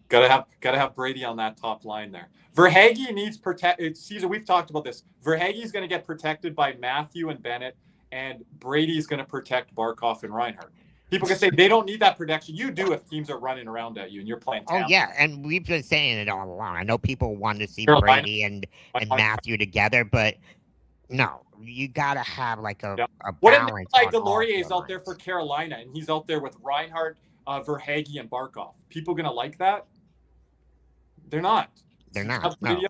A: Gotta have Brady on that top line there. Verhaeghe needs Caesar, we've talked about this. Verhaeghe is going to get protected by Matthew and Bennett, and Brady is going to protect Barkov and Reinhart. People can say they don't need that protection. You do if teams are running around at you and you're playing Tampa.
B: Oh, yeah, and we've been saying it all along. I know people want to see Brady and Matthew together, but no, you got to have like a balance.
A: What if like Delorier's out there for Carolina and he's out there with Reinhart, Verhaeghe, and Barkov? People going to like that? They're not.
B: They're not. No.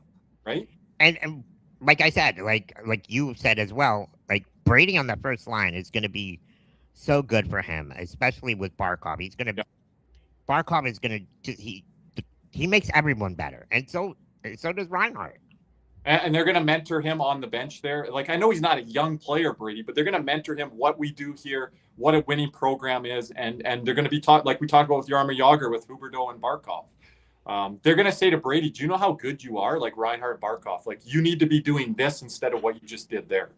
A: Right?
B: And like I said, like you said as well, like Brady on the first line is going to be so good for him, especially with Barkov. He's going to Barkov is going to he makes everyone better, and so does Reinhart.
A: And they're going to mentor him on the bench there. Like, I know he's not a young player, Brady, but they're going to mentor him what we do here, what a winning program is, and they're going to be taught, like we talked about with Jaromir Jagr, with Huberdeau and Barkov. They're going to say to Brady, do you know how good you are? Like Reinhart, Barkov, like you need to be doing this instead of what you just did there.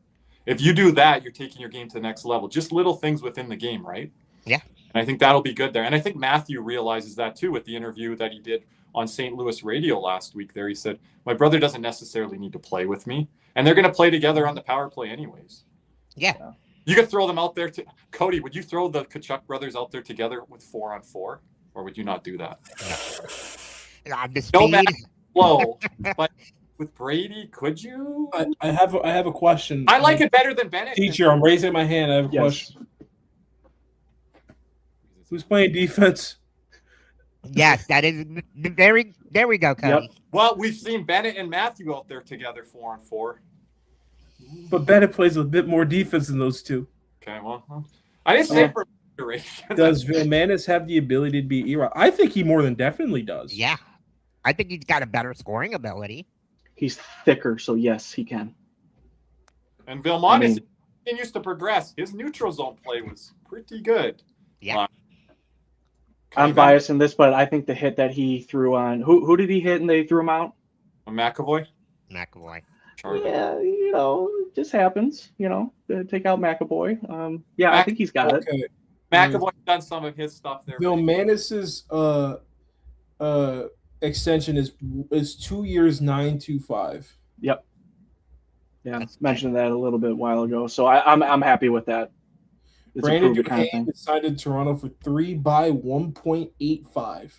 A: If you do that, you're taking your game to the next level. Just little things within the game, right?
B: Yeah.
A: And I think that'll be good there. And I think Matthew realizes that too with the interview that he did on St. Louis radio last week there. He said, my brother doesn't necessarily need to play with me. And they're going to play together on the power play anyways.
B: Yeah.
A: You could throw them out there. Cody, would you throw the Tkachuk brothers out there together with 4-on-4? Or would you not do that?
B: No
A: flow. But with Brady, could you?
C: I have a question.
A: I like it better than Bennett.
C: Teacher, I'm raising my hand. I have a question. Who's playing defense?
B: Yes, that is very. There we go, Cody.
A: Yep. Well, we've seen Bennett and Matthew out there together 4-on-4.
C: But Bennett plays a bit more defense than those two.
A: Okay, well, I didn't say for duration.
C: Does Vilmanis have the ability to be Era? I think he more than definitely does.
B: Yeah, I think he's got a better scoring ability.
D: He's thicker, so yes, he can.
A: And Vilmanis continues to progress. His neutral zone play was pretty good.
B: Yeah.
D: I'm biased in this, but I think the hit that he threw on who did he hit and they threw him out?
A: McAvoy.
D: Yeah, it just happens. Take out McAvoy. I think he's got it.
A: McAvoy's done some of his stuff there.
C: Bill Manis's extension is 2 years, $925.
D: Yep. Yeah, mentioned that a little bit while ago. So I'm happy with that. It's
C: Brandon
D: a kind of thing.
C: signed in Toronto for 3 by 1.85.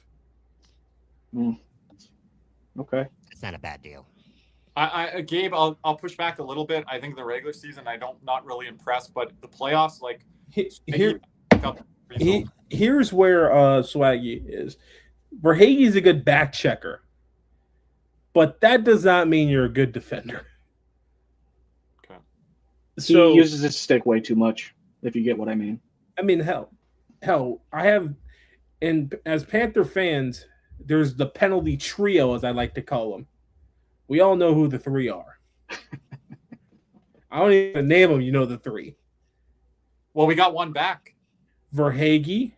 D: Okay.
B: It's not a bad deal.
A: Gabe, I'll push back a little bit. I think the regular season, not really impressed, but the playoffs, like
C: here's where Swaggy is. Verhaeghe's a good back checker, but that does not mean you're a good defender.
A: Okay.
D: So, he uses his stick way too much, if you get what I mean.
C: I mean, hell, I have, and as Panther fans, there's the penalty trio, as I like to call them. We all know who the three are. I don't even name them. You know the three.
A: Well, we got one back.
C: Verhaeghe,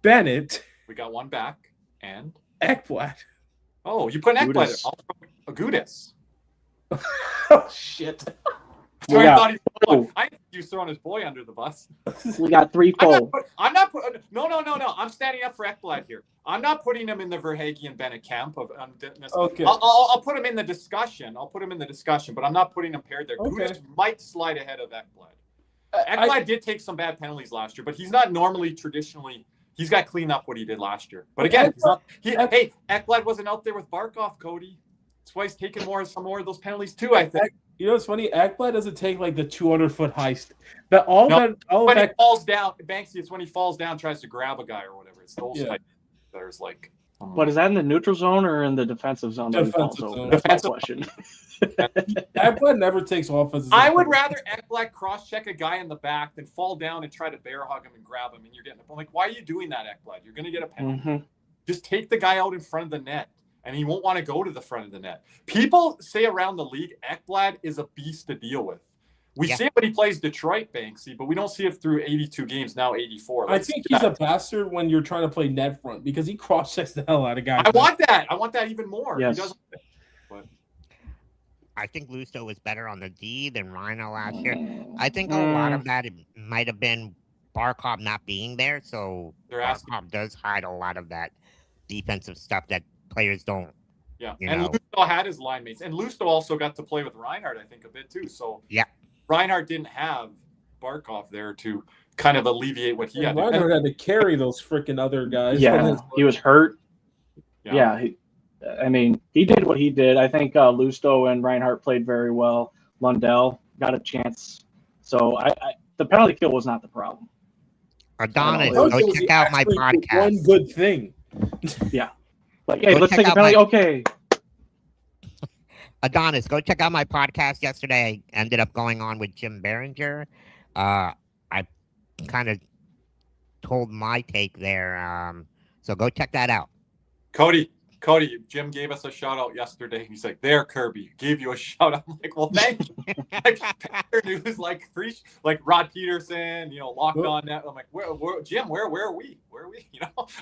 C: Bennett.
A: We got one back, and
C: Ekblad.
A: Oh, you put Ekblad. Gudis.
C: Oh shit!
A: So I thought he was throwing his boy under the bus.
D: We got 3 full.
A: I'm not putting. No. I'm standing up for Ekblad here. I'm not putting him in the Verhaeghe and Bennett camp of.
C: Okay.
A: I'll put him in the discussion. But I'm not putting him paired there.
C: Okay.
A: Gudis might slide ahead of Ekblad. Ekblad did take some bad penalties last year, but he's not normally traditionally. He's got to clean up what he did last year. But again, Ekblad wasn't out there with Barkov, Cody. That's why he's taking some more of those penalties too, I think.
C: You know what's funny? Ekblad doesn't take like the 200-foot heist.
A: When he falls down, Banksy, it's when he falls down, tries to grab a guy or whatever. It's those types. There's like.
D: But is that in the neutral zone or in the defensive zone?
C: Defensive zone.
D: Defensive question.
C: Ekblad never takes offensive.
A: I would rather Ekblad cross-check a guy in the back than fall down and try to bear hug him and grab him, and you're getting. I'm like, why are you doing that, Ekblad? You're going to get a penalty.
D: Mm-hmm.
A: Just take the guy out in front of the net, and he won't want to go to the front of the net. People say around the league, Ekblad is a beast to deal with. We see it when he plays Detroit, Banksy, but we don't see it through 82 games, now 84.
C: I think he's a bastard when you're trying to play net front because he cross-checks the hell out of guys.
A: I want that even more.
D: Yes.
A: He doesn't, but.
B: I think Lusto was better on the D than Rhino last year. I think a lot of that might have been Barkov not being there, so Barkov does hide a lot of that defensive stuff that players don't.
A: Yeah, and Lusto had his line mates, and Lusto also got to play with Reinhardt, I think, a bit too. So Reinhardt didn't have Barkov there to kind of alleviate what he had.
C: Reinhardt had to carry those freaking other guys.
D: Yeah, he was hurt. Yeah, he did what he did. I think Lusto and Reinhardt played very well. Lundell got a chance. So the penalty kill was not the problem.
B: Adonis, go check out my podcast.
C: One good thing.
D: Yeah. Like, hey, let's take a penalty. Okay.
B: Adonis, go check out my podcast yesterday. I ended up going on with Jim Behringer. I kind of told my take there. So go check that out.
A: Cody, Jim gave us a shout out yesterday. He's like, there, Kirby, gave you a shout out. I'm like, well, thank you. Like, Panther News, like Rod Peterson, Locked On Net. I'm like, Jim, where are we? Where are we?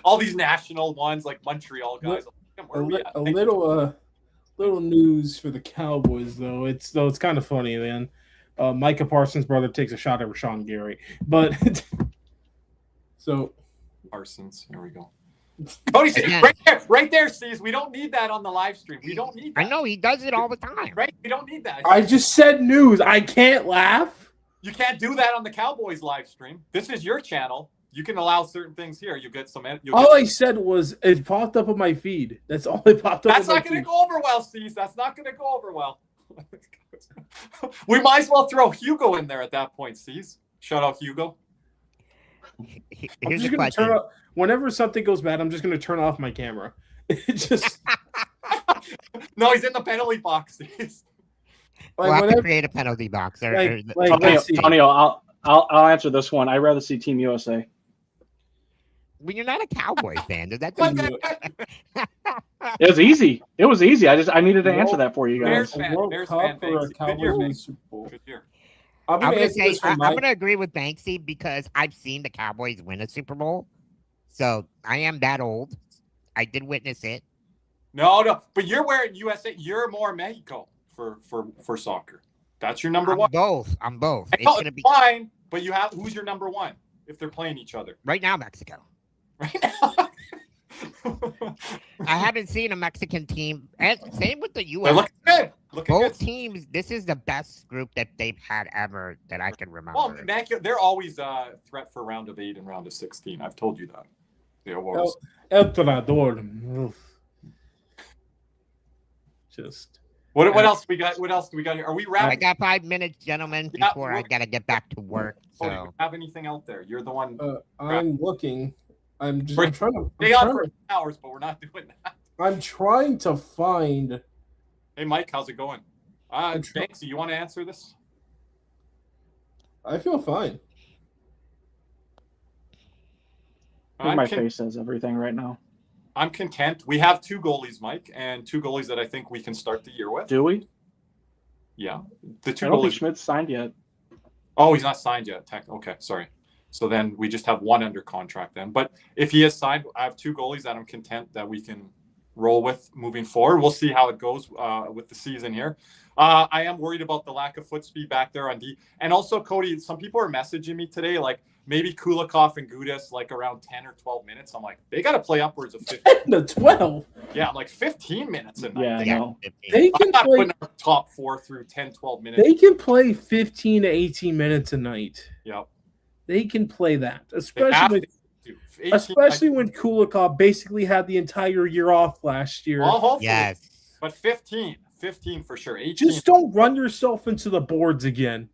A: All these national ones, like Montreal guys.
C: A little news for the Cowboys, though. It's kind of funny, man. Micah Parsons' brother takes a shot at Rashawn Gary, but so
A: Parsons. Here we go. Cody, right there, Steve. We don't need that on the live stream. We don't need that.
B: I know he does it all the time.
A: Right? We don't need that.
C: I just said news. I can't laugh.
A: You can't do that on the Cowboys live stream. This is your channel. You can allow certain things here. You get some.
C: I said was it popped up on my feed. That's all it popped up.
A: That's not going to go over well, Steve. That's not going to go over well. We might as well throw Hugo in there at that point, Steve. Shout out Hugo.
B: Here's the question.
C: Whenever something goes bad, I'm just going to turn off my camera. It just
A: no, he's in the penalty box.
B: We'll have to create a penalty box.
D: Antonio, I'll answer this one. I'd rather see Team USA.
B: When you're not a Cowboy fan, does that
D: It was easy. I needed to answer that for you guys.
A: Bears fan,
B: Good year. I'm going to agree with Banksy because I've seen the Cowboys win a Super Bowl. So I am that old. I did witness it.
A: No, but you're wearing USA. You're more Mexico for soccer. That's your number one.
B: I'm both.
A: It's fine, But you have who's your number one if they're playing each other
B: Right now, Mexico.
A: right now?
B: I haven't seen a Mexican team. And same with the
A: They're
B: U.S.
A: looking good. Looking
B: Both
A: good.
B: teams, this is the best group that they've had ever that I can remember.
A: Well, they're always a threat for round of 8 and round of 16. I've told you that. They're always.
C: El Tratador. Just.
A: What else we got? What else do we got here? Are we
B: I
A: wrapping?
B: got 5 minutes, gentlemen,
A: Yeah,
B: before I gotta get back to work.
A: Cody, do
B: So
A: you have anything out there? You're the one.
C: I'm looking. I'm
A: We're-
C: trying to.
A: Stay on for hours, but we're not doing that.
C: I'm trying to find.
A: Hey, Mike, how's it going? Banksy, you want to answer this?
C: I feel fine.
D: My face says everything right now.
A: I'm content. We have 2 goalies, Mike, and 2 goalies that I think we can start the year with.
D: Do we?
A: Yeah, the 2
D: I don't think
A: goalies.
D: Schmidt's signed yet.
A: Oh, he's not signed yet. Okay, sorry. So then we just have 1 under contract then. But if he is signed, I have 2 goalies that I'm content that we can roll with moving forward. We'll see how it goes with the season here. I am worried about the lack of foot speed back there on D. And also, Cody, some people are messaging me today, like maybe Kulikov and Gudas like around 10 or 12 minutes. I'm like, they got to play upwards of 15.
C: 10 to 12.
A: Yeah, like 15 minutes a night.
D: Yeah, I know.
C: They
A: I'm
C: can
A: not
C: play.
A: putting our top 4 through 10, 12 minutes.
C: They can play 15 to 18 minutes a night.
A: Yep.
C: They can play that,
A: They have
C: especially
A: to. 18,
C: especially when Kulikov basically had the entire year off last year.
A: well, hopefully.
B: yes,
A: But 15 for sure. 18.
C: Just don't run yourself into the boards again.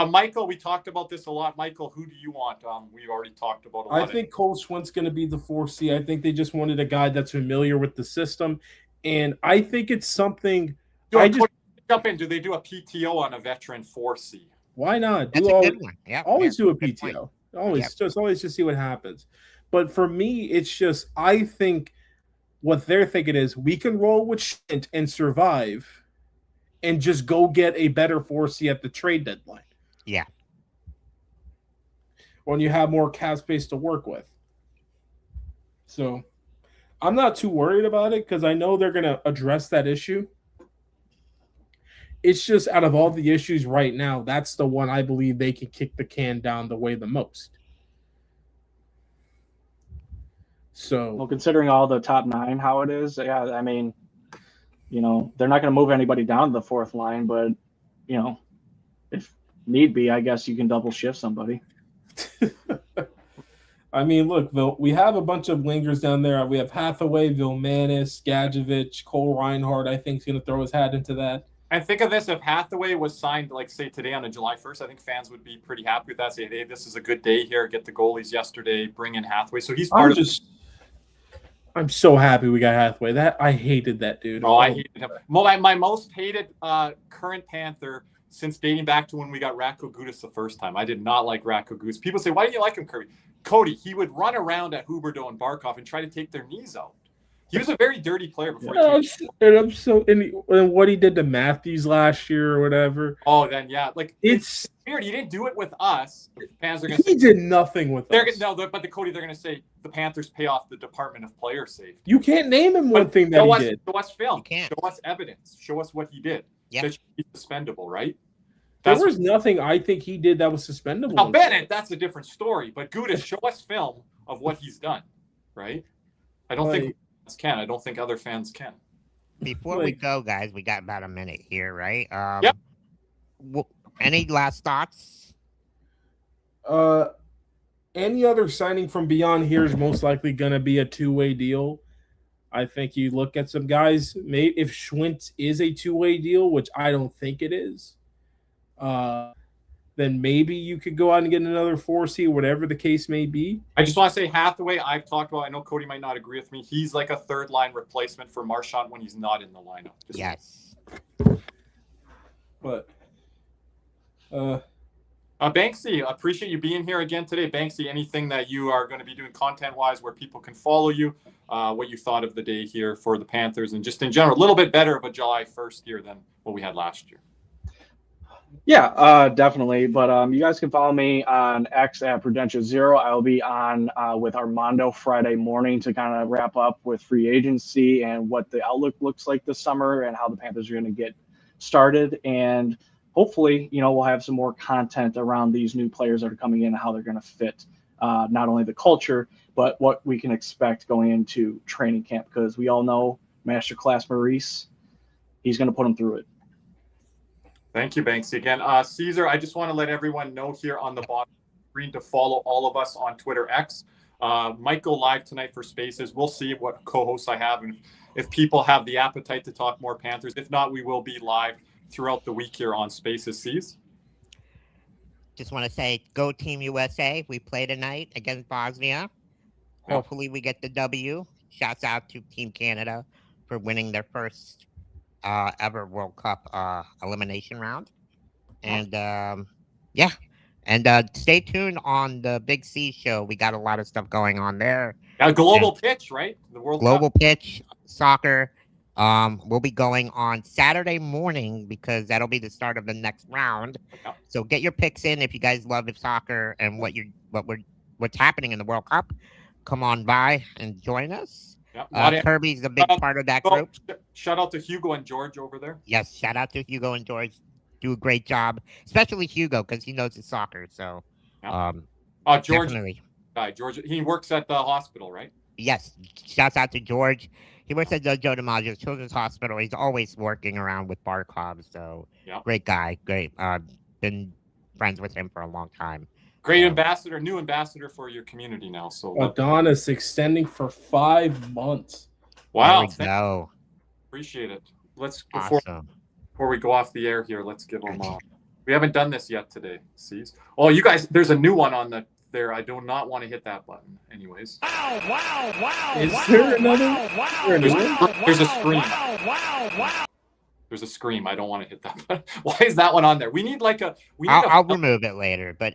A: Michael, we talked about this a lot. Michael, who do you want? We've already talked about a lot.
C: I think Cole Schwindt's going to be the 4C. I think they just wanted a guy that's familiar with the system, and I think it's something.
A: Jump in. Do they do a PTO on a veteran 4C?
C: Why not?
B: that's a good one. Yeah,
C: Always
B: yeah,
C: do a
B: good point.
C: PTO. Always just see what happens. But for me, it's just I think what they're thinking is we can roll with Schwindt and survive, and just go get a better 4C at the trade deadline.
B: Yeah.
C: When you have more cap space to work with. So I'm not too worried about it because I know they're going to address that issue. It's just out of all the issues right now, that's the one I believe they can kick the can down the way the most. So,
D: Well, considering all the top 9, how it is, yeah, I mean, they're not going to move anybody down to the 4th line, but, if need be, I guess you can double shift somebody.
C: I mean, look, we have a bunch of lingers down there. We have Hathaway, Vilmanis, Gadjevich, Cole Reinhardt, I think, is going to throw his hat into that.
A: And think of this, if Hathaway was signed, like, say, today on a July 1st, I think fans would be pretty happy with that. Say, hey, this is a good day here. Get the goalies yesterday. Bring in Hathaway. So he's part of
C: I'm so happy we got Hathaway. I hated that dude.
A: I hated him. My most hated current Panther since dating back to when we got Ratko Gudas the first time. I did not like Ratko Gudas. People say, why do you like him, Kirby? Cody, he would run around at Huberdeau and Barkov and try to take their knees out. He was a very dirty player before
C: and what he did to Matthews last year or whatever.
A: Oh, then yeah, like
C: it's
A: weird. He didn't do it with us. The fans are going
C: to say did nothing with us.
A: But the Cody, they're going to say the Panthers pay off the Department of Player Safety.
C: You can't name him one thing that he did.
A: Show us film.
B: You can't.
A: Show us evidence. Show us what he did.
B: Yep.
A: That should be suspendable, right?
C: There was nothing I think he did that was suspendable.
A: Now, Bennett, that's a different story. But Gudas, show us film of what he's done, right? I don't think fans can. I don't think other fans can.
B: Before we go, guys, we got about a minute here, right?
A: Yep.
B: Any last thoughts?
C: Any other signing from beyond here is most likely going to be a two-way deal. I think you look at some guys, maybe if Schwindt is a two-way deal, which I don't think it is, then maybe you could go out and get another 4C, whatever the case may be.
A: I just want to say Hathaway, I've talked about, I know Cody might not agree with me. He's like a third-line replacement for Marchand when he's not in the lineup.
B: Yes.
C: But
A: Banksy, appreciate you being here again today. Banksy, anything that you are going to be doing content-wise where people can follow you, what you thought of the day here for the Panthers, and just in general, a little bit better of a July 1st year than what we had last year.
D: Yeah, definitely. But you guys can follow me on X at Prudential0. I'll be on with Armando Friday morning to kind of wrap up with free agency and what the outlook looks like this summer and how the Panthers are going to get started. And hopefully, we'll have some more content around these new players that are coming in and how they're going to fit not only the culture, but what we can expect going into training camp, because we all know Masterclass Maurice, he's going to put them through it.
A: Thank you, Banksy. Again, Caesar, I just want to let everyone know here on the bottom screen to follow all of us on Twitter X. Might go live tonight for Spaces. We'll see what co-hosts I have and if people have the appetite to talk more Panthers. If not, we will be live throughout the week here on Spaces. C's.
B: Just want to say, go Team USA. We play tonight against Bosnia. Hopefully we get the W. Shouts out to Team Canada for winning their first ever World Cup elimination round. And yeah. And stay tuned on the Big C show. We got a lot of stuff going on there.
A: A global pitch, right? The World
B: Global
A: Cup.
B: Pitch, soccer. We'll be going on Saturday morning because that'll be the start of the next round. Yep. So get your picks in if you guys love soccer and what's happening in the World Cup. Come on by and join us. Yep. Kirby's a big part of that group.
A: Shout out to Hugo and George over there.
B: Yes, shout out to Hugo and George. Do a great job, especially Hugo because he knows his soccer. So,
A: George,
B: definitely.
A: George, he works at the hospital, right?
B: Yes. Shouts out to George. He works at the Joe DiMaggio Children's Hospital. He's always working around with Barkov. So, Great guy. Great. Been friends with him for a long time.
A: Great ambassador, new ambassador for your community now. So
C: Adonis extending for 5 months.
A: Wow.
B: There we go.
A: Appreciate it.
B: Before
A: we go off the air here, let's give them we haven't done this yet today. See? Oh, you guys, there's a new one on there. I do not want to hit that button. Anyways.
C: Wow. Is there another?
A: There's a scream. There's a scream. I don't want to hit that button. Why is that one on there? We need
B: I'll remove it later, but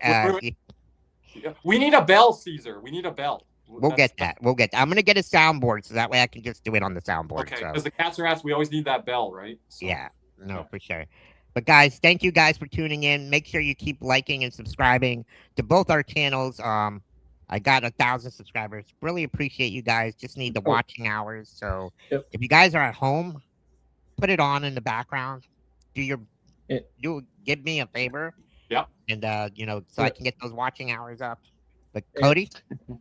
A: we need a bell, Caesar. We need a bell.
B: We'll get that. I'm gonna get a soundboard so that way I can just do it on the soundboard.
A: Okay, because the cats are asked, we always need that bell, right? So.
B: Yeah. No, for sure. But guys, thank you guys for tuning in. Make sure you keep liking and subscribing to both our channels. I got 1,000 subscribers. Really appreciate you guys. Just need the watching hours. So if you guys are at home, put it on in the background. Give me a favor.
A: Yeah.
B: And so I can get those watching hours up. But Cody.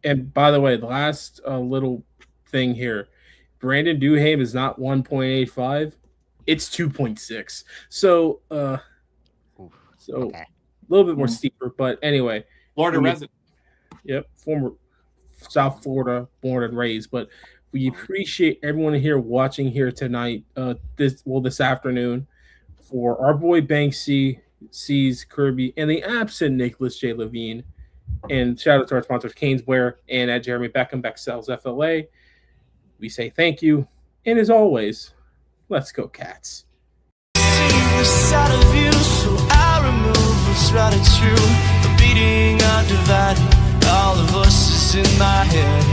C: And by the way, the last little thing here, Brandon Duhaime is not 1.85. It's 2.6. So, a little bit more steeper, but anyway.
A: Florida resident.
C: Yep, former South Florida born and raised. But we appreciate everyone here watching here tonight, this afternoon, for our boy Banksy, C's, Kirby, and the absent Nicholas J. Levine. And shout out to our sponsors, Caneswear and at Jeremy Beckham, Becksells FLA. We say thank you. And as always, let's go, Cats.
F: Side of you, so I remove what's right and true. The beating undivided, all the voices in my head.